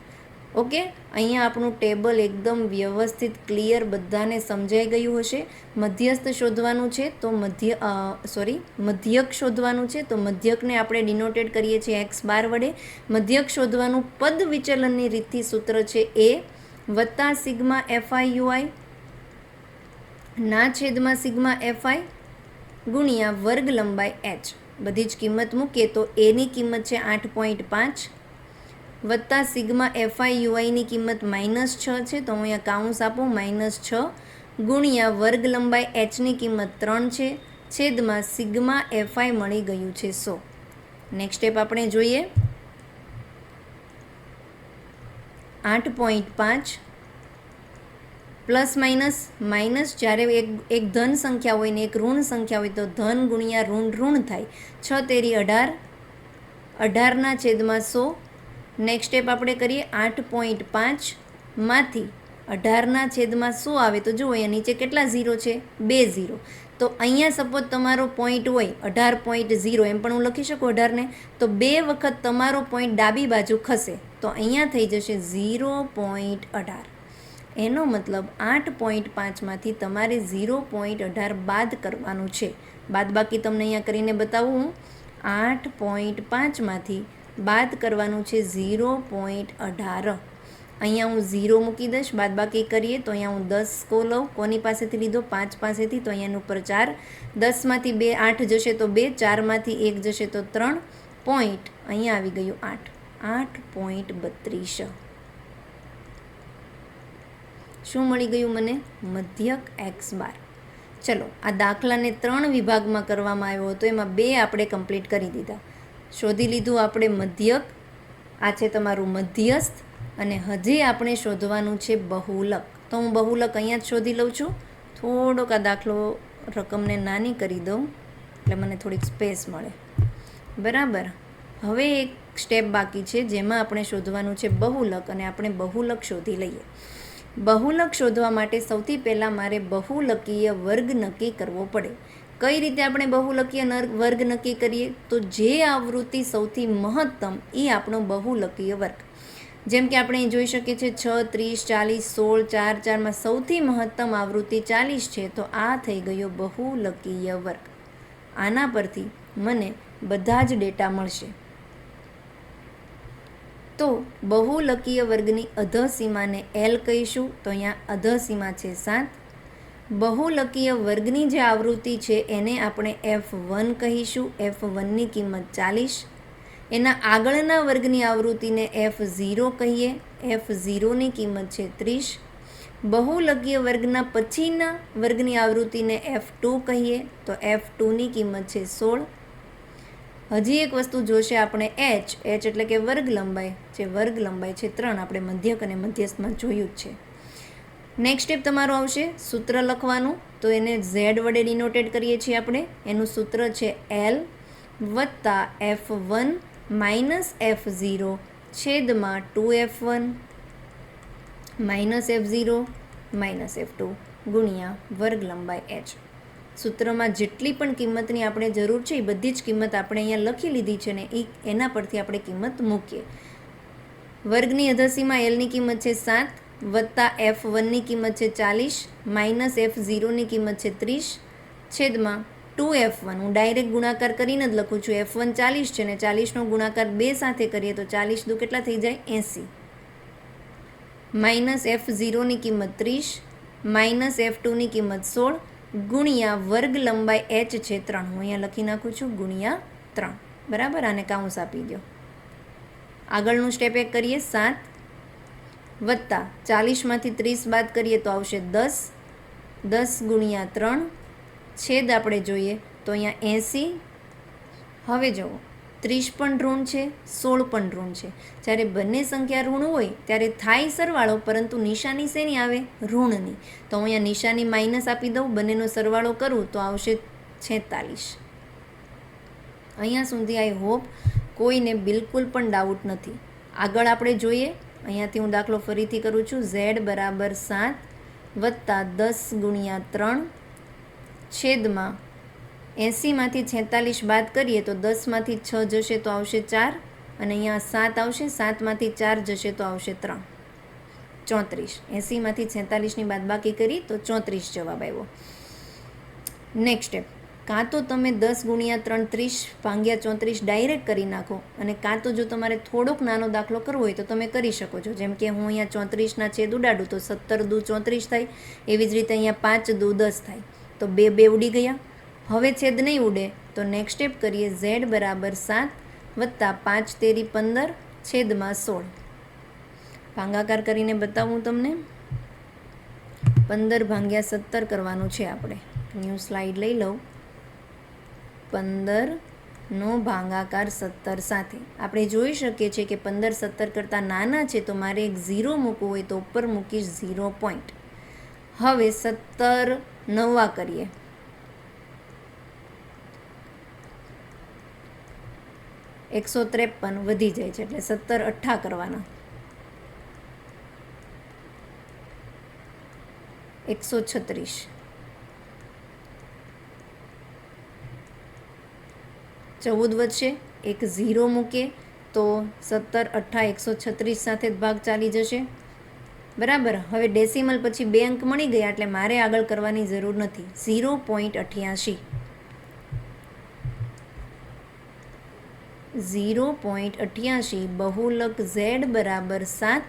ઓકે, અહીંયા આપણું ટેબલ એકદમ વ્યવસ્થિત ક્લિયર બધાને સમજાઈ ગયું હશે. મધ્યસ્થ શોધવાનું છે તો મધ્યક શોધવાનું છે તો મધ્યકને આપણે ડિનોટેડ કરીએ છીએ x12 વડે. મધ્યક શોધવાનું પદ વિચલનની રીતથી સૂત્ર છે A વત્તા સિગ્મા FI UI ના છેદમાં સિગ્મા FI ગુણ્યા વર્ગ લંબાઈ h. બધી જ કિંમત મૂકીએ તો A ની કિંમત છે 8.5 વત્તા સિગ્મા FI UIની કિંમત -6 છે, તો હું અહીંયા કાઉન્સ આપું -6 ગુણ્યા વર્ગ લંબાઈ hની કિંમત 3 છે છેદમાં સિગ્મા FI મળી ગયું છે 100. નેક્સ્ટ સ્ટેપ આપણે જોઈએ. 8.5 પ્લસ માઇનસ માઇનસ, જ્યારે એક ધન સંખ્યા હોય ને એક ઋણ સંખ્યા હોય તો ધન ગુણ્યા ઋણ ઋણ થાય. 6 તેરી 18, 18ના છેદમાં 100. નેક્સ્ટ સ્ટેપ આપણે કરીએ. 8.5માંથી 18ના છેદમાં 100 આવે તો જુઓ અહીંયા નીચે કેટલા ઝીરો છે? 2 ઝીરો. તો અહીંયા સપોઝ તમારો પોઈન્ટ હોય 18.0, એમ પણ હું લખી શકું 18 ને, તો 2 વખત તમારો પોઈન્ટ ડાબી બાજુ ખસે તો અહીંયા થઈ જશે 0.18. એનો મતલબ 8.5માંથી તમારે 0.18 બાદ કરવાનું છે. બાદબાકી તમને અહીંયા કરીને બતાવું. 8.5માંથી બાદ કરવાનું છે 0.18. અહીંયા હું 0 મૂકી દઈશ. બાદબાકી કરીએ તો અહીંયા હું 10 લઉં. કોની પાસેથી લીધો? 5 પાસેથી. તો અહીંયાનું ઉપર 4. 10માંથી 2 8 જશે તો 2, 4માંથી 1 જશે તો 3. પોઈન્ટ અહીંયા આવી ગયું 8. 8.32. શું મળી ગયું મને? મધ્યક એક્સ બાર. ચલો, આ દાખલાને 3 વિભાગમાં કરવામાં આવ્યો હતો, એમાં 2 આપણે કમ્પ્લીટ કરી દીધા. શોધી લીધું આપણે મધ્યક, આ છે તમારું મધ્યસ્થ, અને હજી આપણે શોધવાનું છે બહુલક. તો હું બહુલક અહીંયા જ શોધી લઉં છું. થોડોક આ દાખલો રકમને નાની કરી દઉં એટલે મને થોડીક સ્પેસ મળે. બરાબર. હવે એક સ્ટેપ બાકી છે જેમાં આપણે શોધવાનું છે બહુલક, અને આપણે બહુલક શોધી લઈએ. બહુલક શોધવા માટે સૌથી પહેલાં મારે બહુલકીય વર્ગ નક્કી કરવો પડે. કઈ રીતે આપણે બહુલકીય વર્ગ નક્કી કરીએ? તો જે આવૃત્તિ સૌથી મહત્તમ એ આપણો બહુલકીય વર્ગ. જેમ કે આપણે જોઈ શકીએ છીએ 6, 30, 40, 16, 4, 4માં સૌથી મહત્તમ આવૃત્તિ 40 છે. તો આ થઈ ગયો બહુલકીય વર્ગ. આના પરથી મને બધા જ ડેટા મળશે. તો બહુલકીય વર્ગની અધસીમાને L કહીશું. તો અહીંયા અધસીમા છે 7. બહુલકીય વર્ગની જે આવૃત્તિ છે એને આપણે F1 કહીશું. F1ની કિંમત 40. એના આગળના વર્ગની આવૃત્તિને F0 કહીએ. F0ની કિંમત છે 30. બહુલકીય વર્ગના પછીના વર્ગની આવૃત્તિને F2 કહીએ. તો F2ની કિંમત છે 16. હજી એક વસ્તુ જોશે આપણે H એટલે કે વર્ગ લંબાઈ. જે વર્ગ લંબાઈ છે 3, આપણે મધ્યક અને મધ્યસ્થમાં જોયું જ છે. નેક્સ્ટ સ્ટેપ તમારો આવશે સૂત્ર લખવાનું. તો એને Z વડે ડિનોટેડ કરીએ છીએ આપણે. એનું સૂત્ર છે L વત્તા F1 માઇનસ F0 છેદમાં 2F1 minus F0 minus F2 ગુણ્યા વર્ગ લંબાઈ H. સૂત્રમાં જેટલી પણ કિંમતની આપણે જરૂર છે એ બધી જ કિંમત આપણે અહીંયા લખી લીધી છે ને એના પરથી આપણે કિંમત મૂકીએ. વર્ગની અધસીમાં Lની કિંમત છે 7 વત્તા F1ની કિંમત છે 40 માઇનસ F0ની કિંમત છે 30 છેદમાં 2F1. હું ડાયરેક્ટ ગુણાકાર કરીને જ લખું છું. F1 40 છે ને 40નો ગુણાકાર 2 સાથે કરીએ તો 40 દુ કેટલા થઈ જાય? 80. માઇનસ F0ની કિંમત 30 માઇનસ F2ની કિંમત 16 ગુણ્યા વર્ગ લંબાઈ H છે 3. હું અહીંયા લખી નાખું છું ગુણ્યા 3. બરાબર. આને કાઉન્સ આપી દો. આગળનું સ્ટેપ એક કરીએ. 7 વત્તા 40માંથી 30 બાદ કરીએ તો આવશે 10. 10 ગુણ્યા 3 છેદ આપણે જોઈએ તો અહીંયા 80. હવે જુઓ 30 પણ ઋણ છે, 16 પણ ઋણ છે. જ્યારે બંને સંખ્યા ઋણ હોય ત્યારે થાય સરવાળો, પરંતુ નિશાની શેની આવે? ઋણની. તો હું અહીંયા નિશાની માઇનસ આપી દઉં. બંનેનો સરવાળો કરું તો આવશે 46. અહીંયા સુધી આઈ હોપ કોઈને બિલકુલ પણ ડાઉટ નથી. આગળ આપણે જોઈએ. અહીંયાથી હું દાખલો ફરીથી કરું છું. Z બરાબર 7 વત્તા 10 ગુણ્યા 3 છેદમાં 80માંથી 46 બાદ કરીએ તો 10માંથી 6 જશે તો આવશે 4, અને અહીંયા 7 આવશે. 7માંથી 4 જશે તો આવશે 3. 34. 80માંથી 46ની બાદબાકી કરી તો 34 જવાબ આવ્યો. Next step. કાં તો તમે 10 ગુણ્યા 3 30 ભાગ્યા 34 ડાયરેક્ટ કરી નાખો, અને કાં તો જો તમારે થોડોક નાનો દાખલો કરવો હોય તો તમે કરી શકો છો. જેમ કે હું અહીંયા 34ના છેદ ઉડાડું તો 17 દુ 34 થાય. એવી જ રીતે અહીંયા 5 દુ 10 થાય. તો 2 ઉડી ગયા. હવે છેદ નહીં ઉડે તો નેક્સ્ટ સ્ટેપ કરીએ. Z બરાબર 7 વત્તા 5 તેરી 15 છેદમાં 16. ભાગાકાર કરીને બતાવું તમને. 15 ભાગ્યા 17 કરવાનું છે આપણે. ન્યૂ સ્લાઇડ લઈ લઉં. 15નો ભાગાકાર 17 સાથે આપણે જોઈ શકીએ છીએ કે 15 17 કરતાં નાના છે, તો મારે એક 0 મૂકવું હોય તો ઉપર મૂકીશ 0 પોઈન્ટ. હવે 17 નવા કરીએ, ₹153 વધી જાય છે એટલે 17 અઠ્ઠા કરવાના, 136, 14 વધશે, એક 0 મૂકીએ તો 17 અઠ્ઠા 136 સાથે જ ભાગ ચાલી જશે. બરાબર. હવે ડેસિમલ પછી 2 અંક મળી ગયા એટલે મારે આગળ કરવાની જરૂર નથી. 0.88 બહુલક z બરાબર 7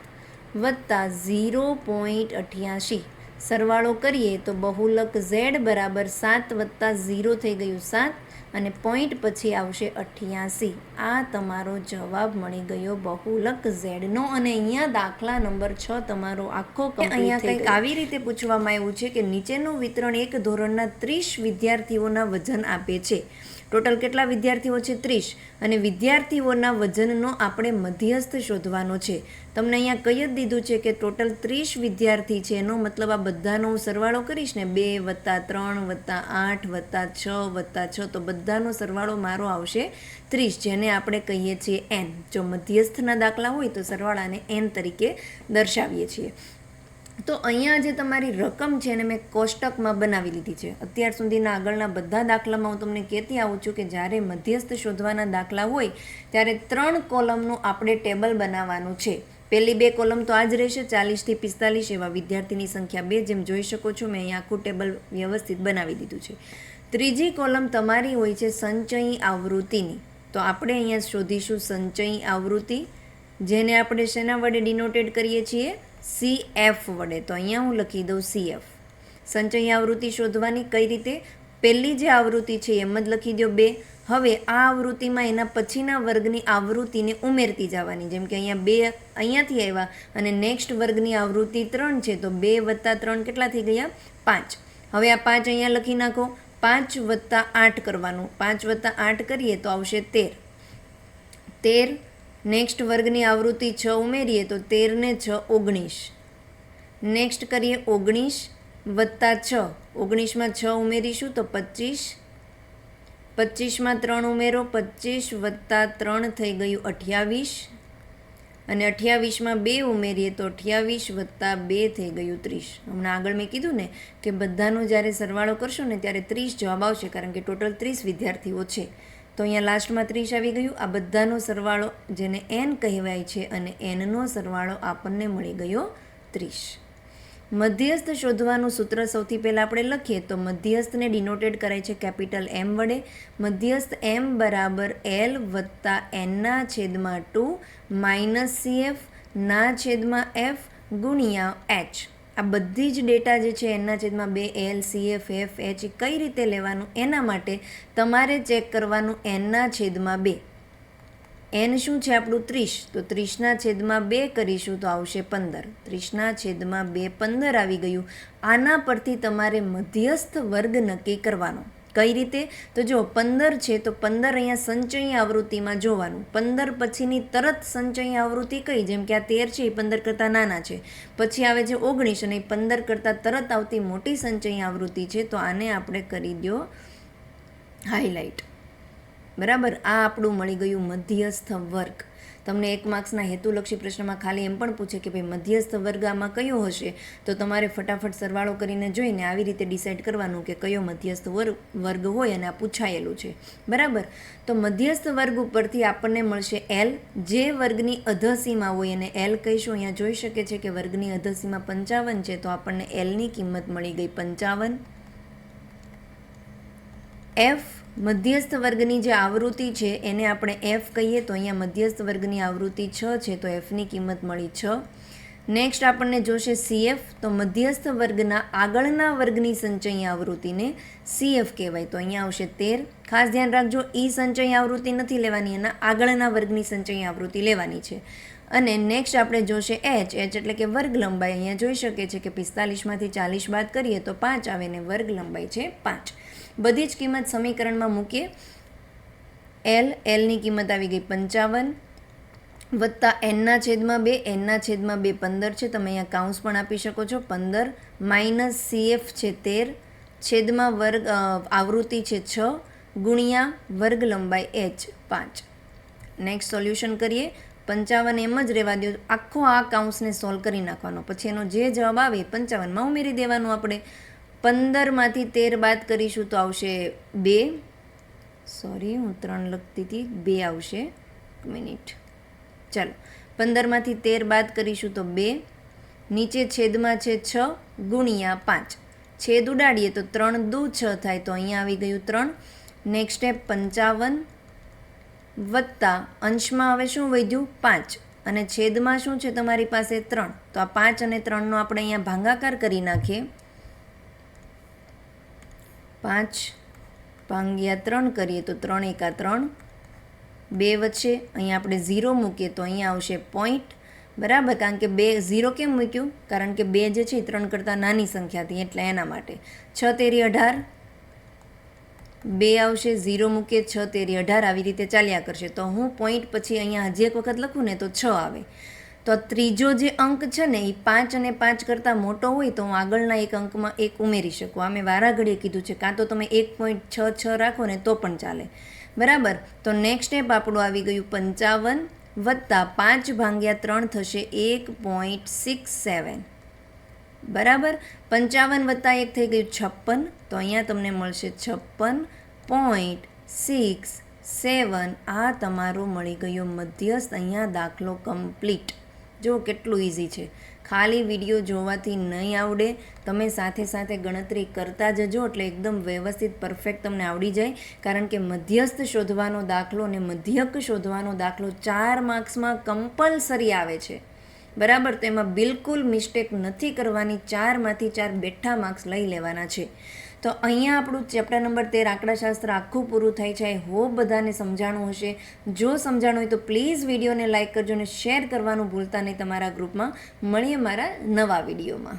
વત્તા 0.88 સરવાળો કરીએ તો બહુલક z બરાબર 7 વત્તા 0 થઈ ગયું 7 અને પોઈન્ટ પછી આવશે 88. આ તમારો જવાબ મળી ગયો બહુલક ઝેડનો. અને અહીંયા દાખલા નંબર 6 તમારો આખો અહીંયા કંઈક આવી રીતે પૂછવામાં આવ્યું છે કે નીચેનું વિતરણ એક ધોરણના 30 વિદ્યાર્થીઓના વજન આપે છે. ટોટલ કેટલા વિદ્યાર્થીઓ છે? 30. અને વિદ્યાર્થીઓના વજનનો આપણે મધ્યસ્થ શોધવાનો છે. તમને અહીંયા કહી જ દીધું છે કે ટોટલ 30 વિદ્યાર્થી છે, એનો મતલબ આ બધાનો હું સરવાળો કરીશ ને 2 વત્તા 3 વત્તા 8 વત્તા 6 વત્તા 6 તો બધાનો સરવાળો મારો આવશે 30, જેને આપણે કહીએ છીએ n. જો મધ્યસ્થના દાખલા હોય તો સરવાળાને n તરીકે દર્શાવીએ છીએ. તો અહીંયા જે તમારી રકમ છે એને મેં કોષ્ટકમાં બનાવી લીધી છે. અત્યાર સુધીના આગળના બધા દાખલામાં હું તમને કહેતી આવું છું કે જ્યારે મધ્યસ્થ શોધવાના દાખલા હોય ત્યારે 3 કોલમનું આપણે ટેબલ બનાવવાનું છે. પહેલી 2 કોલમ તો આ જ રહેશે, 40 થી 45 એવા વિદ્યાર્થીની સંખ્યા 2. જેમ જોઈ શકો છો મેં અહીંયા આખું ટેબલ વ્યવસ્થિત બનાવી દીધું છે. ત્રીજી કોલમ તમારી હોય છે સંચયી આવૃત્તિની. તો આપણે અહીંયા શોધીશું સંચયી આવૃત્તિ, જેને આપણે શેના વડે ડિનોટેડ કરીએ છીએ? CF વડે. તો અહીંયા હું લખી દઉં CF. સંચયી આવૃત્તિ શોધવાની કઈ રીતે? પહેલી જે આવૃત્તિ છે એમ જ લખી દો 2. હવે આ આવૃત્તિમાં એના પછીના વર્ગની આવૃત્તિને ઉમેરતી જવાની. જેમ કે અહીંયા 2 અહીંયાથી આવ્યા અને નેક્સ્ટ વર્ગની આવૃત્તિ 3 છે તો 2 વત્તા 3 કેટલા થઈ ગયા? 5. હવે આ 5 અહીંયા લખી નાખો. 5 વત્તા 8 કરવાનું. 5 વત્તા 8 કરીએ તો આવશે 13. નેક્સ્ટ વર્ગની આવૃત્તિ 6 ઉમેરીએ તો 13 ને 6 19. નેક્સ્ટ કરીએ 19 વત્તા 6. 19માં 6 ઉમેરીશું તો 25. 25માં 3 ઉમેરો, 25 વત્તા 3 થઈ ગયું 28. અને 28માં 2 ઉમેરીએ તો 28 વત્તા 2 થઈ ગયું 30. હમણાં આગળ મેં કીધું ને કે બધાનો જ્યારે સરવાળો કરશો ને ત્યારે 30 જવાબ આવશે, કારણ કે ટોટલ 30 વિદ્યાર્થીઓ છે. તો અહીંયા લાસ્ટમાં 30 આવી ગયું. આ બધાનો સરવાળો જેને n કહેવાય છે અને nનો સરવાળો આપણને મળી ગયો 30. મધ્યસ્થ શોધવાનું સૂત્ર સૌથી પહેલાં આપણે લખીએ તો મધ્યસ્થને ડિનોટેડ કરાય છે કેપિટલ M વડે. મધ્યસ્થ M બરાબર L વત્તા nના છેદમાં 2 માઇનસ CF ના છેદમાં F ગુણ્યા H. આ બધી જ ડેટા જે છે એના છેદમાં 2 L CF F H કઈ રીતે લેવાનું એના માટે તમારે ચેક કરવાનું nના છેદમાં 2. n શું છે આપણું 30, તો 30ના છેદમાં 2 કરીશું તો આવશે 15. 30ના છેદમાં 2 15 આવી ગયું. આના પરથી તમારે મધ્યસ્થ વર્ગ નક્કી કરવાનો. કઈ રીતે? તો જો 15 છે તો 15 અહીંયા સંચયી આવૃત્તિમાં જોવાનું. 15 પછીની તરત સંચયી આવૃત્તિ કઈ? જેમ કે આ 13 છે એ 15 કરતાં નાના છે. પછી આવે છે 19 અને 15 કરતાં તરત આવતી મોટી સંચયી આવૃત્તિ છે, તો આને આપણે કરી દો હાઇલાઇટ. બરાબર. આ આપણું મળી ગયું મધ્યસ્થ વર્ગ. તમને 1 માર્ક્સના હેતુલક્ષી પ્રશ્નમાં ખાલી એમ પણ પૂછે કે ભાઈ મધ્યસ્થ વર્ગ આમાં કયો હશે, તો તમારે ફટાફટ સરવાળો કરીને જોઈને આવી રીતે ડિસાઇડ કરવાનું કે કયો મધ્યસ્થ વર્ગ હોય, અને આ પૂછાયેલું છે. બરાબર. તો મધ્યસ્થ વર્ગ ઉપરથી આપણને મળશે L, જે વર્ગની અધસીમા હોય એને L કહીશું. અહીંયા જોઈ શકે છે કે વર્ગની અધસીમા 55 છે, તો આપણને Lની કિંમત મળી ગઈ 55. F મધ્યસ્થ વર્ગની જે આવૃત્તિ છે એને આપણે F કહીએ, તો અહીંયા મધ્યસ્થ વર્ગની આવૃત્તિ 6 છે તો Fની કિંમત મળી 6. નેક્સ્ટ આપણને જોશે CF, તો મધ્યસ્થ વર્ગના આગળના વર્ગની સંચયી આવૃત્તિને CF કહેવાય, તો અહીંયા આવશે 13. ખાસ ધ્યાન રાખજો, સંચયી આવૃત્તિ નથી લેવાની, એના આગળના વર્ગની સંચયી આવૃત્તિ લેવાની છે. અને નેક્સ્ટ આપણે જોશે H એટલે કે વર્ગ લંબાઈ. અહીંયા જોઈ શકે છે કે 45માંથી 40 બાદ કરીએ તો 5 આવે ને વર્ગ લંબાઈ છે 5. બધી જ કિંમત સમીકરણમાં મૂકીએ. Lની કિંમત આવી ગઈ 55, વત્તા એનના છેદમાં 2, એનના છેદમાં 2 15 છે, તમે અહીંયા કાઉન્સ પણ આપી શકો છો. 15 માઇનસ CF છે 13, છેદમાં વર્ગ આવૃત્તિ છે 6, ગુણ્યા વર્ગ લંબાઈ H 5. નેક્સ્ટ સોલ્યુશન કરીએ. 55 એમ જ રહેવા દો, આખો આ કાઉન્સને સોલ્વ કરી નાખવાનો, પછી એનો જે જવાબ આવે 55માં ઉમેરી દેવાનું આપણે. 15માંથી 13 બાદ કરીશું તો આવશે 2, સોરી હું 3 લખતી હતી, 2 આવશે, એક મિનિટ. ચાલો 15માંથી 13 બાદ કરીશું તો 2, નીચે છેદમાં છે 6 ગુણ્યા 5, છેદ ઉડાડીએ તો 3 દુ 6 થાય, તો અહીંયા આવી ગયું 3. નેક્સ્ટ સ્ટેપ 55 વત્તા અંશમાં હવે શું વધ્યું 5 અને છેદમાં શું છે તમારી પાસે 3, તો આ 5 અને 3નો આપણે અહીંયા ભાગાકાર કરી નાખીએ. 5 ભાગ્યા 3 કરીએ તો 3 એકા 3, 2 વચ્ચે અહીંયા આપણે 0 મૂકીએ તો અહીંયા આવશે પોઈન્ટ, બરાબર. કારણ કે 2 0 કેમ મૂક્યું? કારણ કે 2 જે છે એ 3 કરતાં નાની સંખ્યા હતી એટલે એના માટે. 6 તેરી 18, 2 આવશે, 0 મૂકીએ, 6 તેરી 18, આવી રીતે ચાલ્યા કરશે. તો હું પોઈન્ટ પછી અહીંયા હજી એક વખત લખું ને તો 6 આવે. તો ત્રીજો જે અંક છે ને એ 5 અને 5 કરતાં મોટો હોય તો હું આગળના એક અંકમાં 1 ઉમેરી શકું. આ મેં વારાઘડીએ કીધું છે, કાં તો તમે 1.66 રાખો ને તો પણ ચાલે, બરાબર. તો નેક્સ્ટ સ્ટેપ આપણું આવી ગયું 55 વત્તા 5 ભાગ્યા 3 થશે 1.67, બરાબર. 55 વત્તા 1 થઈ ગયું 56, તો અહીંયા તમને મળશે 56.67. આ તમારો મળી ગયો મધ્યસ્થ. અહીંયા દાખલો કમ્પ્લીટ. જો કેટલું ઇઝી છે, ખાલી વિડીયો જોવાથી નહીં આવડે, તમે સાથે સાથે ગણતરી કરતા જજો એટલે એકદમ વ્યવસ્થિત પરફેક્ટ તમને આવડી જાય. કારણ કે મધ્યસ્થ શોધવાનો દાખલો અને મધ્યક શોધવાનો દાખલો 4 માર્ક્સમાં કમ્પલસરી આવે છે, બરાબર. તો એમાં બિલકુલ મિસ્ટેક નથી કરવાની, 4માંથી 4 બેઠા માર્ક્સ લઈ લેવાના છે. તો અહીંયા આપણું ચેપ્ટર નંબર 13 આંકડાશાસ્ત્ર આખું પૂરું થાય છે. આઈ હોપ બધાને સમજાણું હશે. જો સમજાણું હોય તો પ્લીઝ વિડીયોને લાઇક કરજો અને શેર કરવાનું ભૂલતા નહીં તમારા ગ્રુપમાં. મળીએ મારા નવા વિડીયોમાં.